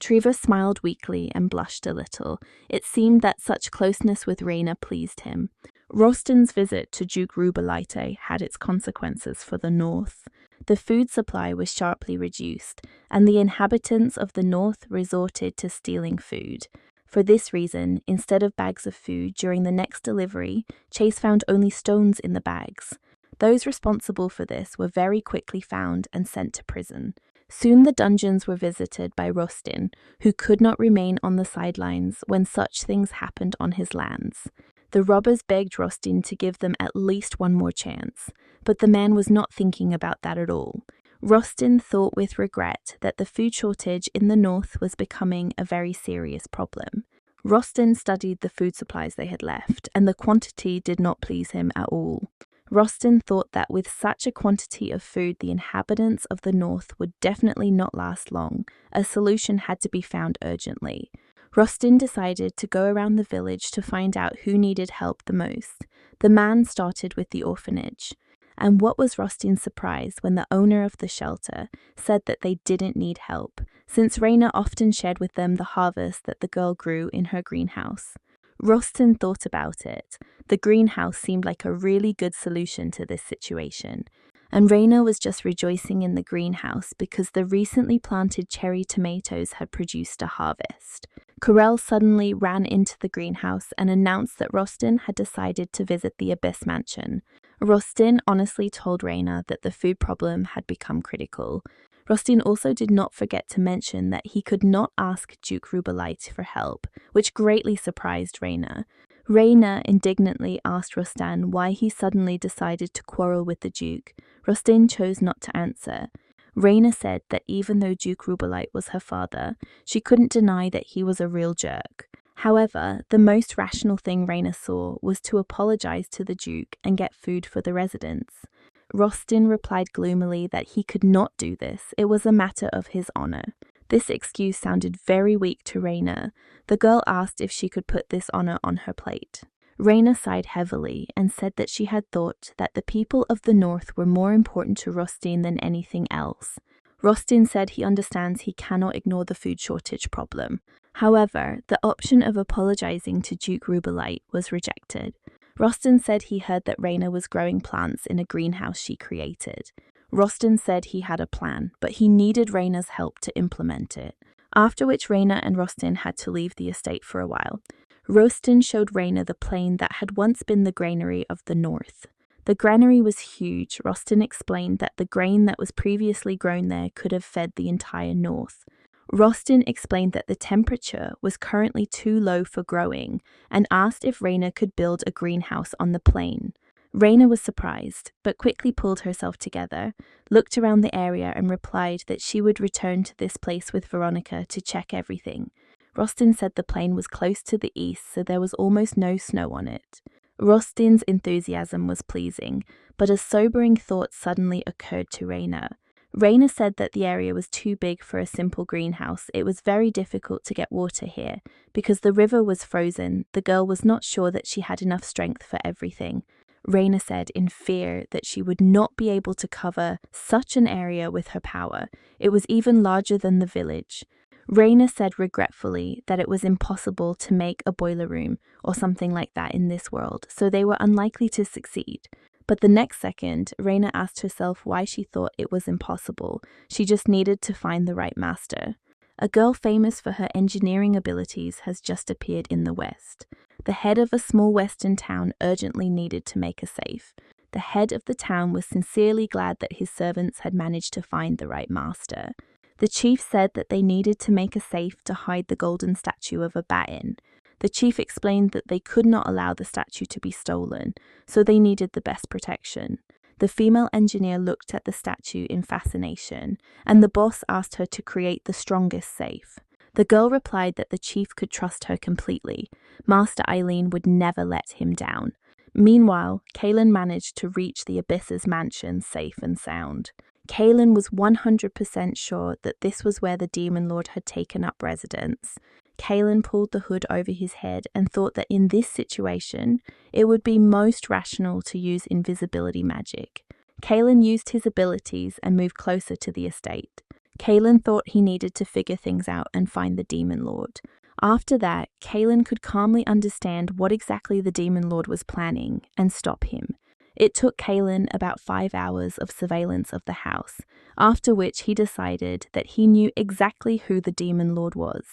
Trevor smiled weakly and blushed a little. It seemed that such closeness with Reina pleased him. Rustin's visit to Duke Rubelite had its consequences for the North. The food supply was sharply reduced, and the inhabitants of the North resorted to stealing food. For this reason, instead of bags of food during the next delivery, Chase found only stones in the bags. Those responsible for this were very quickly found and sent to prison. Soon the dungeons were visited by Rustin, who could not remain on the sidelines when such things happened on his lands. The robbers begged Rustin to give them at least one more chance, but the man was not thinking about that at all. Rustin thought with regret that the food shortage in the North was becoming a very serious problem. Rustin studied the food supplies they had left, and the quantity did not please him at all. Rustin thought that with such a quantity of food, the inhabitants of the North would definitely not last long. A solution had to be found urgently. Rustin decided to go around the village to find out who needed help the most. The man started with the orphanage. And what was Rustin's surprise when the owner of the shelter said that they didn't need help, since Reina often shared with them the harvest that the girl grew in her greenhouse. Rustin thought about it. The greenhouse seemed like a really good solution to this situation. And Reina was just rejoicing in the greenhouse because the recently planted cherry tomatoes had produced a harvest. Corel suddenly ran into the greenhouse and announced that Rustin had decided to visit the Abyss Mansion. Rustin honestly told Reina that the food problem had become critical. Rustin also did not forget to mention that he could not ask Duke Rubelite for help, which greatly surprised Reina. Reina indignantly asked Rustin why he suddenly decided to quarrel with the Duke. Rustin chose not to answer. Reina said that even though Duke Rubelite was her father, she couldn't deny that he was a real jerk. However, the most rational thing Reina saw was to apologize to the Duke and get food for the residents. Rustin replied gloomily that he could not do this, it was a matter of his honor. This excuse sounded very weak to Reina. The girl asked if she could put this honor on her plate. Reina sighed heavily and said that she had thought that the people of the North were more important to Rustin than anything else. Rustin said he understands he cannot ignore the food shortage problem. However, the option of apologizing to Duke Rubelite was rejected. Rustin said he heard that Reina was growing plants in a greenhouse she created. Rustin said he had a plan, but he needed Reina's help to implement it. after which Raina and Rostin had to leave the estate for a while. Rostin showed Raina the plain that had once been the granary of the north. The granary was huge. Rostin explained that the grain that was previously grown there could have fed the entire north. Rostin explained that the temperature was currently too low for growing and asked if Raina could build a greenhouse on the plain. Raina was surprised, but quickly pulled herself together, looked around the area and replied that she would return to this place with Veronica to check everything. Rostin said the plain was close to the east, so there was almost no snow on it. Rostin's enthusiasm was pleasing, but a sobering thought suddenly occurred to Raina. Raina said that the area was too big for a simple greenhouse. It was very difficult to get water here. Because the river was frozen, the girl was not sure that she had enough strength for everything. Raina said in fear that she would not be able to cover such an area with her power. It was even larger than the village. Raina said regretfully that it was impossible to make a boiler room or something like that in this world, so they were unlikely to succeed. But the next second, Raina asked herself why she thought it was impossible. She just needed to find the right master. A girl famous for her engineering abilities has just appeared in the West. The head of a small western town urgently needed to make a safe. The head of the town was sincerely glad that his servants had managed to find the right master. The chief said that they needed to make a safe to hide the golden statue of a bat in. The chief explained that they could not allow the statue to be stolen, so they needed the best protection. The female engineer looked at the statue in fascination, and the boss asked her to create the strongest safe. The girl replied that the chief could trust her completely. Master Eileen would never let him down. Meanwhile, Kaylin managed to reach the Abyss's mansion safe and sound. Kaylin was 100% sure that this was where the Demon Lord had taken up residence. Kaylin pulled the hood over his head and thought that in this situation, it would be most rational to use invisibility magic. Kaylin used his abilities and moved closer to the estate. Kaylin thought he needed to figure things out and find the Demon Lord. After that, Kaylin could calmly understand what exactly the Demon Lord was planning and stop him. It took Kaylin about 5 hours of surveillance of the house, after which he decided that he knew exactly who the Demon Lord was.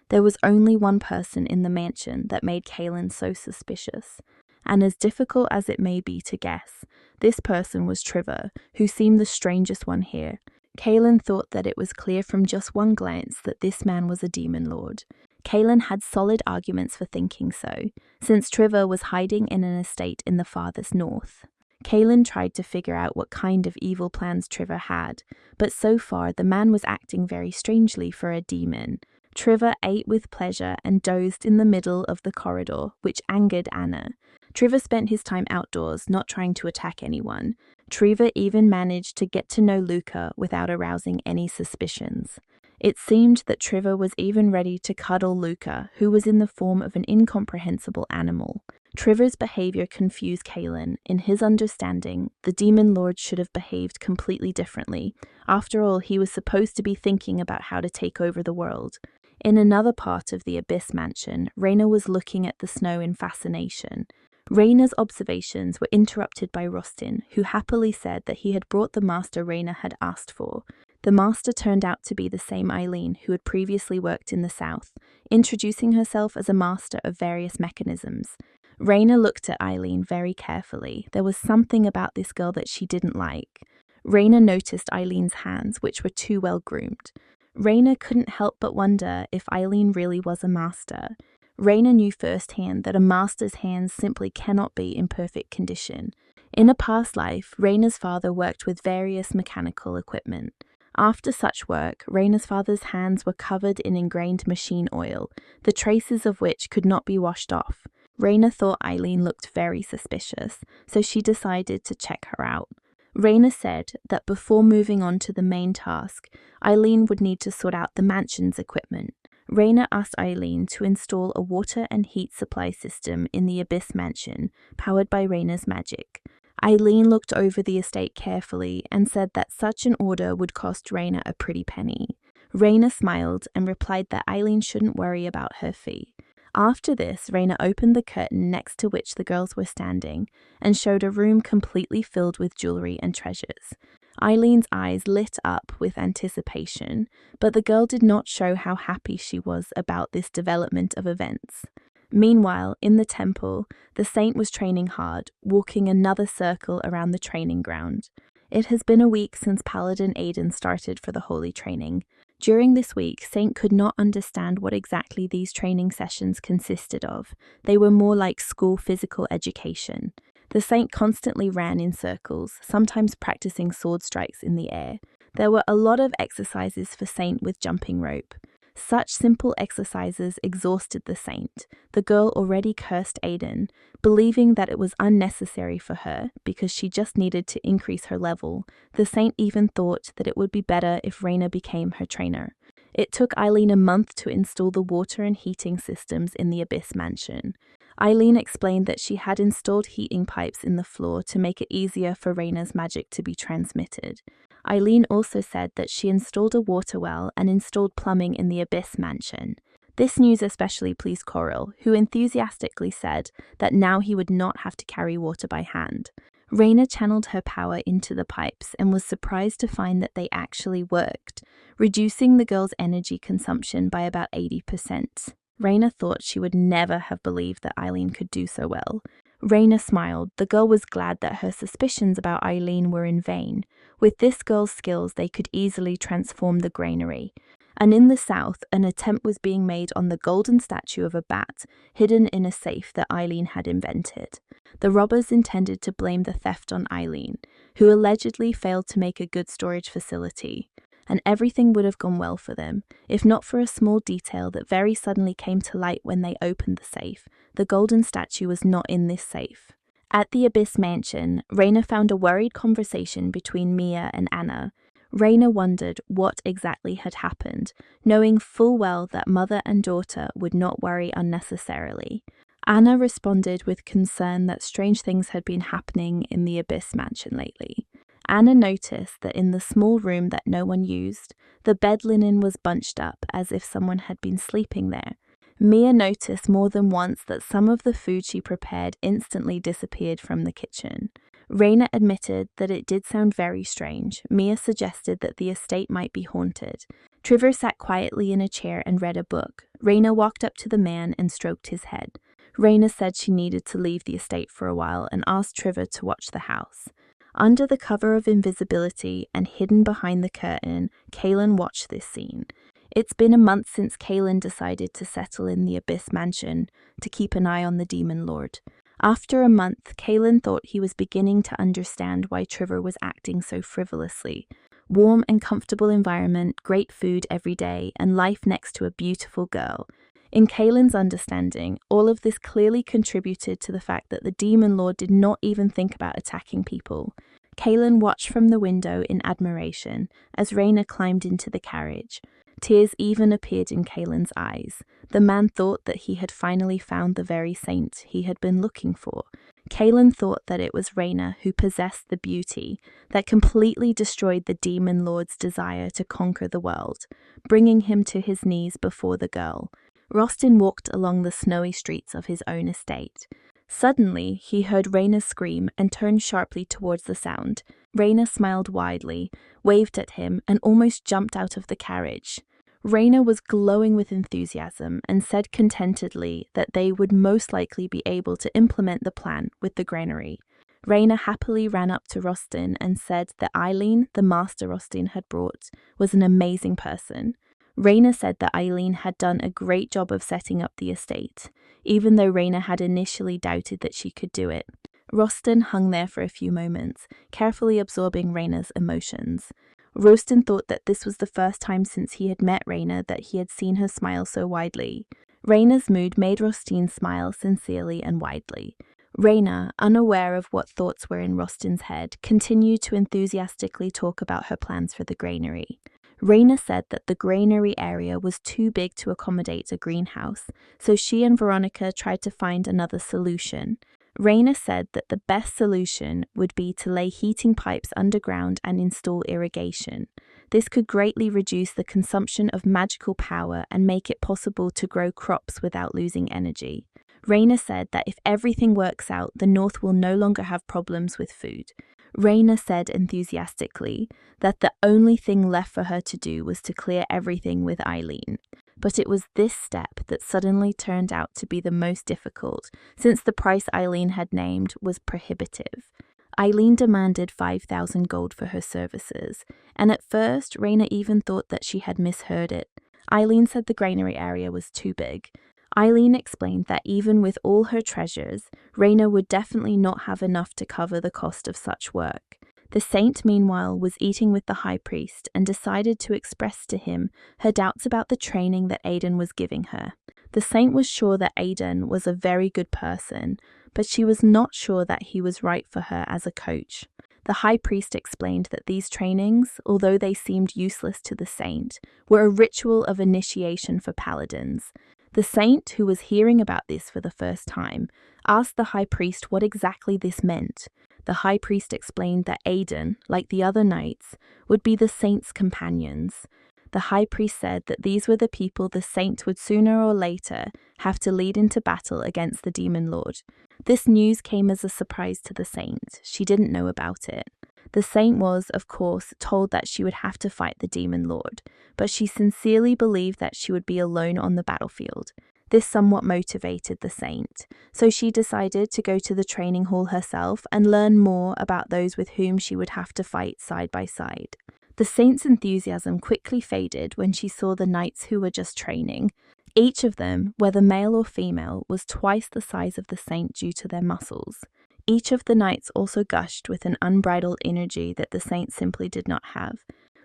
There was only one person in the mansion that made Kaylin so suspicious, and as difficult as it may be to guess, this person was Trevor, who seemed the strangest one here. Kaylin thought that it was clear from just one glance that this man was a Demon Lord. Kaylin had solid arguments for thinking so, since Trevor was hiding in an estate in the farthest north. Kaylin tried to figure out what kind of evil plans Trevor had, but so far the man was acting very strangely for a demon. Trevor ate with pleasure and dozed in the middle of the corridor, which angered Anna. Trevor spent his time outdoors, not trying to attack anyone. Trevor even managed to get to know Luca without arousing any suspicions. It seemed that Trevor was even ready to cuddle Luca, who was in the form of an incomprehensible animal. Trevor's behavior confused Kaylin. In his understanding, the Demon Lord should have behaved completely differently. After all, he was supposed to be thinking about how to take over the world. In another part of the Abyss mansion, Raina was looking at the snow in fascination. Raina's observations were interrupted by Rostin, who happily said that he had brought the master Raina had asked for. The master turned out to be the same Eileen who had previously worked in the south, introducing herself as a master of various mechanisms. Raina looked at Eileen very carefully. There was something about this girl that she didn't like. Raina noticed Eileen's hands, which were too well groomed. Raina couldn't help but wonder if Eileen really was a master. Raina knew firsthand that a master's hands simply cannot be in perfect condition. In a past life, Raina's father worked with various mechanical equipment. After such work, Raina's father's hands were covered in ingrained machine oil, the traces of which could not be washed off. Raina thought Eileen looked very suspicious, so she decided to check her out. Raina said that before moving on to the main task, Eileen would need to sort out the mansion's equipment. Raina asked Eileen to install a water and heat supply system in the Abyss mansion, powered by Raina's magic. Eileen looked over the estate carefully and said that such an order would cost Raina a pretty penny. Raina smiled and replied that Eileen shouldn't worry about her fee. After this, Raina opened the curtain next to which the girls were standing and showed a room completely filled with jewelry and treasures. Eileen's eyes lit up with anticipation, but the girl did not show how happy she was about this development of events. Meanwhile, in the temple, the saint was training hard, walking another circle around the training ground. It has been a week since Paladin Aiden started for the holy training. During this week, Saint could not understand what exactly these training sessions consisted of. They were more like school physical education. The saint constantly ran in circles, sometimes practicing sword strikes in the air. There were a lot of exercises for Saint with jumping rope. Such simple exercises exhausted the saint. The girl already cursed Aiden, believing that it was unnecessary for her because she just needed to increase her level. The saint even thought that it would be better if Raina became her trainer. It took Eileen a month to install the water and heating systems in the Abyss Mansion. Eileen explained that she had installed heating pipes in the floor to make it easier for Raina's magic to be transmitted. Eileen also said that she installed a water well and installed plumbing in the Abyss Mansion. This news especially pleased Coral, who enthusiastically said that now he would not have to carry water by hand. Raina channeled her power into the pipes and was surprised to find that they actually worked, reducing the girl's energy consumption by about 80%. Raina thought she would never have believed that Eileen could do so well. Raina smiled. The girl was glad that her suspicions about Eileen were in vain. With this girl's skills, they could easily transform the granary. And in the south, an attempt was being made on the golden statue of a bat, hidden in a safe that Eileen had invented. The robbers intended to blame the theft on Eileen, who allegedly failed to make a good storage facility. And everything would have gone well for them, if not for a small detail that very suddenly came to light when they opened the safe. The golden statue was not in this safe. At the Abyss Mansion, Raina found a worried conversation between Mia and Anna. Raina wondered what exactly had happened, knowing full well that mother and daughter would not worry unnecessarily. Anna responded with concern that strange things had been happening in the Abyss Mansion lately. Anna noticed that in the small room that no one used, the bed linen was bunched up as if someone had been sleeping there. Mia noticed more than once that some of the food she prepared instantly disappeared from the kitchen. Raina admitted that it did sound very strange. Mia suggested that the estate might be haunted. Trevor sat quietly in a chair and read a book. Raina walked up to the man and stroked his head. Raina said she needed to leave the estate for a while and asked Trevor to watch the house. Under the cover of invisibility and hidden behind the curtain, Kaylin watched this scene. It's been a month since Kaylin decided to settle in the Abyss Mansion to keep an eye on the Demon Lord. After a month, Kaylin thought he was beginning to understand why Trevor was acting so frivolously. Warm and comfortable environment, great food every day, and life next to a beautiful girl. In Kaylin's understanding, all of this clearly contributed to the fact that the Demon Lord did not even think about attacking people. Kaylin watched from the window in admiration as Raina climbed into the carriage. Tears even appeared in Kaylin's eyes. The man thought that he had finally found the very saint he had been looking for. Kaylin thought that it was Raina who possessed the beauty that completely destroyed the Demon Lord's desire to conquer the world, bringing him to his knees before the girl. Rostin walked along the snowy streets of his own estate. Suddenly, he heard Raina scream and turned sharply towards the sound. Raina smiled widely, waved at him, and almost jumped out of the carriage. Raina was glowing with enthusiasm and said contentedly that they would most likely be able to implement the plan with the granary. Raina happily ran up to Rostin and said that Eileen, the master Rostin had brought, was an amazing person. Raina said that Eileen had done a great job of setting up the estate, even though Raina had initially doubted that she could do it. Rostin hung there for a few moments, carefully absorbing Raina's emotions. Rostin thought that this was the first time since he had met Raina that he had seen her smile so widely. Raina's mood made Rostin smile sincerely and widely. Raina, unaware of what thoughts were in Rostin's head, continued to enthusiastically talk about her plans for the granary. Raina said that the granary area was too big to accommodate a greenhouse, so she and Veronica tried to find another solution. Raina said that the best solution would be to lay heating pipes underground and install irrigation. This could greatly reduce the consumption of magical power and make it possible to grow crops without losing energy. Raina said that if everything works out, the North will no longer have problems with food. Raina said enthusiastically that the only thing left for her to do was to clear everything with Eileen. But it was this step that suddenly turned out to be the most difficult, since the price Eileen had named was prohibitive. Eileen demanded 5,000 gold for her services, and at first Raina even thought that she had misheard it. Eileen said the granary area was too big. Eileen explained that even with all her treasures, Raina would definitely not have enough to cover the cost of such work. The saint, meanwhile, was eating with the high priest and decided to express to him her doubts about the training that Aiden was giving her. The saint was sure that Aiden was a very good person, but she was not sure that he was right for her as a coach. The high priest explained that these trainings, although they seemed useless to the saint, were a ritual of initiation for paladins. The saint, who was hearing about this for the first time, asked the high priest what exactly this meant. The high priest explained that Aiden, like the other knights, would be the saint's companions. The high priest said that these were the people the saint would sooner or later have to lead into battle against the demon lord. This news came as a surprise to the saint. She didn't know about it. The saint was, of course, told that she would have to fight the demon lord, but she sincerely believed that she would be alone on the battlefield. This somewhat motivated the saint, so she decided to go to the training hall herself and learn more about those with whom she would have to fight side by side. The saint's enthusiasm quickly faded when she saw the knights who were just training. Each of them, whether male or female, was twice the size of the saint due to their muscles. Each of the knights also gushed with an unbridled energy that the saint simply did not have.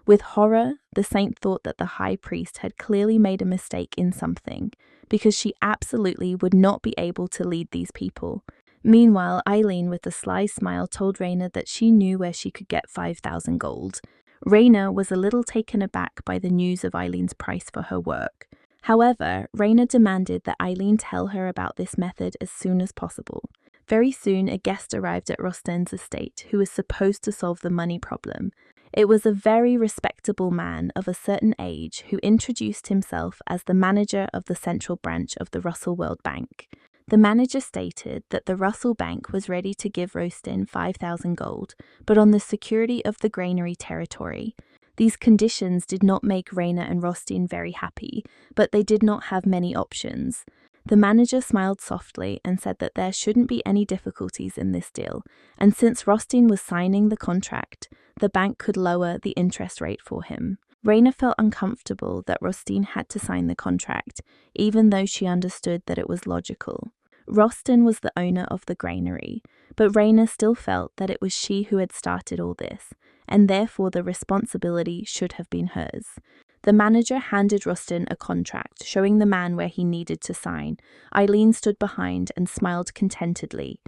With horror, the saint thought that the high priest had clearly made a mistake in something, because she absolutely would not be able to lead these people. Meanwhile, Eileen, with a sly smile, told Raina that she knew where she could get 5,000 gold. Raina was a little taken aback by the news of Eileen's price for her work. However, Raina demanded that Eileen tell her about this method as soon as possible. Very soon, a guest arrived at Rosten's estate who was supposed to solve the money problem. It was a very respectable man of a certain age who introduced himself as the manager of the central branch of the Russell World Bank. The manager stated that the Russell Bank was ready to give Rosten 5,000 gold, but on the security of the granary territory. These conditions did not make Raina and Rosten very happy, but they did not have many options. The manager smiled softly and said that there shouldn't be any difficulties in this deal, and since Rosten was signing the contract, the bank could lower the interest rate for him. Raina felt uncomfortable that Rosten had to sign the contract, even though she understood that it was logical. Rosten was the owner of the granary, but Raina still felt that it was she who had started all this, and therefore the responsibility should have been hers. The manager handed Rosten a contract, showing the man where he needed to sign. Eileen stood behind and smiled contentedly.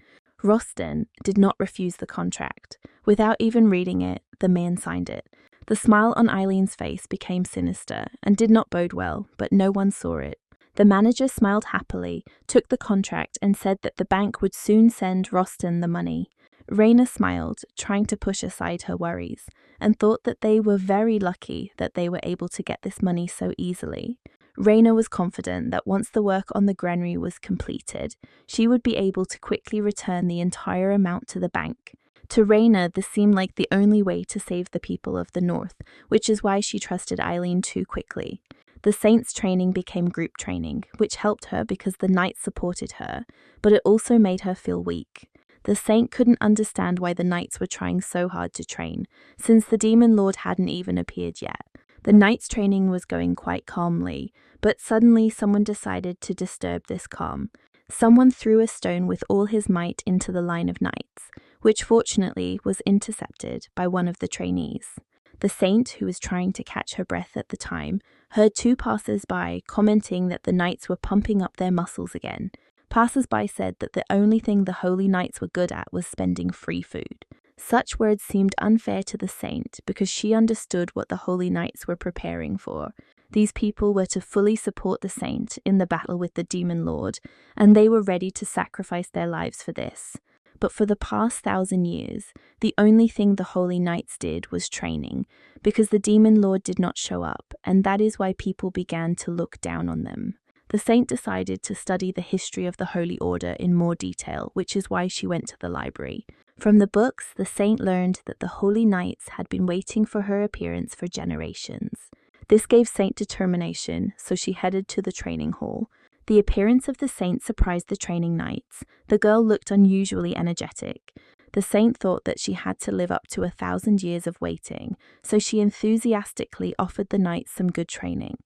Rosten did not refuse the contract. Without even reading it, the man signed it. The smile on Eileen's face became sinister and did not bode well, but no one saw it. The manager smiled happily, took the contract, and said that the bank would soon send Rosten the money. Raina smiled, trying to push aside her worries, and thought that they were very lucky that they were able to get this money so easily. Raina was confident that once the work on the granary was completed, she would be able to quickly return the entire amount to the bank. To Raina, this seemed like the only way to save the people of the north, which is why she trusted Eileen too quickly. The saint's training became group training, which helped her because the knights supported her, but it also made her feel weak. The saint couldn't understand why the knights were trying so hard to train, since the demon lord hadn't even appeared yet. The knights' training was going quite calmly, but suddenly someone decided to disturb this calm. Someone threw a stone with all his might into the line of knights, which fortunately was intercepted by one of the trainees. The saint, who was trying to catch her breath at the time, heard two passers-by commenting that the knights were pumping up their muscles again. Passers-by said that the only thing the holy knights were good at was spending free food. Such words seemed unfair to the saint because she understood what the holy knights were preparing for. These people were to fully support the saint in the battle with the demon lord, and they were ready to sacrifice their lives for this. But for the past 1,000 years, the only thing the holy knights did was training, because the demon lord did not show up, and that is why people began to look down on them. The saint decided to study the history of the Holy Order in more detail, which is why she went to the library. From the books, the saint learned that the holy knights had been waiting for her appearance for generations. This gave Saint determination, so she headed to the training hall. The appearance of the saint surprised the training knights. The girl looked unusually energetic. The saint thought that she had to live up to 1,000 years of waiting, so she enthusiastically offered the knights some good training.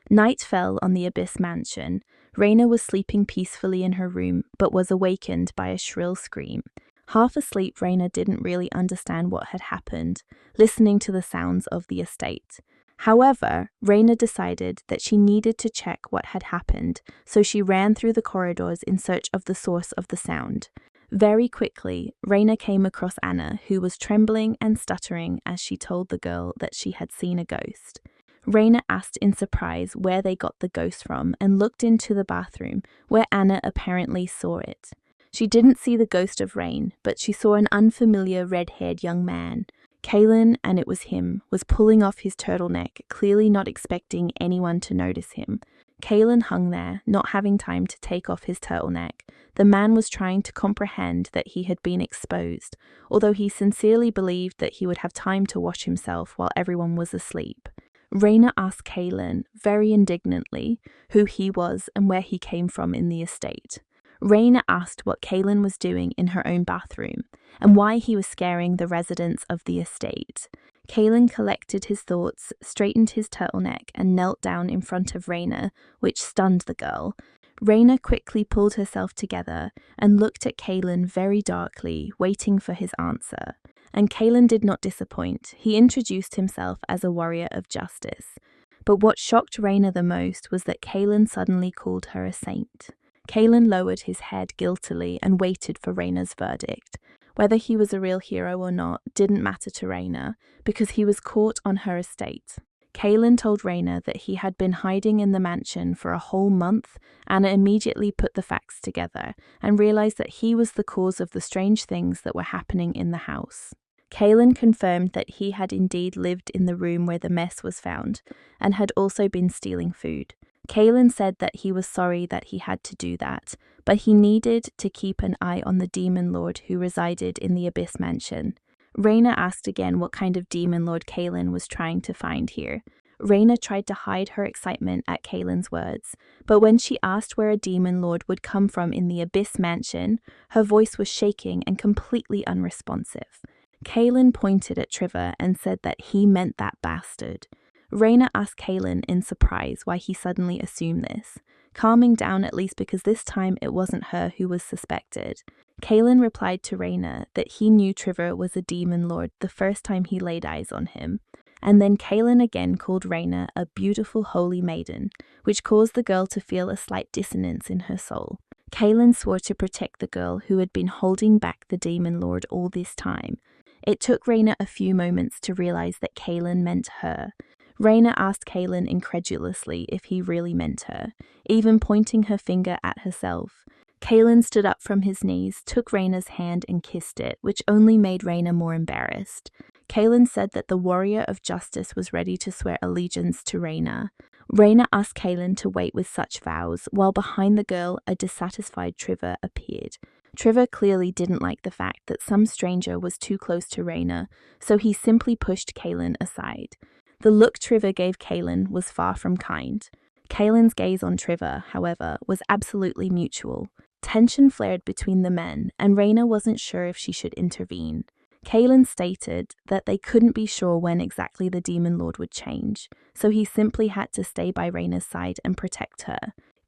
Night fell on the Abyss Mansion. Raina was sleeping peacefully in her room, but was awakened by a shrill scream. Half asleep, Raina didn't really understand what had happened, listening to the sounds of the estate. However, Raina decided that she needed to check what had happened, so she ran through the corridors in search of the source of the sound. Very quickly, Raina came across Anna, who was trembling and stuttering as she told the girl that she had seen a ghost. Raina asked in surprise where they got the ghost from and looked into the bathroom, where Anna apparently saw it. She didn't see the ghost of Rain, but she saw an unfamiliar red-haired young man. Kalen, and it was him, was pulling off his turtleneck, clearly not expecting anyone to notice him. Kalen hung there, not having time to take off his turtleneck. The man was trying to comprehend that he had been exposed, although he sincerely believed that he would have time to wash himself while everyone was asleep. Raina asked Kalen, very indignantly, who he was and where he came from in the estate. Raina asked what Kalen was doing in her own bathroom, and why he was scaring the residents of the estate. Kalen collected his thoughts, straightened his turtleneck, and knelt down in front of Raina, which stunned the girl. Raina quickly pulled herself together and looked at Kalen very darkly, waiting for his answer. And Kalen did not disappoint. He introduced himself as a warrior of justice. But what shocked Raina the most was that Kalen suddenly called her a saint. Kalen lowered his head guiltily and waited for Raina's verdict. Whether he was a real hero or not didn't matter to Raina, because he was caught on her estate. Kalen told Raina that he had been hiding in the mansion for a whole month. Anna immediately put the facts together and realized that he was the cause of the strange things that were happening in the house. Kalen confirmed that he had indeed lived in the room where the mess was found and had also been stealing food. Kalen said that he was sorry that he had to do that, but he needed to keep an eye on the demon lord who resided in the Abyss Mansion. Raina asked again what kind of demon lord Kalen was trying to find here. Raina tried to hide her excitement at Kalen's words, but when she asked where a demon lord would come from in the Abyss Mansion, her voice was shaking and completely unresponsive. Kalen pointed at Trevor and said that he meant that bastard. Raina asked Kalen in surprise why he suddenly assumed this, calming down at least because this time it wasn't her who was suspected. Kalen replied to Raina that he knew Trevor was a demon lord the first time he laid eyes on him, and then Kalen again called Raina a beautiful holy maiden, which caused the girl to feel a slight dissonance in her soul. Kalen swore to protect the girl who had been holding back the demon lord all this time. It took Raina a few moments to realize that Kalen meant her. Raina asked Kalen incredulously if he really meant her, even pointing her finger at herself. Kalen stood up from his knees, took Raina's hand and kissed it, which only made Raina more embarrassed. Kalen said that the warrior of justice was ready to swear allegiance to Raina. Raina asked Kalen to wait with such vows, while behind the girl a dissatisfied Trevor appeared. Trevor clearly didn't like the fact that some stranger was too close to Raina, so he simply pushed Kalen aside. The look Trevor gave Kalen was far from kind. Kalen's gaze on Trevor, however, was absolutely mutual. Tension flared between the men, and Raina wasn't sure if she should intervene. Kalen stated that they couldn't be sure when exactly the demon lord would change, so he simply had to stay by Raina's side and protect her.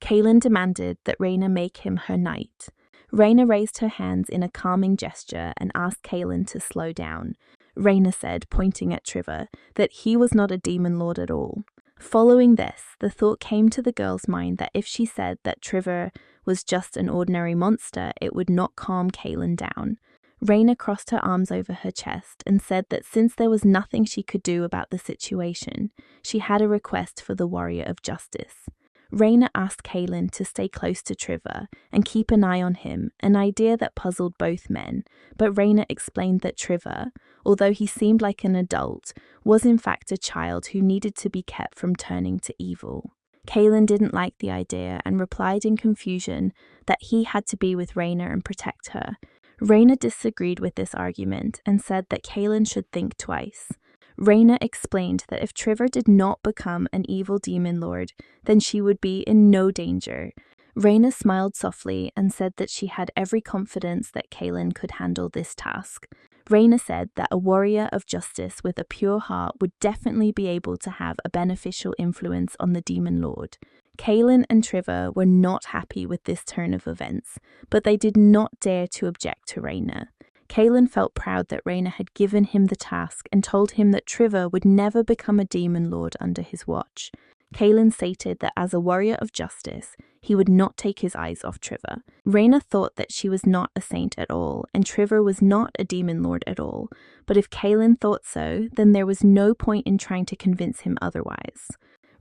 Kalen demanded that Raina make him her knight. Raina raised her hands in a calming gesture and asked Kalen to slow down. Raina said, pointing at Trevor, that he was not a demon lord at all. Following this, the thought came to the girl's mind that if she said that Trevor was just an ordinary monster, it would not calm Kalen down. Raina crossed her arms over her chest and said that since there was nothing she could do about the situation, she had a request for the warrior of justice. Raina asked Kalen to stay close to Trevor and keep an eye on him, an idea that puzzled both men, but Raina explained that Trevor, although he seemed like an adult, was in fact a child who needed to be kept from turning to evil. Kalen didn't like the idea and replied in confusion that he had to be with Raina and protect her. Raina disagreed with this argument and said that Kaylin should think twice. Raina explained that if Trevor did not become an evil demon lord, then she would be in no danger. Raina smiled softly and said that she had every confidence that Kaylin could handle this task. Raina said that a warrior of justice with a pure heart would definitely be able to have a beneficial influence on the demon lord. Kaylin and Trevor were not happy with this turn of events, but they did not dare to object to Raina. Kaylin felt proud that Raina had given him the task and told him that Trevor would never become a demon lord under his watch. Kaylin stated that as a warrior of justice, he would not take his eyes off Trevor. Raina thought that she was not a saint at all, and Trevor was not a demon lord at all, but if Kaylin thought so, then there was no point in trying to convince him otherwise.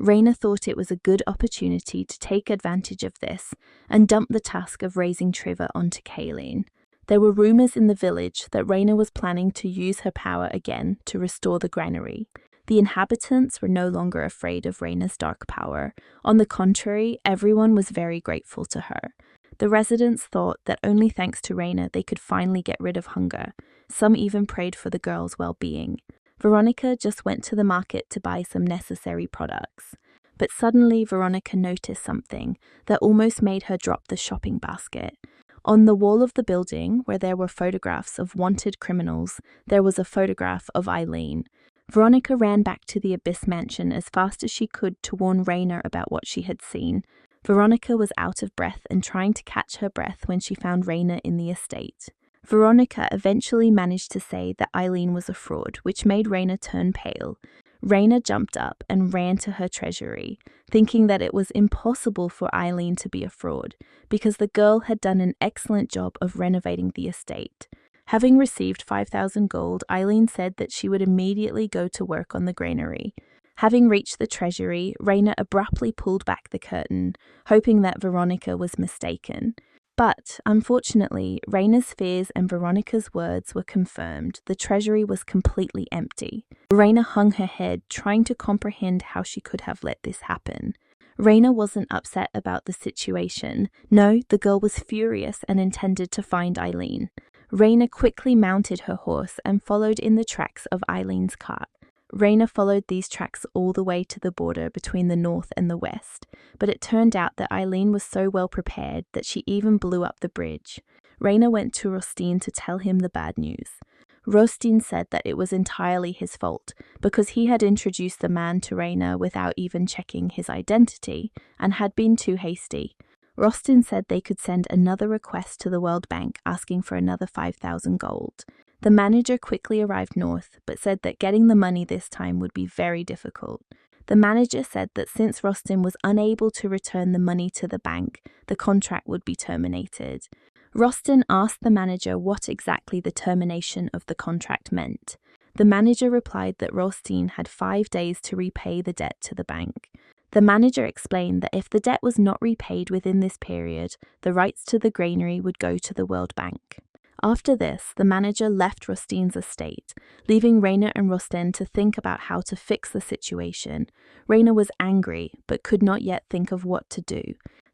Raina thought it was a good opportunity to take advantage of this and dump the task of raising Trevor onto Kaylin. There were rumors in the village that Raina was planning to use her power again to restore the granary. The inhabitants were no longer afraid of Raina's dark power. On the contrary, everyone was very grateful to her. The residents thought that only thanks to Raina they could finally get rid of hunger. Some even prayed for the girls' well-being. Veronica just went to the market to buy some necessary products. But suddenly Veronica noticed something that almost made her drop the shopping basket. On the wall of the building, where there were photographs of wanted criminals, there was a photograph of Eileen. Veronica ran back to the Abyss Mansion as fast as she could to warn Raina about what she had seen. Veronica was out of breath and trying to catch her breath when she found Raina in the estate. Veronica eventually managed to say that Eileen was a fraud, which made Raina turn pale. Raina jumped up and ran to her treasury, thinking that it was impossible for Eileen to be a fraud, because the girl had done an excellent job of renovating the estate. Having received 5,000 gold, Eileen said that she would immediately go to work on the granary. Having reached the treasury, Raina abruptly pulled back the curtain, hoping that Veronica was mistaken. But, unfortunately, Raina's fears and Veronica's words were confirmed. The treasury was completely empty. Raina hung her head, trying to comprehend how she could have let this happen. Raina wasn't upset about the situation. No, the girl was furious and intended to find Eileen. Raina quickly mounted her horse and followed in the tracks of Eileen's cart. Raina followed these tracks all the way to the border between the north and the west, but it turned out that Eileen was so well prepared that she even blew up the bridge. Raina went to Rostin to tell him the bad news. Rostin said that it was entirely his fault, because he had introduced the man to Raina without even checking his identity, and had been too hasty. Rostin said they could send another request to the World Bank asking for another 5,000 gold. The manager quickly arrived north, but said that getting the money this time would be very difficult. The manager said that since Rostin was unable to return the money to the bank, the contract would be terminated. Rostin asked the manager what exactly the termination of the contract meant. The manager replied that Rostin had 5 days to repay the debt to the bank. The manager explained that if the debt was not repaid within this period, the rights to the granary would go to the World Bank. After this, the manager left Rostin's estate, leaving Raina and Rostin to think about how to fix the situation. Raina was angry, but could not yet think of what to do.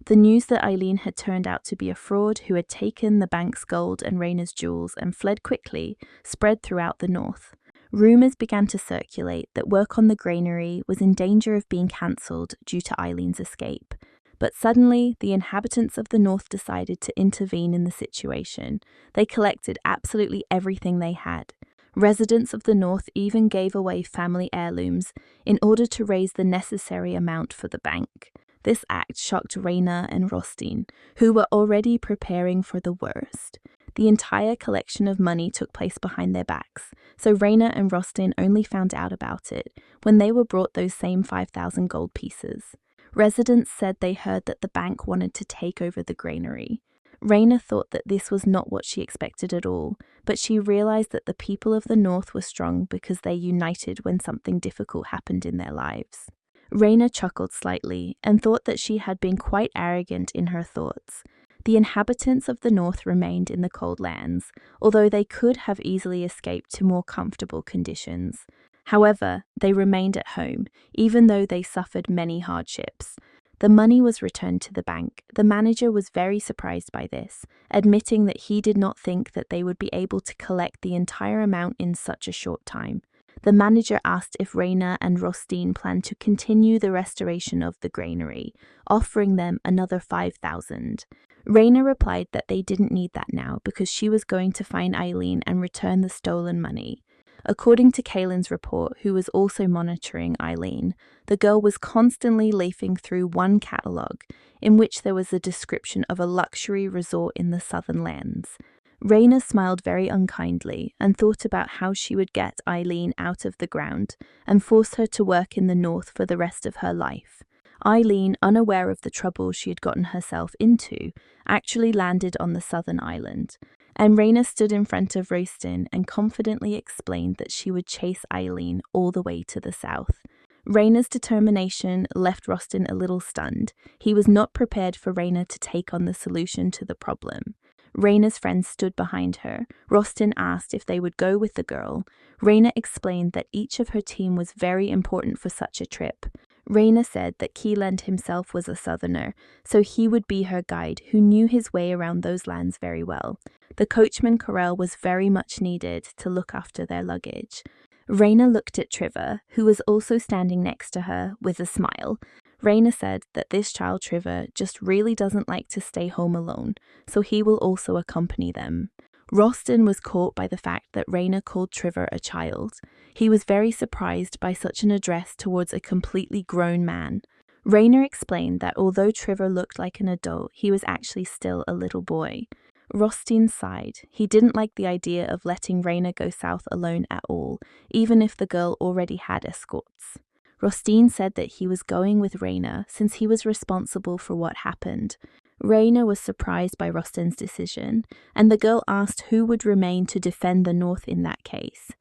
The news that Eileen had turned out to be a fraud who had taken the bank's gold and Raina's jewels and fled quickly spread throughout the north. Rumours began to circulate that work on the granary was in danger of being cancelled due to Eileen's escape. But suddenly, the inhabitants of the north decided to intervene in the situation. They collected absolutely everything they had. Residents of the north even gave away family heirlooms in order to raise the necessary amount for the bank. This act shocked Raina and Rostin, who were already preparing for the worst. The entire collection of money took place behind their backs, so Raina and Rostin only found out about it when they were brought those same 5,000 gold pieces. Residents said they heard that the bank wanted to take over the granary. Raina thought that this was not what she expected at all, but she realized that the people of the north were strong because they united when something difficult happened in their lives. Raina chuckled slightly and thought that she had been quite arrogant in her thoughts. The inhabitants of the north remained in the cold lands, although they could have easily escaped to more comfortable conditions. However, they remained at home, even though they suffered many hardships. The money was returned to the bank. The manager was very surprised by this, admitting that he did not think that they would be able to collect the entire amount in such a short time. The manager asked if Raina and Rostin planned to continue the restoration of the granary, offering them another 5,000. Raina replied that they didn't need that now because she was going to find Eileen and return the stolen money. According to Kaylin's report, who was also monitoring Eileen, the girl was constantly leafing through one catalogue in which there was a description of a luxury resort in the southern lands. Raina smiled very unkindly and thought about how she would get Eileen out of the ground and force her to work in the north for the rest of her life. Eileen, unaware of the trouble she had gotten herself into, actually landed on the southern island, and Raina stood in front of Rostin and confidently explained that she would chase Eileen all the way to the south. Raina's determination left Rostin a little stunned. He was not prepared for Raina to take on the solution to the problem. Raina's friends stood behind her. Rostin asked if they would go with the girl. Raina explained that each of her team was very important for such a trip. Raina said that Keeland himself was a southerner, so he would be her guide who knew his way around those lands very well. The coachman Corel was very much needed to look after their luggage. Raina looked at Trevor, who was also standing next to her, with a smile. Raina said that this child Trevor just really doesn't like to stay home alone, so he will also accompany them. Rostin was caught by the fact that Raina called Trevor a child. He was very surprised by such an address towards a completely grown man. Raina explained that although Trevor looked like an adult, he was actually still a little boy. Rostin sighed. He didn't like the idea of letting Raina go south alone at all, even if the girl already had escorts. Rostin said that he was going with Raina since he was responsible for what happened. Raina was surprised by Rostin's decision, and the girl asked who would remain to defend the north in that case.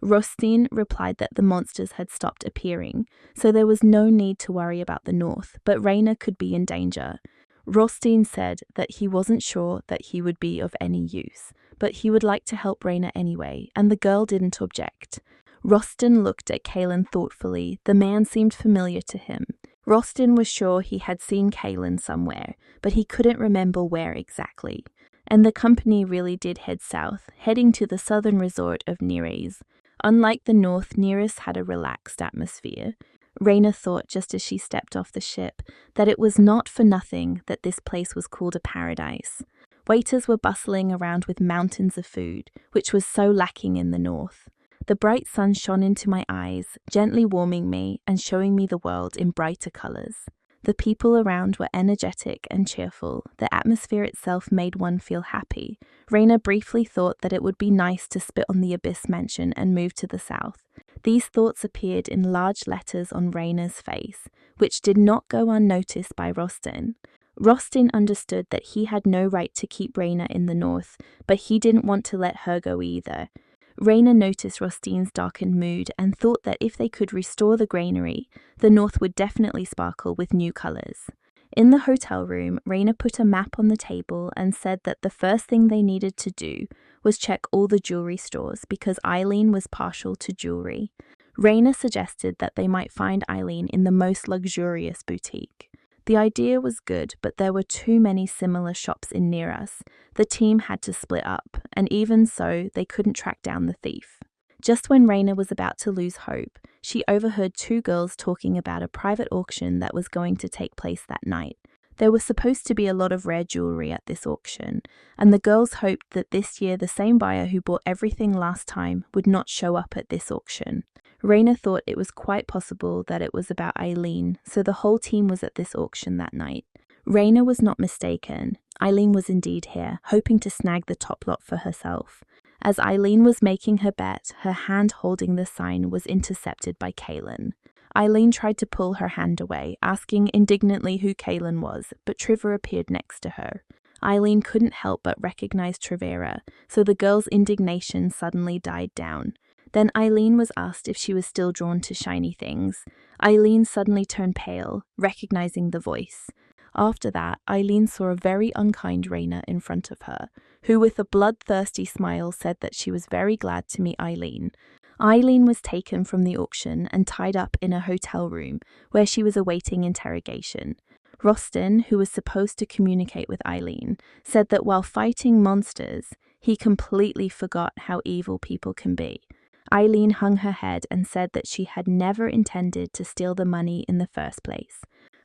Rostin replied that the monsters had stopped appearing, so there was no need to worry about the north, but Raina could be in danger. Rostin said that he wasn't sure that he would be of any use, but he would like to help Raina anyway, and the girl didn't object. Rostin looked at Kaylin thoughtfully. The man seemed familiar to him. Rostin was sure he had seen Kaylin somewhere, but he couldn't remember where exactly. And the company really did head south, heading to the southern resort of Neres. Unlike the north, Neres had a relaxed atmosphere. Raina thought, just as she stepped off the ship, that it was not for nothing that this place was called a paradise. Waiters were bustling around with mountains of food, which was so lacking in the north. The bright sun shone into my eyes, gently warming me and showing me the world in brighter colors. The people around were energetic and cheerful. The atmosphere itself made one feel happy. Raina briefly thought that it would be nice to spit on the Abyss mansion and move to the south. These thoughts appeared in large letters on Raina's face, which did not go unnoticed by Rostin. Rostin understood that he had no right to keep Raina in the north, but he didn't want to let her go either. Raina noticed Rostin's darkened mood and thought that if they could restore the granary, the north would definitely sparkle with new colors. In the hotel room, Raina put a map on the table and said that the first thing they needed to do was check all the jewelry stores because Eileen was partial to jewelry. Raina suggested that they might find Eileen in the most luxurious boutique. The idea was good, but there were too many similar shops near us. The team had to split up, and even so, they couldn't track down the thief. Just when Raina was about to lose hope, she overheard two girls talking about a private auction that was going to take place that night. There was supposed to be a lot of rare jewelry at this auction, and the girls hoped that this year the same buyer who bought everything last time would not show up at this auction. Raina thought it was quite possible that it was about Eileen, so the whole team was at this auction that night. Raina was not mistaken. Eileen was indeed here, hoping to snag the top lot for herself. As Eileen was making her bet, her hand holding the sign was intercepted by Kaylin. Eileen tried to pull her hand away, asking indignantly who Kaylin was, but Trevor appeared next to her. Eileen couldn't help but recognize Trevera, so the girl's indignation suddenly died down. Then Eileen was asked if she was still drawn to shiny things. Eileen suddenly turned pale, recognizing the voice. After that, Eileen saw a very unkind Raina in front of her, who with a bloodthirsty smile said that she was very glad to meet Eileen. Eileen was taken from the auction and tied up in a hotel room where she was awaiting interrogation. Rostin, who was supposed to communicate with Eileen, said that while fighting monsters, he completely forgot how evil people can be. Eileen hung her head and said that she had never intended to steal the money in the first place.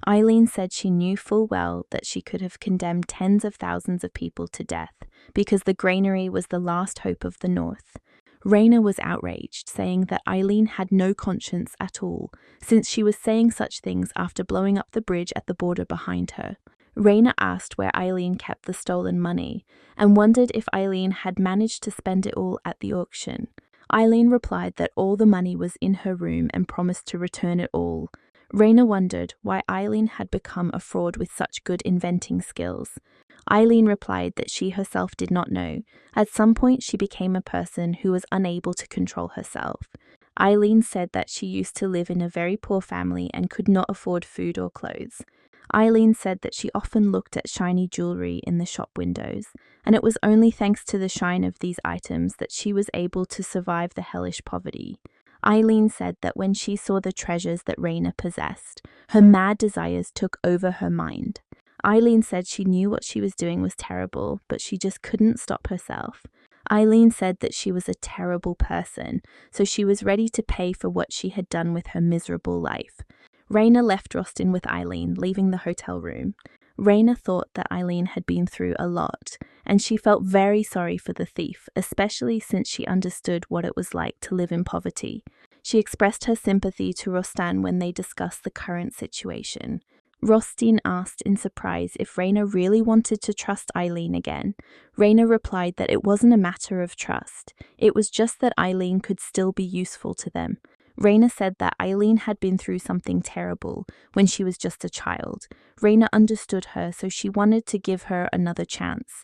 Eileen said she knew full well that she could have condemned tens of thousands of people to death because the granary was the last hope of the North. Raina was outraged, saying that Eileen had no conscience at all, since she was saying such things after blowing up the bridge at the border behind her. Raina asked where Eileen kept the stolen money and wondered if Eileen had managed to spend it all at the auction. Eileen replied that all the money was in her room and promised to return it all. Raina wondered why Eileen had become a fraud with such good inventing skills. Eileen replied that she herself did not know. At some point, she became a person who was unable to control herself. Eileen said that she used to live in a very poor family and could not afford food or clothes. Eileen said that she often looked at shiny jewelry in the shop windows, and it was only thanks to the shine of these items that she was able to survive the hellish poverty. Eileen said that when she saw the treasures that Raina possessed, her mad desires took over her mind. Eileen said she knew what she was doing was terrible, but she just couldn't stop herself. Eileen said that she was a terrible person, so she was ready to pay for what she had done with her miserable life. Raina left Rostin with Eileen, leaving the hotel room. Raina thought that Eileen had been through a lot, and she felt very sorry for the thief, especially since she understood what it was like to live in poverty. She expressed her sympathy to Rostin when they discussed the current situation. Rostin asked in surprise if Raina really wanted to trust Eileen again. Raina replied that it wasn't a matter of trust, it was just that Eileen could still be useful to them. Raina said that Eileen had been through something terrible when she was just a child. Raina understood her, so she wanted to give her another chance.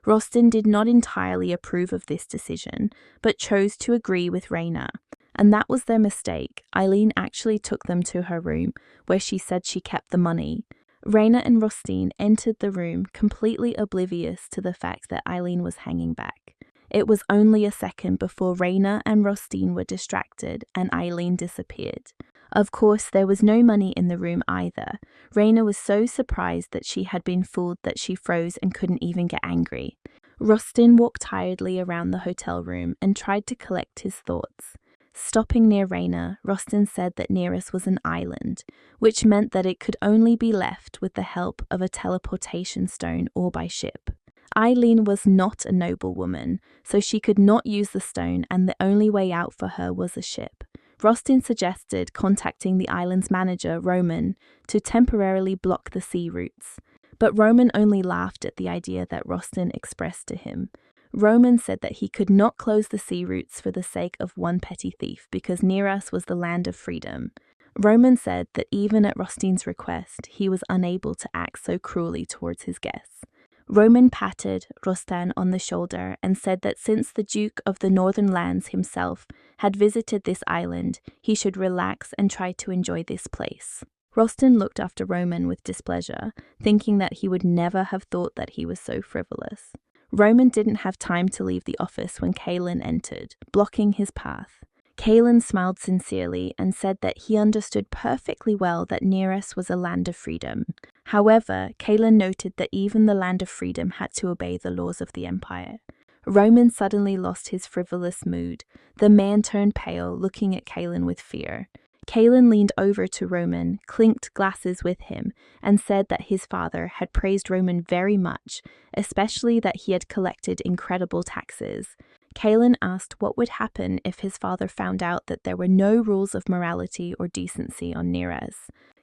Rostin did not entirely approve of this decision, but chose to agree with Raina. And that was their mistake. Eileen actually took them to her room, where she said she kept the money. Raina and Rostin entered the room, completely oblivious to the fact that Eileen was hanging back. It was only a second before Raina and Rostin were distracted and Eileen disappeared. Of course, there was no money in the room either. Raina was so surprised that she had been fooled that she froze and couldn't even get angry. Rostin walked tiredly around the hotel room and tried to collect his thoughts. Stopping near Raina, Rostin said that Nearest was an island, which meant that it could only be left with the help of a teleportation stone or by ship. Eileen was not a noble woman, so she could not use the stone, and the only way out for her was a ship. Rostin suggested contacting the island's manager, Roman, to temporarily block the sea routes. But Roman only laughed at the idea that Rostin expressed to him. Roman said that he could not close the sea routes for the sake of one petty thief because near us was the land of freedom. Roman said that even at Rostin's request, he was unable to act so cruelly towards his guests. Roman patted Rostin on the shoulder and said that since the Duke of the Northern Lands himself had visited this island, he should relax and try to enjoy this place. Rostin looked after Roman with displeasure, thinking that he would never have thought that he was so frivolous. Roman didn't have time to leave the office when Kaelin entered, blocking his path. Kaelin smiled sincerely and said that he understood perfectly well that Nearest was a land of freedom. However, Kaelin noted that even the land of freedom had to obey the laws of the Empire. Roman suddenly lost his frivolous mood. The man turned pale, looking at Kaelin with fear. Kaelin leaned over to Roman, clinked glasses with him, and said that his father had praised Roman very much, especially that he had collected incredible taxes. Kaelin asked what would happen if his father found out that there were no rules of morality or decency on Nearez.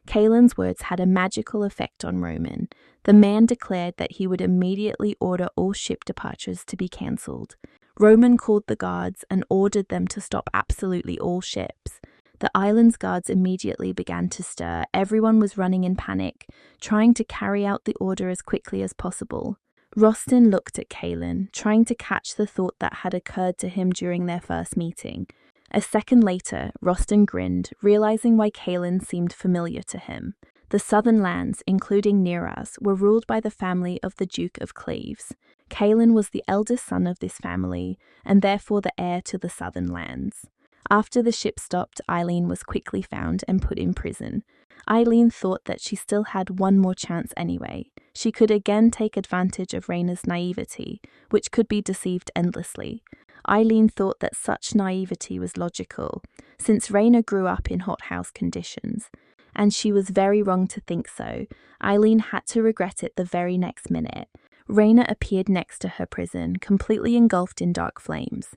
Kaelin's words had a magical effect on Roman. The man declared that he would immediately order all ship departures to be cancelled. Roman called the guards and ordered them to stop absolutely all ships. The island's guards immediately began to stir. Everyone was running in panic, trying to carry out the order as quickly as possible. Rostin looked at Kaelin, trying to catch the thought that had occurred to him during their first meeting. A second later, Rostin grinned, realizing why Kaelin seemed familiar to him. The southern lands, including Neraz, were ruled by the family of the Duke of Cleves. Kaelin was the eldest son of this family, and therefore the heir to the southern lands. After the ship stopped, Eileen was quickly found and put in prison. Eileen thought that she still had one more chance anyway. She could again take advantage of Raina's naivety, which could be deceived endlessly. Eileen thought that such naivety was logical, since Raina grew up in hothouse conditions, and she was very wrong to think so. Eileen had to regret it the very next minute. Raina appeared next to her prison, completely engulfed in dark flames.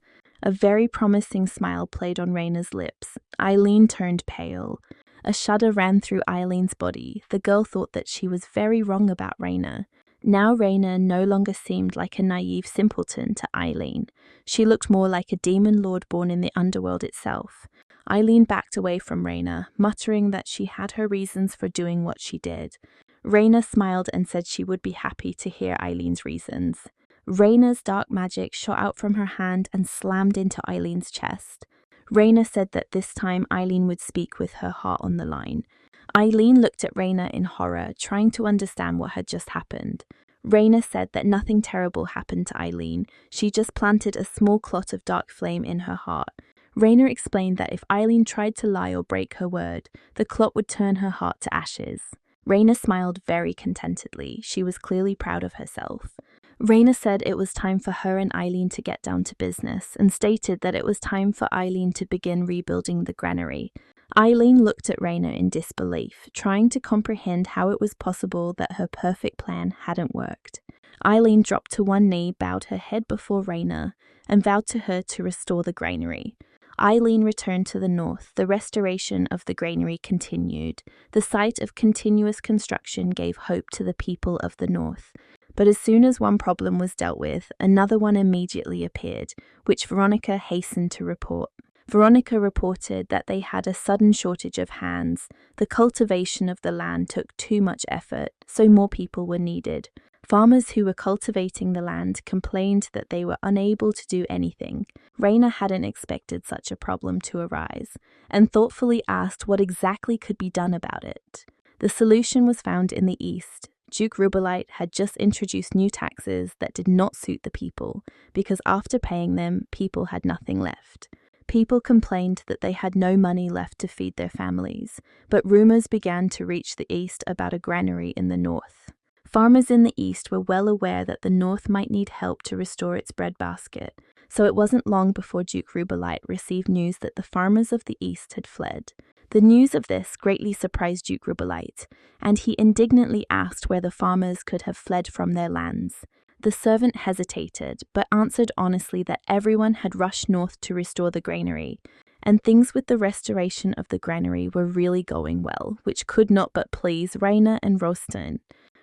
A very promising smile played on Raina's lips. Eileen turned pale. A shudder ran through Eileen's body. The girl thought that she was very wrong about Raina. Now Raina no longer seemed like a naive simpleton to Eileen. She looked more like a demon lord born in the underworld itself. Eileen backed away from Raina, muttering that she had her reasons for doing what she did. Raina smiled and said she would be happy to hear Eileen's reasons. Raina's dark magic shot out from her hand and slammed into Eileen's chest. Raina said that this time Eileen would speak with her heart on the line. Eileen looked at Raina in horror, trying to understand what had just happened. Raina said that nothing terrible happened to Eileen. She just planted a small clot of dark flame in her heart. Raina explained that if Eileen tried to lie or break her word, the clot would turn her heart to ashes. Raina smiled very contentedly. She was clearly proud of herself. Raina said it was time for her and Eileen to get down to business, and stated that it was time for Eileen to begin rebuilding the granary. Eileen looked at Raina in disbelief, trying to comprehend how it was possible that her perfect plan hadn't worked. Eileen dropped to one knee, bowed her head before Raina, and vowed to her to restore the granary. Eileen returned to the north. The restoration of the granary continued. The sight of continuous construction gave hope to the people of the north. But as soon as one problem was dealt with, another one immediately appeared, which Veronica hastened to report. Veronica reported that they had a sudden shortage of hands. The cultivation of the land took too much effort, so more people were needed. Farmers who were cultivating the land complained that they were unable to do anything. Raina hadn't expected such a problem to arise, and thoughtfully asked what exactly could be done about it. The solution was found in the east. Duke Rubelite had just introduced new taxes that did not suit the people, because after paying them, people had nothing left. People complained that they had no money left to feed their families, but rumors began to reach the east about a granary in the north. Farmers in the east were well aware that the north might need help to restore its breadbasket, so it wasn't long before Duke Rubelite received news that the farmers of the east had fled. The news of this greatly surprised Duke Rubelite, and he indignantly asked where the farmers could have fled from their lands. The servant hesitated, but answered honestly that everyone had rushed north to restore the granary, and things with the restoration of the granary were really going well, which could not but please Raina and Rostin.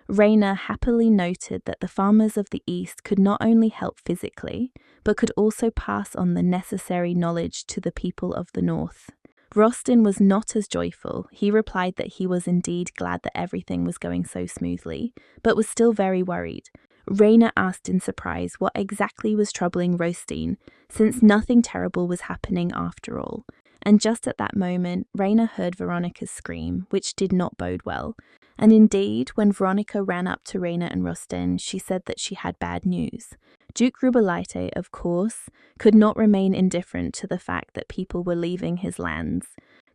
Raina happily noted that the farmers of the east could not only help physically, but could also pass on the necessary knowledge to the people of the north. Rostin was not as joyful. He replied that he was indeed glad that everything was going so smoothly, but was still very worried. Raina asked in surprise what exactly was troubling Rostin, since nothing terrible was happening after all. And just at that moment, Raina heard Veronica's scream, which did not bode well. And indeed, when Veronica ran up to Raina and Rostin, she said that she had bad news. Duke Rubelite, of course, could not remain indifferent to the fact that people were leaving his lands.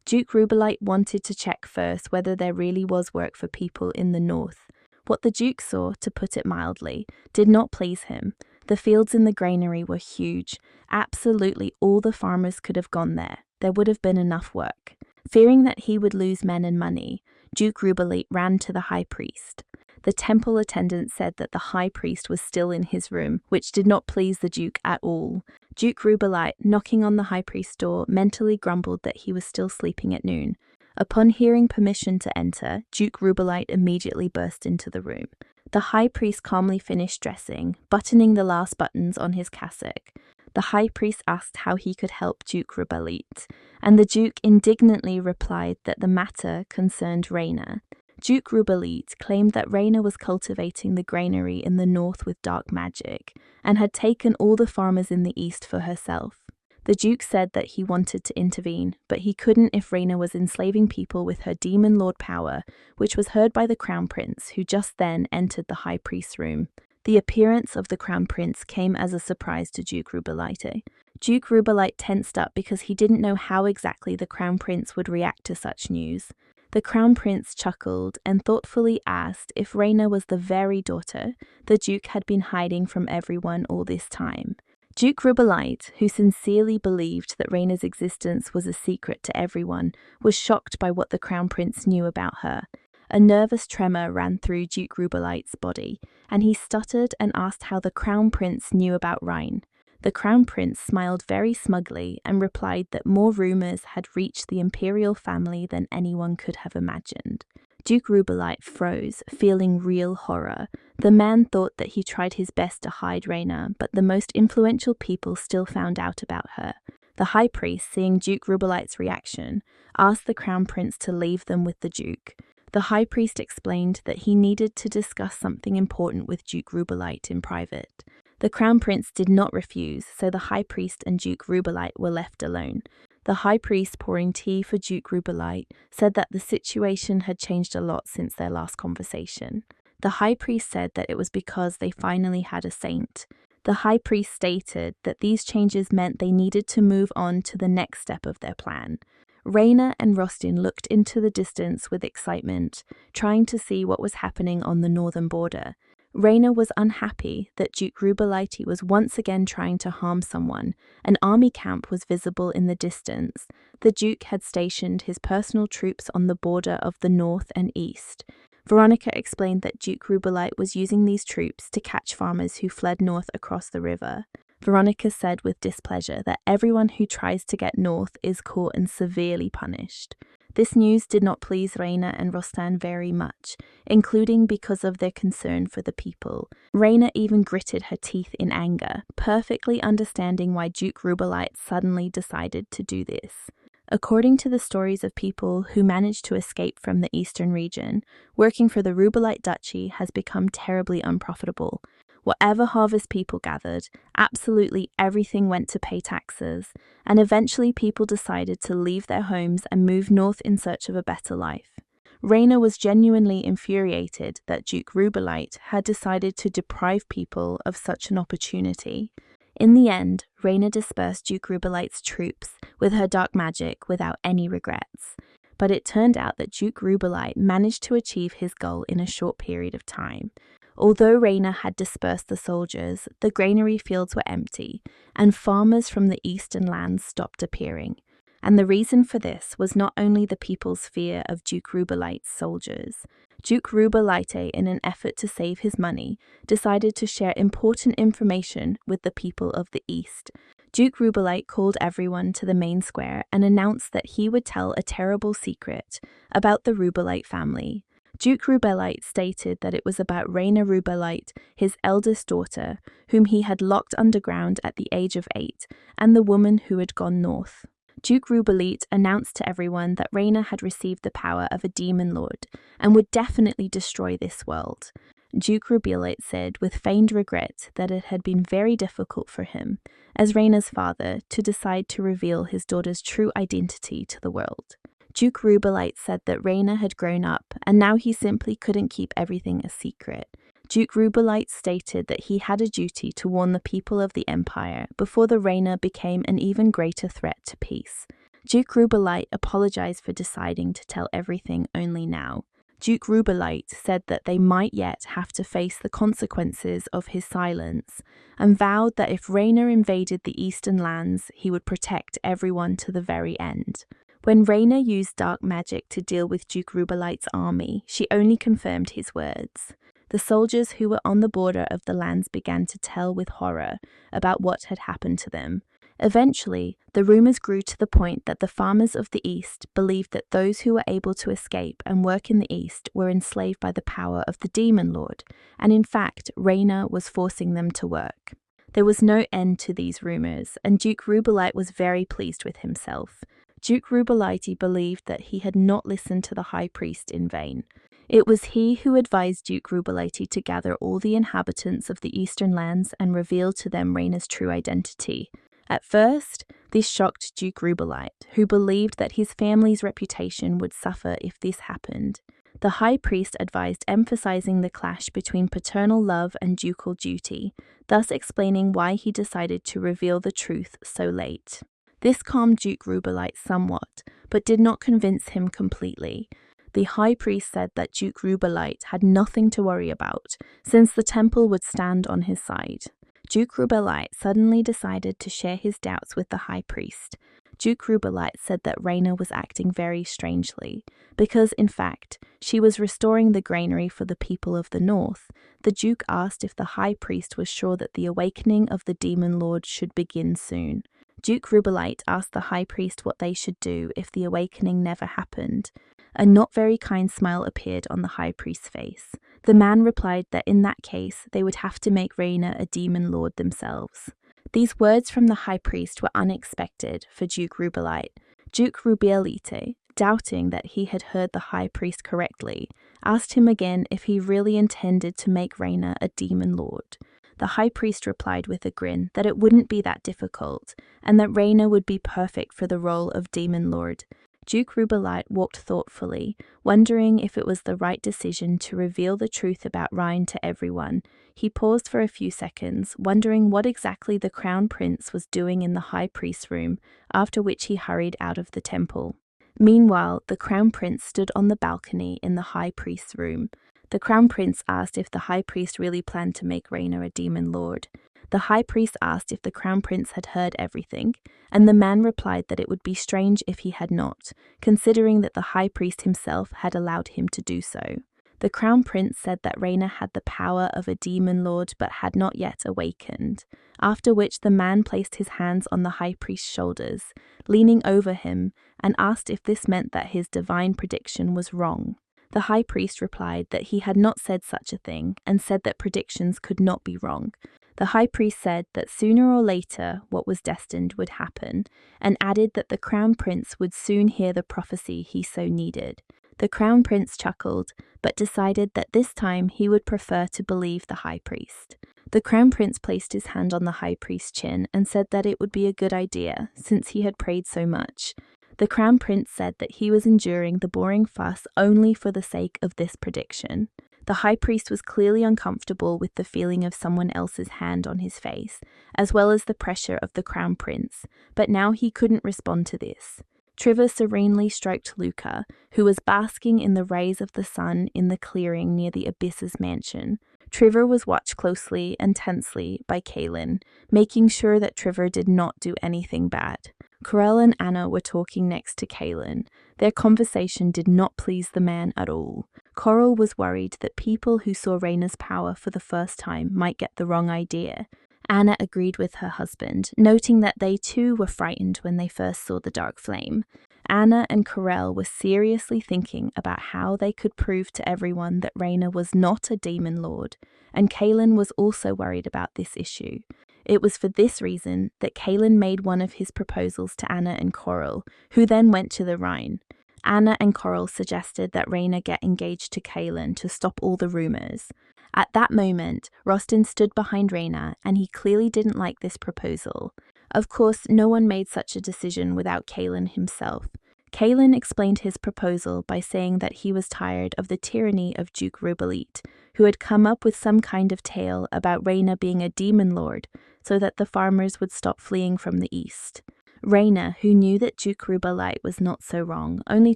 Duke Rubelite wanted to check first whether there really was work for people in the north. What the Duke saw, to put it mildly, did not please him. The fields in the granary were huge. Absolutely all the farmers could have gone there. There would have been enough work. Fearing that he would lose men and money, Duke Rubelite ran to the high priest. The temple attendant said that the high priest was still in his room, which did not please the Duke at all. Duke Rubelite, knocking on the high priest's door, mentally grumbled that he was still sleeping at noon. Upon hearing permission to enter, Duke Rubelite immediately burst into the room. The high priest calmly finished dressing, buttoning the last buttons on his cassock. The high priest asked how he could help Duke Rubelite, and the Duke indignantly replied that the matter concerned Raina. Duke Rubelite claimed that Raina was cultivating the granary in the north with dark magic, and had taken all the farmers in the east for herself. The Duke said that he wanted to intervene, but he couldn't if Raina was enslaving people with her demon lord power, which was heard by the crown prince, who just then entered the high priest's room. The appearance of the crown prince came as a surprise to Duke Rubelite. Duke Rubelite tensed up because he didn't know how exactly the crown prince would react to such news. The crown prince chuckled and thoughtfully asked if Reina was the very daughter the Duke had been hiding from everyone all this time. Duke Rubelite, who sincerely believed that Reina's existence was a secret to everyone, was shocked by what the crown prince knew about her. A nervous tremor ran through Duke Rubelite's body, and he stuttered and asked how the crown prince knew about Rein. The crown prince smiled very smugly and replied that more rumors had reached the imperial family than anyone could have imagined. Duke Rubelite froze, feeling real horror. The man thought that he tried his best to hide Reina, but the most influential people still found out about her. The high priest, seeing Duke Rubelite's reaction, asked the crown prince to leave them with the Duke. The high priest explained that he needed to discuss something important with Duke Rubelite in private. The crown prince did not refuse, so the high priest and Duke Rubelite were left alone. The high priest, pouring tea for Duke Rubelite, said that the situation had changed a lot since their last conversation. The high priest said that it was because they finally had a saint. The high priest stated that these changes meant they needed to move on to the next step of their plan. Reina and Rostin looked into the distance with excitement, trying to see what was happening on the northern border. Reina was unhappy that Duke Rubelite was once again trying to harm someone. An army camp was visible in the distance. The Duke had stationed his personal troops on the border of the north and east. Veronica explained that Duke Rubelite was using these troops to catch farmers who fled north across the river. Veronica said with displeasure that everyone who tries to get north is caught and severely punished. This news did not please Reina and Rostan very much, including because of their concern for the people. Reina even gritted her teeth in anger, perfectly understanding why Duke Rubelite suddenly decided to do this. According to the stories of people who managed to escape from the eastern region, working for the Rubelite Duchy has become terribly unprofitable. Whatever harvest people gathered, absolutely everything went to pay taxes, and eventually people decided to leave their homes and move north in search of a better life. Reina was genuinely infuriated that Duke Rubelite had decided to deprive people of such an opportunity. In the end, Reina dispersed Duke Rubelite's troops with her dark magic without any regrets. But it turned out that Duke Rubelite managed to achieve his goal in a short period of time. Although Reina had dispersed the soldiers, the granary fields were empty, and farmers from the eastern lands stopped appearing. And the reason for this was not only the people's fear of Duke Rubelite's soldiers. Duke Rubelite, in an effort to save his money, decided to share important information with the people of the east. Duke Rubelite called everyone to the main square and announced that he would tell a terrible secret about the Rubelite family. Duke Rubelite stated that it was about Reina Rubelite, his eldest daughter, whom he had locked underground at the age of 8, and the woman who had gone north. Duke Rubelite announced to everyone that Reina had received the power of a demon lord and would definitely destroy this world. Duke Rubelite said with feigned regret that it had been very difficult for him, as Reina's father, to decide to reveal his daughter's true identity to the world. Duke Rubelite said that Reina had grown up, and now he simply couldn't keep everything a secret. Duke Rubelite stated that he had a duty to warn the people of the empire before the Reina became an even greater threat to peace. Duke Rubelite apologized for deciding to tell everything only now. Duke Rubelite said that they might yet have to face the consequences of his silence, and vowed that if Reina invaded the eastern lands, he would protect everyone to the very end. When Reina used dark magic to deal with Duke Rubelite's army, she only confirmed his words. The soldiers who were on the border of the lands began to tell with horror about what had happened to them. Eventually, the rumors grew to the point that the farmers of the East believed that those who were able to escape and work in the East were enslaved by the power of the demon lord, and in fact, Reina was forcing them to work. There was no end to these rumors, and Duke Rubelite was very pleased with himself. Duke Rubelite believed that he had not listened to the high priest in vain. It was he who advised Duke Rubelite to gather all the inhabitants of the eastern lands and reveal to them Reina's true identity. At first, this shocked Duke Rubelite, who believed that his family's reputation would suffer if this happened. The high priest advised emphasizing the clash between paternal love and ducal duty, thus explaining why he decided to reveal the truth so late. This calmed Duke Rubelite somewhat, but did not convince him completely. The high priest said that Duke Rubelite had nothing to worry about, since the temple would stand on his side. Duke Rubelite suddenly decided to share his doubts with the high priest. Duke Rubelite said that Reina was acting very strangely, because, in fact, she was restoring the granary for the people of the north. The Duke asked if the high priest was sure that the awakening of the demon lord should begin soon. Duke Rubelite asked the high priest what they should do if the awakening never happened. A not very kind smile appeared on the high priest's face. The man replied that in that case they would have to make Reina a demon lord themselves. These words from the high priest were unexpected for Duke Rubelite. Duke Rubielite, doubting that he had heard the high priest correctly, asked him again if he really intended to make Reina a demon lord. The high priest replied with a grin that it wouldn't be that difficult, and that Reina would be perfect for the role of demon lord. Duke Rubelite walked thoughtfully, wondering if it was the right decision to reveal the truth about Rhine to everyone. He paused for a few seconds, wondering what exactly the crown prince was doing in the high priest's room, after which he hurried out of the temple. Meanwhile, the crown prince stood on the balcony in the high priest's room. The crown prince asked if the high priest really planned to make Reina a demon lord. The high priest asked if the crown prince had heard everything, and the man replied that it would be strange if he had not, considering that the high priest himself had allowed him to do so. The crown prince said that Reina had the power of a demon lord but had not yet awakened, after which the man placed his hands on the high priest's shoulders, leaning over him, and asked if this meant that his divine prediction was wrong. The high priest replied that he had not said such a thing, and said that predictions could not be wrong. The high priest said that sooner or later what was destined would happen, and added that the crown prince would soon hear the prophecy he so needed. The crown prince chuckled, but decided that this time he would prefer to believe the high priest. The crown prince placed his hand on the high priest's chin and said that it would be a good idea, since he had prayed so much. The crown prince said that he was enduring the boring fuss only for the sake of this prediction. The high priest was clearly uncomfortable with the feeling of someone else's hand on his face, as well as the pressure of the crown prince, but now he couldn't respond to this. Trevor serenely stroked Luca, who was basking in the rays of the sun in the clearing near the Abyss's mansion. Trevor was watched closely and tensely by Kaylin, making sure that Trevor did not do anything bad. Corel and Anna were talking next to Kaylin. Their conversation did not please the man at all. Coral was worried that people who saw Reina's power for the first time might get the wrong idea. Anna agreed with her husband, noting that they too were frightened when they first saw the dark flame. Anna and Corel were seriously thinking about how they could prove to everyone that Reina was not a demon lord, and Kaylin was also worried about this issue. It was for this reason that Kaylin made one of his proposals to Anna and Coral, who then went to the Rhine. Anna and Coral suggested that Reina get engaged to Kaylin to stop all the rumors. At that moment, Rostin stood behind Reina, and he clearly didn't like this proposal. Of course, no one made such a decision without Kaylin himself. Kaylin explained his proposal by saying that he was tired of the tyranny of Duke Rubelit, who had come up with some kind of tale about Reina being a demon lord, so that the farmers would stop fleeing from the east. Reina, who knew that Duke Rubelit was not so wrong, only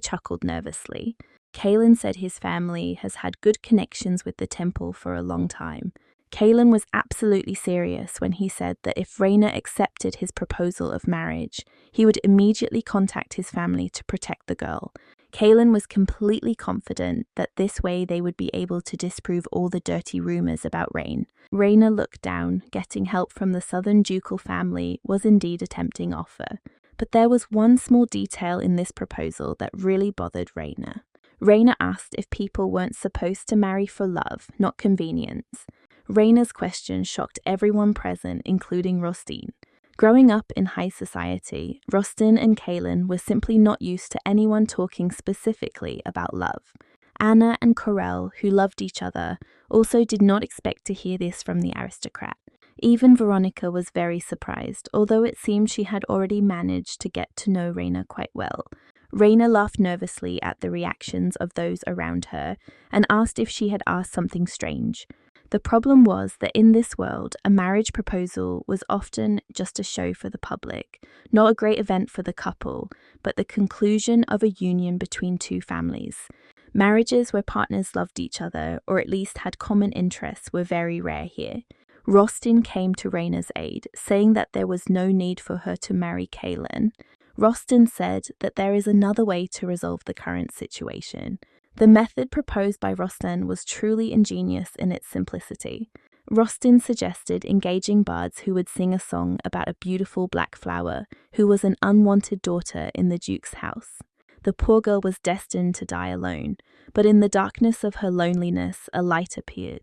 chuckled nervously. Kaylin said his family has had good connections with the temple for a long time. Kaylin was absolutely serious when he said that if Reina accepted his proposal of marriage, he would immediately contact his family to protect the girl. Kaylin was completely confident that this way they would be able to disprove all the dirty rumors about Reina. Reina looked down. Getting help from the southern ducal family was indeed a tempting offer. But there was one small detail in this proposal that really bothered Reina. Reina asked if people weren't supposed to marry for love, not convenience. Reina's question shocked everyone present, including Rostin. Growing up in high society, Rostin and Kaylin were simply not used to anyone talking specifically about love. Anna and Corel, who loved each other, also did not expect to hear this from the aristocrat. Even Veronica was very surprised, although it seemed she had already managed to get to know Reina quite well. Reina laughed nervously at the reactions of those around her and asked if she had asked something strange. The problem was that in this world, a marriage proposal was often just a show for the public, not a great event for the couple, but the conclusion of a union between two families. Marriages where partners loved each other, or at least had common interests, were very rare here. Rostin came to Raina's aid, saying that there was no need for her to marry Kaelin. Rostin said that there is another way to resolve the current situation. The method proposed by Rostin was truly ingenious in its simplicity. Rostin suggested engaging bards who would sing a song about a beautiful black flower who was an unwanted daughter in the Duke's house. The poor girl was destined to die alone, but in the darkness of her loneliness, a light appeared.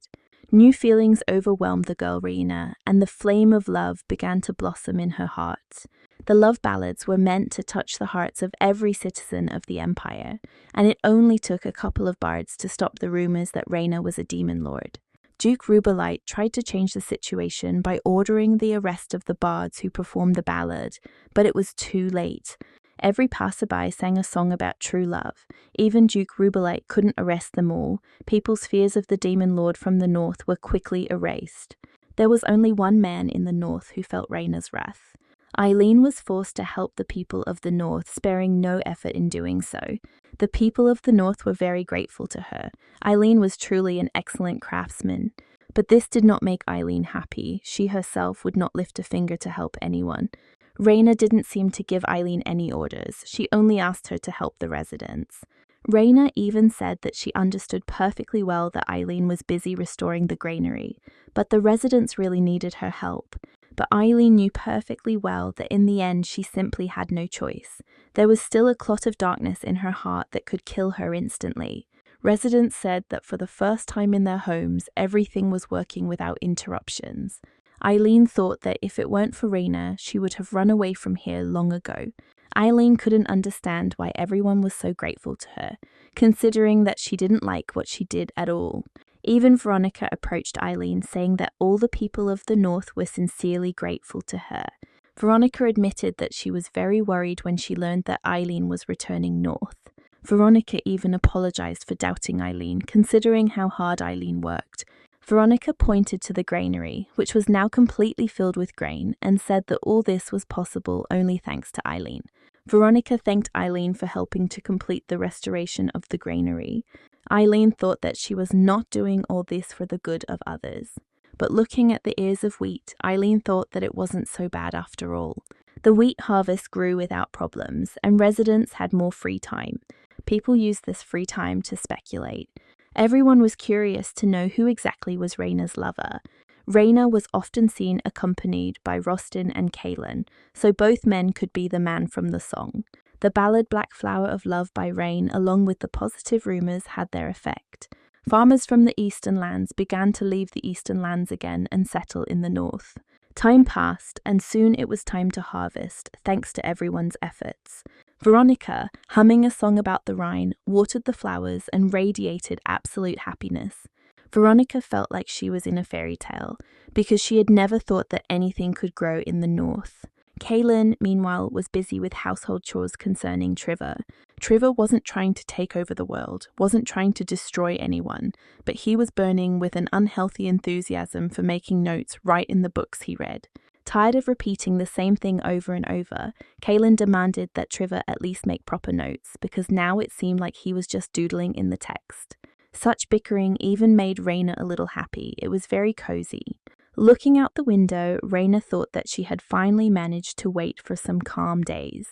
New feelings overwhelmed the girl Reina, and the flame of love began to blossom in her heart. The love ballads were meant to touch the hearts of every citizen of the empire, and it only took a couple of bards to stop the rumors that Reina was a demon lord. Duke Rubelite tried to change the situation by ordering the arrest of the bards who performed the ballad, but it was too late. Every passerby sang a song about true love. Even Duke Rubelite couldn't arrest them all. People's fears of the demon lord from the north were quickly erased. There was only one man in the north who felt Raina's wrath. Eileen was forced to help the people of the north, sparing no effort in doing so. The people of the north were very grateful to her. Eileen was truly an excellent craftsman. But this did not make Eileen happy. She herself would not lift a finger to help anyone. Raina didn't seem to give Eileen any orders. She only asked her to help the residents. Raina even said that she understood perfectly well that Eileen was busy restoring the granary, but the residents really needed her help. But Eileen knew perfectly well that in the end she simply had no choice. There was still a clot of darkness in her heart that could kill her instantly. Residents said that for the first time in their homes, everything was working without interruptions. Eileen thought that if it weren't for Raina, she would have run away from here long ago. Eileen couldn't understand why everyone was so grateful to her, considering that she didn't like what she did at all. Even Veronica approached Eileen, saying that all the people of the north were sincerely grateful to her. Veronica admitted that she was very worried when she learned that Eileen was returning north. Veronica even apologized for doubting Eileen, considering how hard Eileen worked. Veronica pointed to the granary, which was now completely filled with grain, and said that all this was possible only thanks to Eileen. Veronica thanked Eileen for helping to complete the restoration of the granary. Eileen thought that she was not doing all this for the good of others. But looking at the ears of wheat, Eileen thought that it wasn't so bad after all. The wheat harvest grew without problems, and residents had more free time. People used this free time to speculate. Everyone was curious to know who exactly was Raina's lover. Raina was often seen accompanied by Rostin and Kaelin, so both men could be the man from the song. The ballad Black Flower of Love by Rain, along with the positive rumours, had their effect. Farmers from the eastern lands began to leave the eastern lands again and settle in the north. Time passed, and soon it was time to harvest, thanks to everyone's efforts. Veronica, humming a song about the Rhine, watered the flowers and radiated absolute happiness. Veronica felt like she was in a fairy tale, because she had never thought that anything could grow in the north. Kaelin, meanwhile, was busy with household chores concerning Trevor. Trevor wasn't trying to take over the world, wasn't trying to destroy anyone, but he was burning with an unhealthy enthusiasm for making notes right in the books he read. Tired of repeating the same thing over and over, Kaelin demanded that Trevor at least make proper notes, because now it seemed like he was just doodling in the text. Such bickering even made Raina a little happy. It was very cozy. Looking out the window, Raina thought that she had finally managed to wait for some calm days.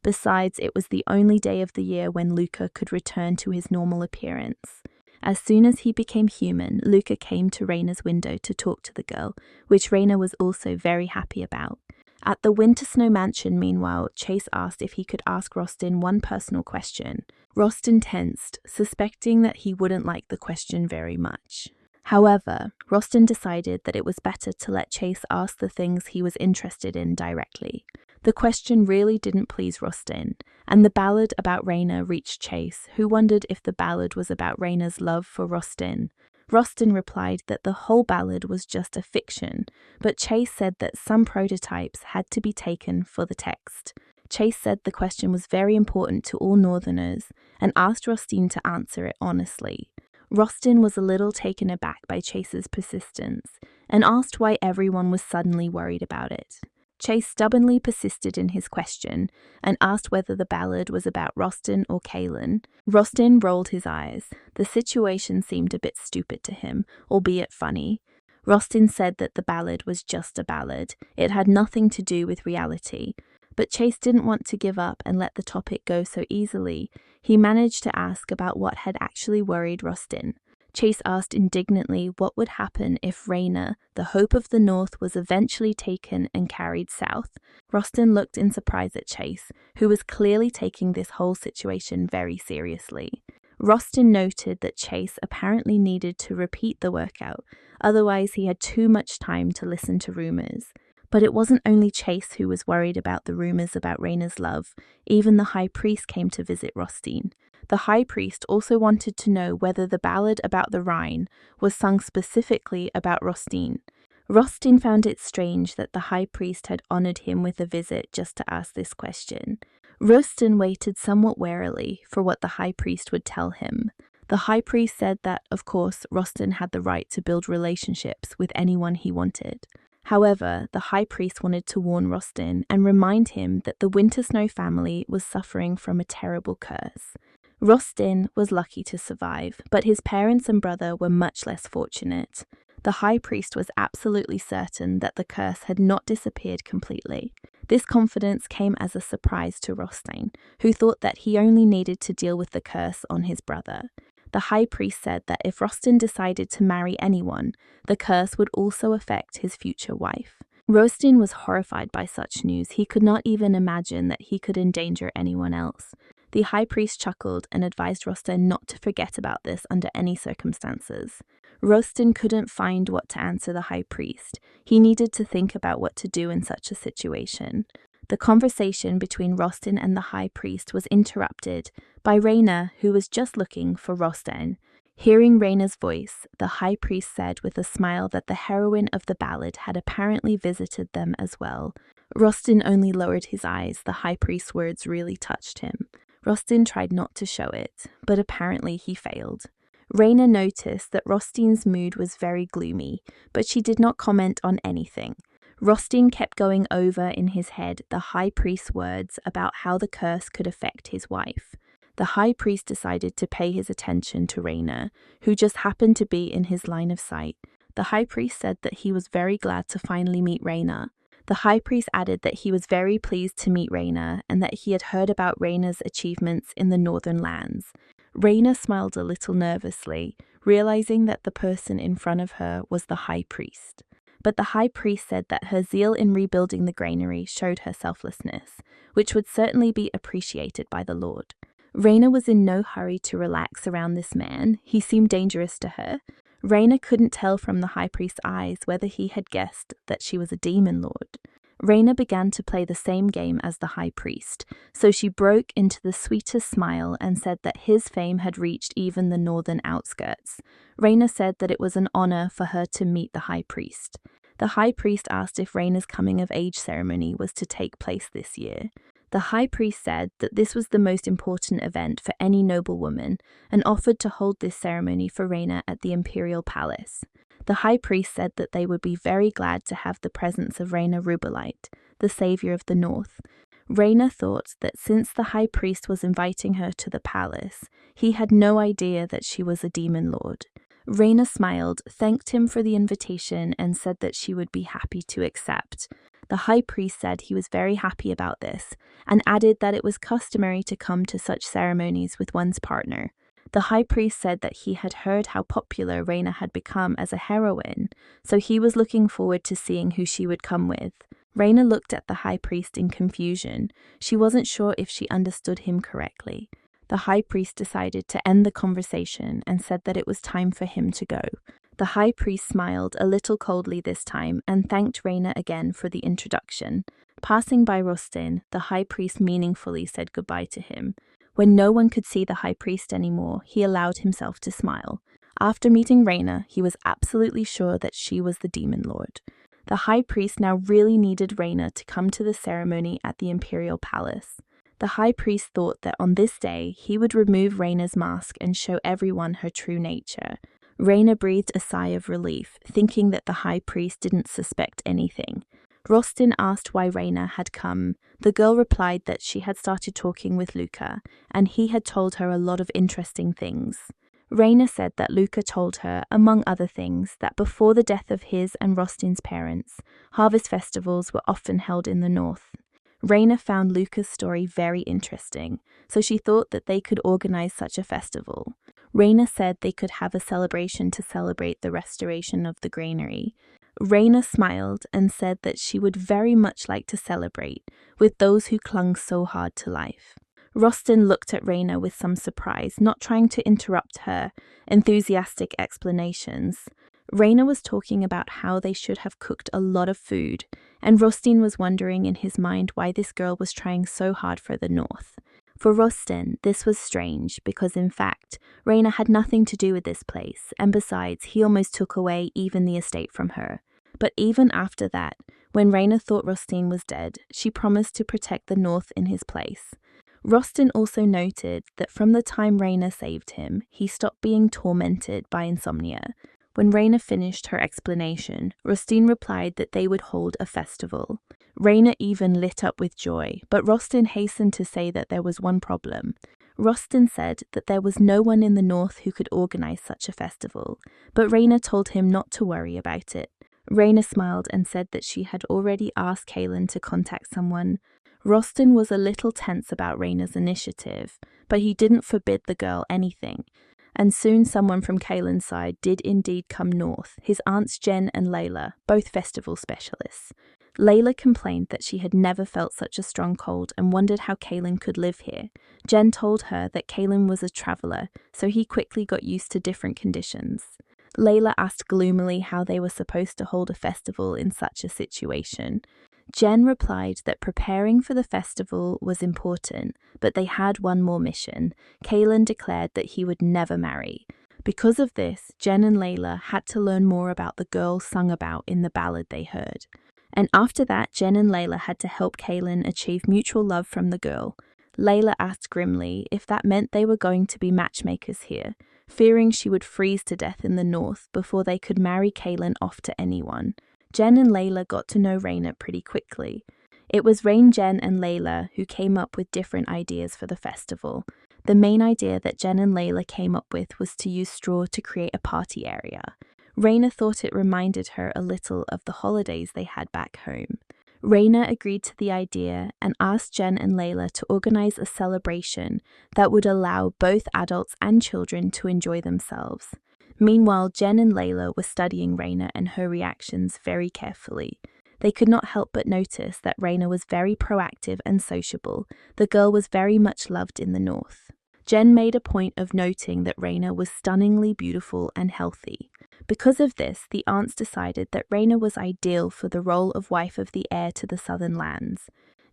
Besides, it was the only day of the year when Luca could return to his normal appearance. As soon as he became human, Luca came to Raina's window to talk to the girl, which Raina was also very happy about. At the Winter Snow Mansion, meanwhile, Chase asked if he could ask Rostin one personal question. Rostin tensed, suspecting that he wouldn't like the question very much. However, Rostin decided that it was better to let Chase ask the things he was interested in directly. The question really didn't please Rostin, and the ballad about Raina reached Chase, who wondered if the ballad was about Raina's love for Rostin. Rostin replied that the whole ballad was just a fiction, but Chase said that some prototypes had to be taken for the text. Chase said the question was very important to all Northerners and asked Rostin to answer it honestly. Rostin was a little taken aback by Chase's persistence and asked why everyone was suddenly worried about it. Chase stubbornly persisted in his question and asked whether the ballad was about Rostin or Kaelin. Rostin rolled his eyes. The situation seemed a bit stupid to him, albeit funny. Rostin said that the ballad was just a ballad. It had nothing to do with reality. But Chase didn't want to give up and let the topic go so easily. He managed to ask about what had actually worried Rostin. Chase asked indignantly what would happen if Rayna, the hope of the North, was eventually taken and carried south. Rostin looked in surprise at Chase, who was clearly taking this whole situation very seriously. Rostin noted that Chase apparently needed to repeat the workout, otherwise he had too much time to listen to rumors. But it wasn't only Chase who was worried about the rumors about Rayna's love. Even the High Priest came to visit Rostin. The High Priest also wanted to know whether the ballad about the Rhine was sung specifically about Rostin. Rostin found it strange that the High Priest had honored him with a visit just to ask this question. Rostin waited somewhat warily for what the High Priest would tell him. The High Priest said that, of course, Rostin had the right to build relationships with anyone he wanted. However, the High Priest wanted to warn Rostin and remind him that the Winter Snow family was suffering from a terrible curse. Rostin was lucky to survive, but his parents and brother were much less fortunate. The High Priest was absolutely certain that the curse had not disappeared completely. This confidence came as a surprise to Rostin, who thought that he only needed to deal with the curse on his brother. The High Priest said that if Rostin decided to marry anyone, the curse would also affect his future wife. Rostin was horrified by such news. He could not even imagine that he could endanger anyone else. The High Priest chuckled and advised Rostin not to forget about this under any circumstances. Rostin couldn't find what to answer the High Priest. He needed to think about what to do in such a situation. The conversation between Rostin and the High Priest was interrupted by Rayna, who was just looking for Rostin. Hearing Rayna's voice, the High Priest said with a smile that the heroine of the ballad had apparently visited them as well. Rostin only lowered his eyes. The High Priest's words really touched him. Rostin tried not to show it, but apparently he failed. Rayna noticed that Rostin's mood was very gloomy, but she did not comment on anything. Rostin kept going over in his head the High Priest's words about how the curse could affect his wife. The High Priest decided to pay his attention to Rayna, who just happened to be in his line of sight. The High Priest said that he was very glad to finally meet Rayna. The High Priest added that he was very pleased to meet Rayna and that he had heard about Rayna's achievements in the Northern Lands. Rayna smiled a little nervously, realizing that the person in front of her was the High Priest. But the High Priest said that her zeal in rebuilding the granary showed her selflessness, which would certainly be appreciated by the Lord. Rayna was in no hurry to relax around this man. He seemed dangerous to her. Rayna couldn't tell from the High Priest's eyes whether he had guessed that she was a demon lord. Rayna began to play the same game as the High Priest, so she broke into the sweetest smile and said that his fame had reached even the northern outskirts. Rayna said that it was an honor for her to meet the High Priest. The High Priest asked if Rayna's coming-of-age ceremony was to take place this year. The High Priest said that this was the most important event for any noblewoman and offered to hold this ceremony for Rayna at the Imperial Palace. The High Priest said that they would be very glad to have the presence of Rayna Rubelite, the savior of the North. Rayna thought that since the High Priest was inviting her to the palace, he had no idea that she was a demon lord. Rayna smiled, thanked him for the invitation, and said that she would be happy to accept. The High Priest said he was very happy about this, and added that it was customary to come to such ceremonies with one's partner. The High Priest said that he had heard how popular Rayna had become as a heroine, so he was looking forward to seeing who she would come with. Rayna looked at the High Priest in confusion. She wasn't sure if she understood him correctly. The High Priest decided to end the conversation and said that it was time for him to go. The High Priest smiled a little coldly this time and thanked Rayna again for the introduction. Passing by Rostin, the High Priest meaningfully said goodbye to him. When no one could see the High Priest anymore, he allowed himself to smile. After meeting Rayna, he was absolutely sure that she was the Demon Lord. The High Priest now really needed Rayna to come to the ceremony at the Imperial Palace. The High Priest thought that on this day, he would remove Rayna's mask and show everyone her true nature. Rayna breathed a sigh of relief, thinking that the High Priest didn't suspect anything. Rostin asked why Raina had come. The girl replied that she had started talking with Luca, and he had told her a lot of interesting things. Raina said that Luca told her, among other things, that before the death of his and Rostin's parents, harvest festivals were often held in the north. Raina found Luca's story very interesting, so she thought that they could organize such a festival. Raina said they could have a celebration to celebrate the restoration of the granary. Raina smiled and said that she would very much like to celebrate with those who clung so hard to life. Rostin looked at Raina with some surprise, not trying to interrupt her enthusiastic explanations. Raina was talking about how they should have cooked a lot of food, and Rostin was wondering in his mind why this girl was trying so hard for the north. For Rostin, this was strange because, in fact, Raina had nothing to do with this place, and besides, he almost took away even the estate from her. But even after that, when Raina thought Rostin was dead, she promised to protect the north in his place. Rostin also noted that from the time Raina saved him, he stopped being tormented by insomnia. When Raina finished her explanation, Rostin replied that they would hold a festival. Raina even lit up with joy, but Rostin hastened to say that there was one problem. Rostin said that there was no one in the north who could organize such a festival, but Raina told him not to worry about it. Raina smiled and said that she had already asked Kaylin to contact someone. Rostin was a little tense about Raina's initiative, but he didn't forbid the girl anything. And soon someone from Kaylin's side did indeed come north, his aunts Jen and Layla, both festival specialists. Layla complained that she had never felt such a strong cold and wondered how Kaylin could live here. Jen told her that Kaylin was a traveler, so he quickly got used to different conditions. Layla asked gloomily how they were supposed to hold a festival in such a situation. Jen replied that preparing for the festival was important, but they had one more mission. Kaylin declared that he would never marry. Because of this, Jen and Layla had to learn more about the girl sung about in the ballad they heard. And after that, Jen and Layla had to help Kaylin achieve mutual love from the girl. Layla asked grimly if that meant they were going to be matchmakers here, fearing she would freeze to death in the north before they could marry Kaylin off to anyone. Jen and Layla got to know Raina pretty quickly. It was Rain, Jen, and Layla who came up with different ideas for the festival. The main idea that Jen and Layla came up with was to use straw to create a party area. Raina thought it reminded her a little of the holidays they had back home. Raina agreed to the idea and asked Jen and Layla to organize a celebration that would allow both adults and children to enjoy themselves. Meanwhile, Jen and Layla were studying Raina and her reactions very carefully. They could not help but notice that Raina was very proactive and sociable. The girl was very much loved in the north. Jen made a point of noting that Raina was stunningly beautiful and healthy. Because of this, the aunts decided that Raina was ideal for the role of wife of the heir to the southern lands.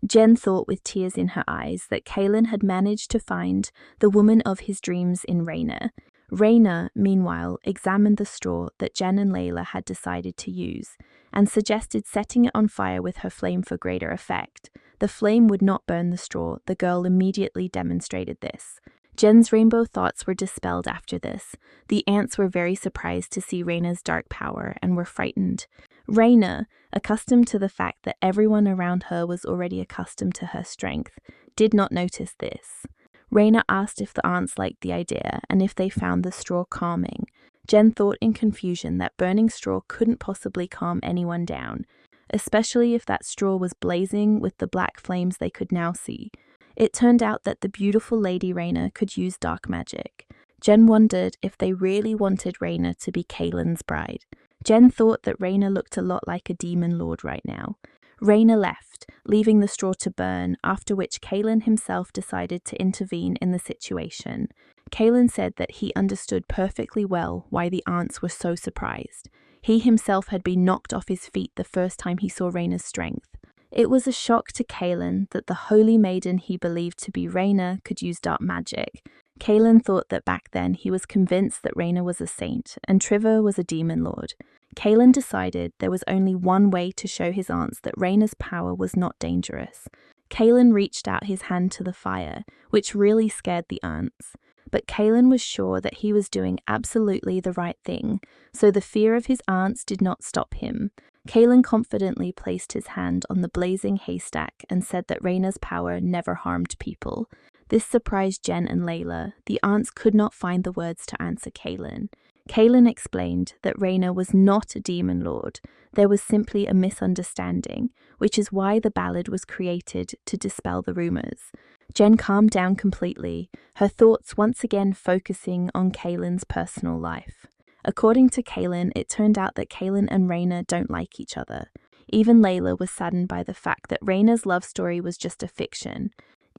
Jen thought with tears in her eyes that Kaylin had managed to find the woman of his dreams in Raina. Raina, meanwhile, examined the straw that Jen and Layla had decided to use and suggested setting it on fire with her flame for greater effect. The flame would not burn the straw. The girl immediately demonstrated this. Jen's rainbow thoughts were dispelled after this. The aunts were very surprised to see Raina's dark power and were frightened. Raina, accustomed to the fact that everyone around her was already accustomed to her strength, did not notice this. Raina asked if the aunts liked the idea and if they found the straw calming. Jen thought in confusion that burning straw couldn't possibly calm anyone down, especially if that straw was blazing with the black flames they could now see. It turned out that the beautiful Lady Raina could use dark magic. Jen wondered if they really wanted Raina to be Kaylin's bride. Jen thought that Raina looked a lot like a demon lord right now. Raina left, leaving the straw to burn, after which Kaylin himself decided to intervene in the situation. Kaylin said that he understood perfectly well why the aunts were so surprised. He himself had been knocked off his feet the first time he saw Raina's strength. It was a shock to Kaylin that the holy maiden he believed to be Raina could use dark magic. Kaylin thought that back then he was convinced that Raina was a saint and Trevor was a demon lord. Kaylin decided there was only one way to show his aunts that Raina's power was not dangerous. Kaylin reached out his hand to the fire, which really scared the aunts. But Kaylin was sure that he was doing absolutely the right thing, so the fear of his aunts did not stop him. Kaylin confidently placed his hand on the blazing haystack and said that Raina's power never harmed people. This surprised Jen and Layla. The aunts could not find the words to answer Kaylin. Kaylin explained that Raina was not a demon lord. There was simply a misunderstanding, which is why the ballad was created to dispel the rumors. Jen calmed down completely, her thoughts once again focusing on Kaylin's personal life. According to Kaylin, it turned out that Kaylin and Raina don't like each other. Even Layla was saddened by the fact that Raina's love story was just a fiction.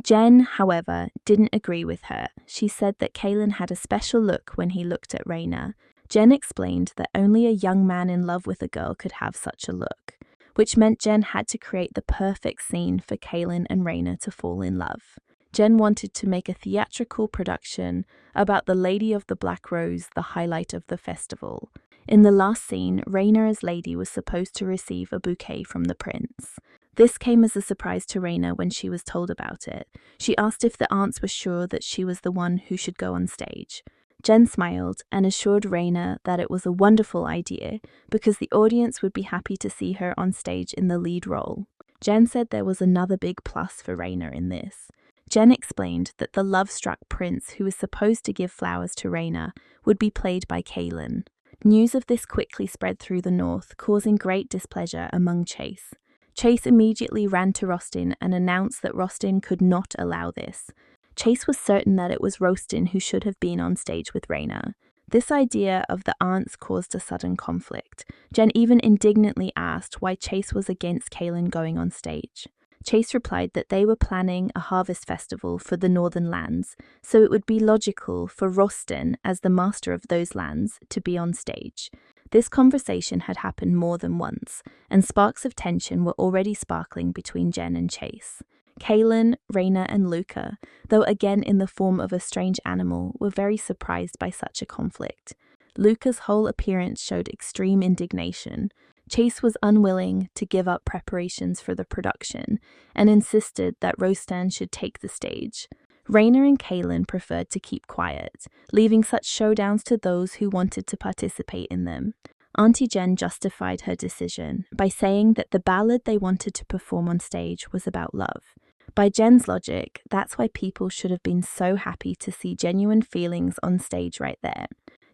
Jen, however, didn't agree with her. She said that Kaylin had a special look when he looked at Raina. Jen explained that only a young man in love with a girl could have such a look, which meant Jen had to create the perfect scene for Kaylin and Raina to fall in love. Jen wanted to make a theatrical production about the Lady of the Black Rose, the highlight of the festival. In the last scene, Raina as Lady was supposed to receive a bouquet from the prince. This came as a surprise to Raina when she was told about it. She asked if the aunts were sure that she was the one who should go on stage. Jen smiled and assured Raina that it was a wonderful idea because the audience would be happy to see her on stage in the lead role. Jen said there was another big plus for Raina in this. Jen explained that the love-struck prince who was supposed to give flowers to Raina would be played by Kaylin. News of this quickly spread through the north, causing great displeasure among Chase. Chase immediately ran to Rostin and announced that Rostin could not allow this. Chase was certain that it was Rostin who should have been on stage with Raina. This idea of the aunts caused a sudden conflict. Jen even indignantly asked why Chase was against Kaylin going on stage. Chase replied that they were planning a harvest festival for the northern lands, so it would be logical for Rostin, as the master of those lands, to be on stage. This conversation had happened more than once, and sparks of tension were already sparkling between Jen and Chase. Kaylin, Raina, and Luca, though again in the form of a strange animal, were very surprised by such a conflict. Luca's whole appearance showed extreme indignation. Chase was unwilling to give up preparations for the production and insisted that Rostin should take the stage. Raina and Kaylin preferred to keep quiet, leaving such showdowns to those who wanted to participate in them. Auntie Jen justified her decision by saying that the ballad they wanted to perform on stage was about love. By Jen's logic, that's why people should have been so happy to see genuine feelings on stage right there.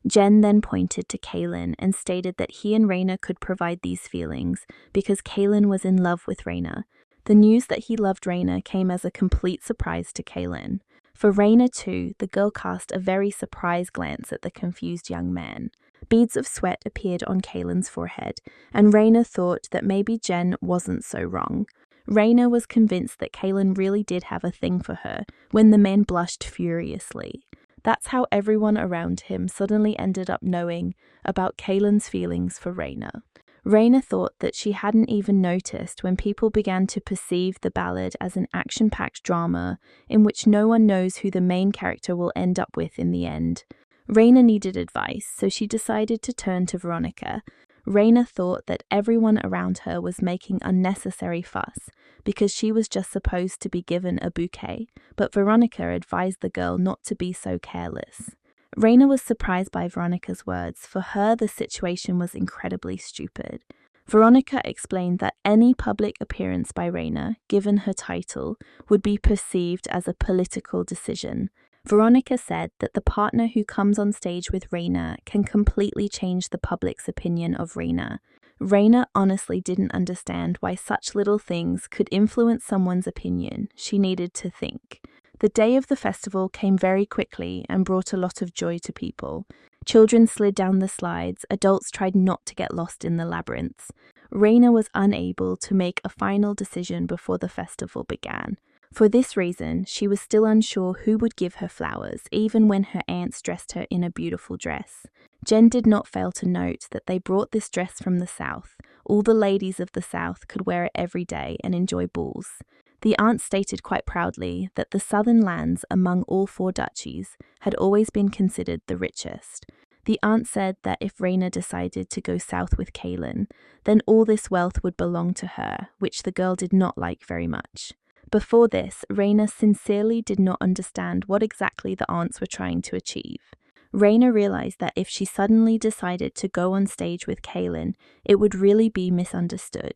Jen then pointed to Kaylin and stated that he and Raina could provide these feelings because Kaylin was in love with Raina. The news that he loved Raina came as a complete surprise to Kaylin. For Raina too, the girl cast a very surprised glance at the confused young man. Beads of sweat appeared on Kaylin's forehead, and Raina thought that maybe Jen wasn't so wrong. Raina was convinced that Kaylin really did have a thing for her when the man blushed furiously. That's how everyone around him suddenly ended up knowing about Kaylin's feelings for Raina. Raina thought that she hadn't even noticed when people began to perceive the ballad as an action-packed drama in which no one knows who the main character will end up with in the end. Raina needed advice, so she decided to turn to Veronica. Raina thought that everyone around her was making unnecessary fuss because she was just supposed to be given a bouquet, but Veronica advised the girl not to be so careless. Raina was surprised by Veronica's words. For her, the situation was incredibly stupid. Veronica explained that any public appearance by Raina, given her title, would be perceived as a political decision. Veronica said that the partner who comes on stage with Raina can completely change the public's opinion of Raina. Raina honestly didn't understand why such little things could influence someone's opinion. She needed to think. The day of the festival came very quickly and brought a lot of joy to people. Children slid down the slides, adults tried not to get lost in the labyrinths. Raina was unable to make a final decision before the festival began. For this reason, she was still unsure who would give her flowers, even when her aunts dressed her in a beautiful dress. Jen did not fail to note that they brought this dress from the South. All the ladies of the South could wear it every day and enjoy balls. The aunt stated quite proudly that the southern lands among all 4 duchies had always been considered the richest. The aunt said that if Raina decided to go south with Kaylin, then all this wealth would belong to her, which the girl did not like very much. Before this, Raina sincerely did not understand what exactly the aunts were trying to achieve. Raina realized that if she suddenly decided to go on stage with Kaylin, it would really be misunderstood.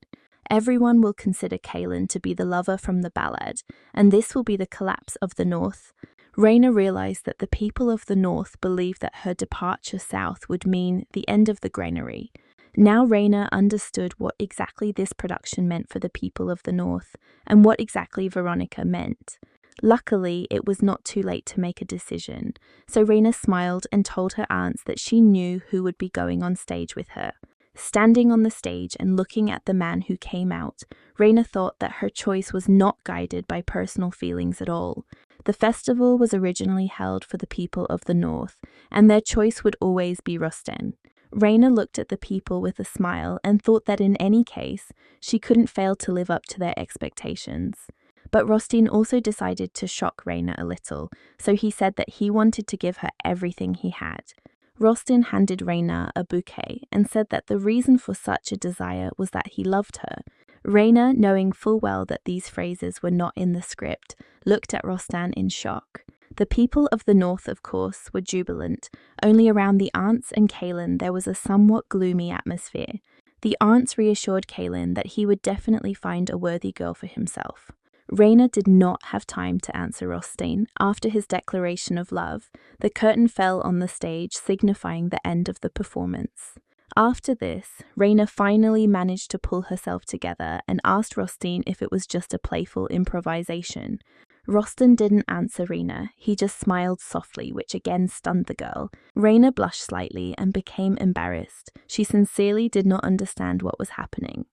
Everyone will consider Kaylin to be the lover from the ballad, and this will be the collapse of the North. Raina realized that the people of the North believed that her departure south would mean the end of the granary. Now Raina understood what exactly this production meant for the people of the North, and what exactly Veronica meant. Luckily, it was not too late to make a decision, so Raina smiled and told her aunts that she knew who would be going on stage with her. Standing on the stage and looking at the man who came out, Raina thought that her choice was not guided by personal feelings at all. The festival was originally held for the people of the North, and their choice would always be Rosten. Raina looked at the people with a smile and thought that in any case, she couldn't fail to live up to their expectations. But Rosten also decided to shock Raina a little, so he said that he wanted to give her everything he had. Rosten handed Raina a bouquet and said that the reason for such a desire was that he loved her. Raina, knowing full well that these phrases were not in the script, looked at Rosten in shock. The people of the North, of course, were jubilant. Only around the aunts and Kaylin there was a somewhat gloomy atmosphere. The aunts reassured Kaylin that he would definitely find a worthy girl for himself. Raina did not have time to answer Rosten. After his declaration of love, the curtain fell on the stage, signifying the end of the performance. After this, Raina finally managed to pull herself together and asked Rosten if it was just a playful improvisation. Rosten didn't answer Raina, he just smiled softly, which again stunned the girl. Raina blushed slightly and became embarrassed. She sincerely did not understand what was happening.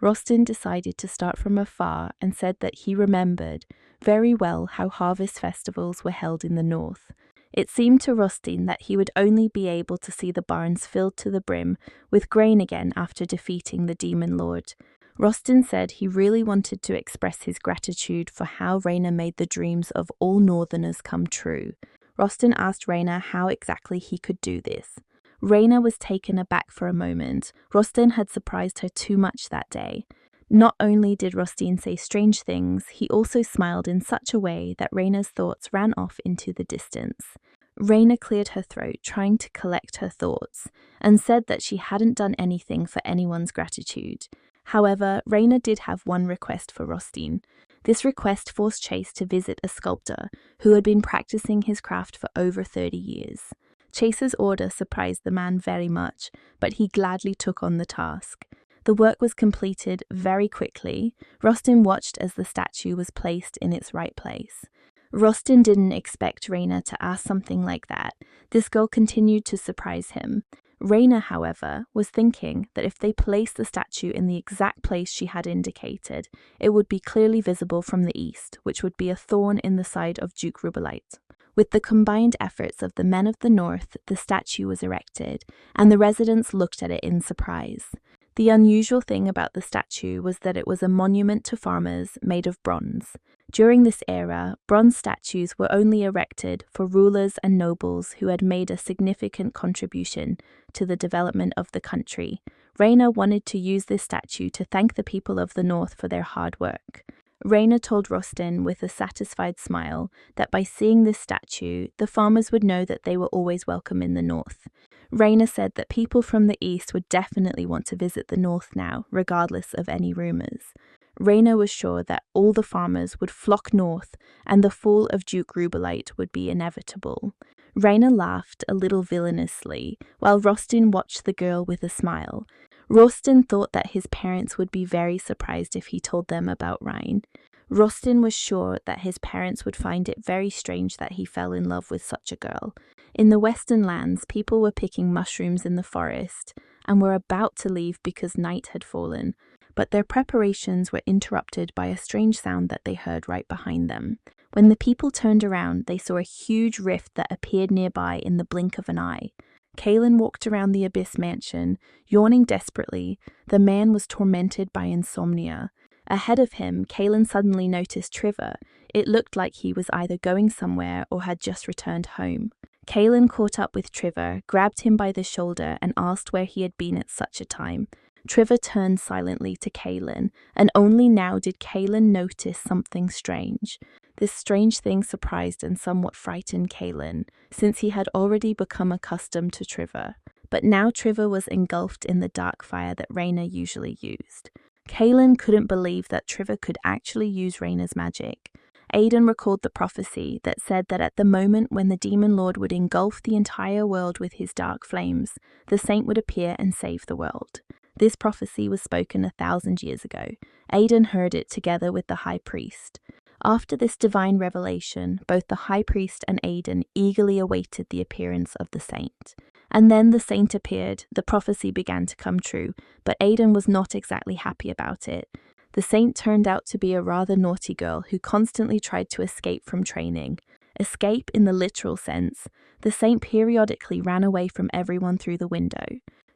Rosten decided to start from afar and said that he remembered very well how harvest festivals were held in the North. It seemed to Rosten that he would only be able to see the barns filled to the brim with grain again after defeating the demon lord. Rosten said he really wanted to express his gratitude for how Raina made the dreams of all Northerners come true. Rosten asked Raina how exactly he could do this. Raina was taken aback for a moment. Rosten had surprised her too much that day. Not only did Rosten say strange things, he also smiled in such a way that Raina's thoughts ran off into the distance. Raina cleared her throat, trying to collect her thoughts, and said that she hadn't done anything for anyone's gratitude. However, Raina did have one request for Rosten. This request forced Chase to visit a sculptor who had been practicing his craft for over 30 years. Chase's order surprised the man very much, but he gladly took on the task. The work was completed very quickly. Rosten watched as the statue was placed in its right place. Rosten didn't expect Raina to ask something like that. This girl continued to surprise him. Raina, however, was thinking that if they placed the statue in the exact place she had indicated, it would be clearly visible from the east, which would be a thorn in the side of Duke Rubelite. With the combined efforts of the men of the North, the statue was erected, and the residents looked at it in surprise. The unusual thing about the statue was that it was a monument to farmers made of bronze. During this era, bronze statues were only erected for rulers and nobles who had made a significant contribution to the development of the country. Raina wanted to use this statue to thank the people of the North for their hard work. Raina told Rosten with a satisfied smile that by seeing this statue, the farmers would know that they were always welcome in the North. Raina said that people from the East would definitely want to visit the North now, regardless of any rumors. Raina was sure that all the farmers would flock north and the fall of Duke Rubelite would be inevitable. Raina laughed a little villainously, while Rosten watched the girl with a smile. Rosten thought that his parents would be very surprised if he told them about Rhine. Rosten was sure that his parents would find it very strange that he fell in love with such a girl. In the western lands, people were picking mushrooms in the forest and were about to leave because night had fallen, but their preparations were interrupted by a strange sound that they heard right behind them. When the people turned around, they saw a huge rift that appeared nearby in the blink of an eye. Kaylin walked around the Abyss mansion, yawning desperately. The man was tormented by insomnia. Ahead of him, Kaylin suddenly noticed Trevor. It looked like he was either going somewhere or had just returned home. Kaylin caught up with Trevor, grabbed him by the shoulder, and asked where he had been at such a time. Trevor turned silently to Kaylin, and only now did Kaylin notice something strange. This strange thing surprised and somewhat frightened Kaylin, since he had already become accustomed to Triver. But now Triver was engulfed in the dark fire that Raina usually used. Kaylin couldn't believe that Triver could actually use Raina's magic. Aiden recalled the prophecy that said that at the moment when the demon lord would engulf the entire world with his dark flames, the saint would appear and save the world. This prophecy was spoken 1,000 years ago. Aiden heard it together with the high priest. After this divine revelation, both the high priest and Aiden eagerly awaited the appearance of the saint. And then the saint appeared, the prophecy began to come true, but Aiden was not exactly happy about it. The saint turned out to be a rather naughty girl who constantly tried to escape from training. Escape in the literal sense. The saint periodically ran away from everyone through the window.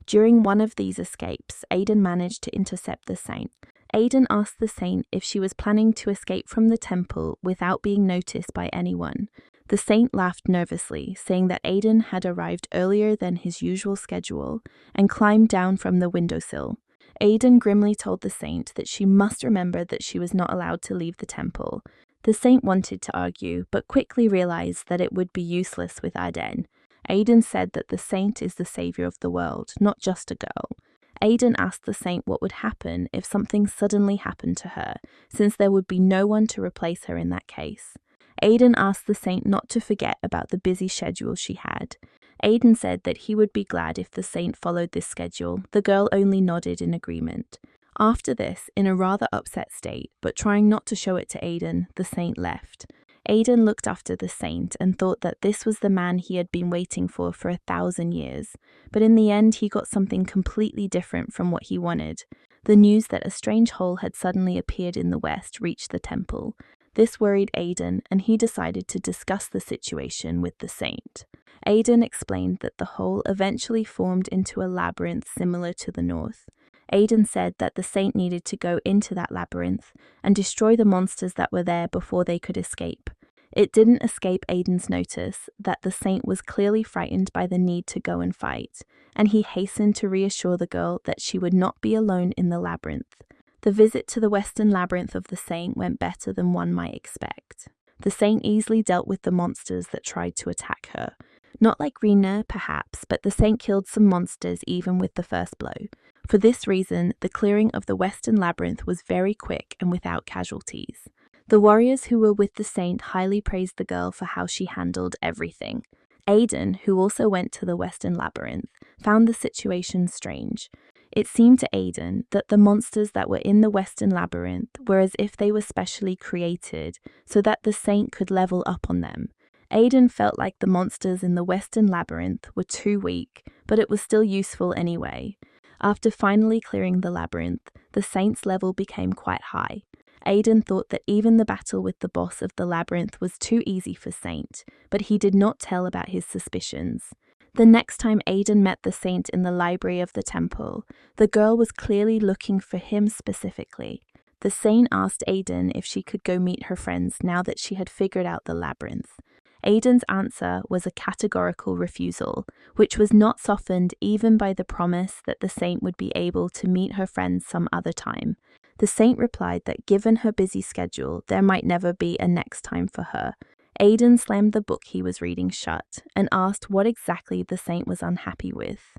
During one of these escapes, Aiden managed to intercept the saint. Aiden asked the saint if she was planning to escape from the temple without being noticed by anyone. The saint laughed nervously, saying that Aiden had arrived earlier than his usual schedule and climbed down from the windowsill. Aiden grimly told the saint that she must remember that she was not allowed to leave the temple. The saint wanted to argue, but quickly realized that it would be useless with Aiden. Aiden said that the saint is the savior of the world, not just a girl. Aiden asked the saint what would happen if something suddenly happened to her, since there would be no one to replace her in that case. Aiden asked the saint not to forget about the busy schedule she had. Aiden said that he would be glad if the saint followed this schedule. The girl only nodded in agreement. After this, in a rather upset state, but trying not to show it to Aiden, the saint left. Aiden looked after the saint and thought that this was the man he had been waiting for 1,000 years. But in the end, he got something completely different from what he wanted. The news that a strange hole had suddenly appeared in the west reached the temple. This worried Aiden, and he decided to discuss the situation with the saint. Aiden explained that the hole eventually formed into a labyrinth similar to the north. Aiden said that the saint needed to go into that labyrinth and destroy the monsters that were there before they could escape. It didn't escape Aiden's notice that the saint was clearly frightened by the need to go and fight, and he hastened to reassure the girl that she would not be alone in the labyrinth. The visit to the western labyrinth of the saint went better than one might expect. The saint easily dealt with the monsters that tried to attack her. Not like Rina, perhaps, but the saint killed some monsters even with the first blow. For this reason, the clearing of the western labyrinth was very quick and without casualties. The warriors who were with the saint highly praised the girl for how she handled everything. Aiden, who also went to the western labyrinth, found the situation strange. It seemed to Aiden that the monsters that were in the western labyrinth were as if they were specially created so that the saint could level up on them. Aiden felt like the monsters in the western labyrinth were too weak, but it was still useful anyway. After finally clearing the labyrinth, the saint's level became quite high. Aiden thought that even the battle with the boss of the labyrinth was too easy for Saint, but he did not tell about his suspicions. The next time Aiden met the saint in the library of the temple, the girl was clearly looking for him specifically. The saint asked Aiden if she could go meet her friends now that she had figured out the labyrinth. Aiden's answer was a categorical refusal, which was not softened even by the promise that the saint would be able to meet her friends some other time. The saint replied that given her busy schedule, there might never be a next time for her. Aiden slammed the book he was reading shut and asked what exactly the saint was unhappy with.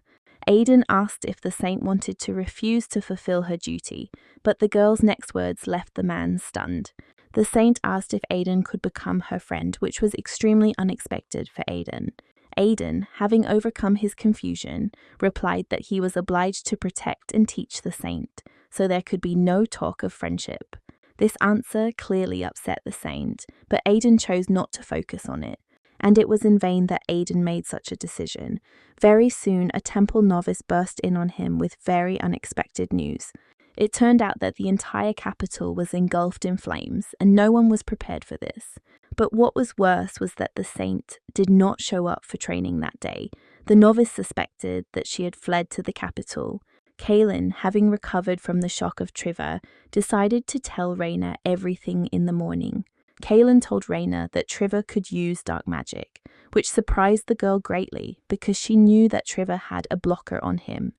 Aiden asked if the saint wanted to refuse to fulfill her duty, but the girl's next words left the man stunned. The saint asked if Aiden could become her friend, which was extremely unexpected for Aiden. Aiden, having overcome his confusion, replied that he was obliged to protect and teach the saint, so there could be no talk of friendship. This answer clearly upset the saint, but Aiden chose not to focus on it, and it was in vain that Aiden made such a decision. Very soon, a temple novice burst in on him with very unexpected news. It turned out that the entire capital was engulfed in flames, and no one was prepared for this. But what was worse was that the saint did not show up for training that day. The novice suspected that she had fled to the capital. Kaylin, having recovered from the shock of Triver, decided to tell Raina everything in the morning. Kaylin told Raina that Triver could use dark magic, which surprised the girl greatly because she knew that Triver had a blocker on him.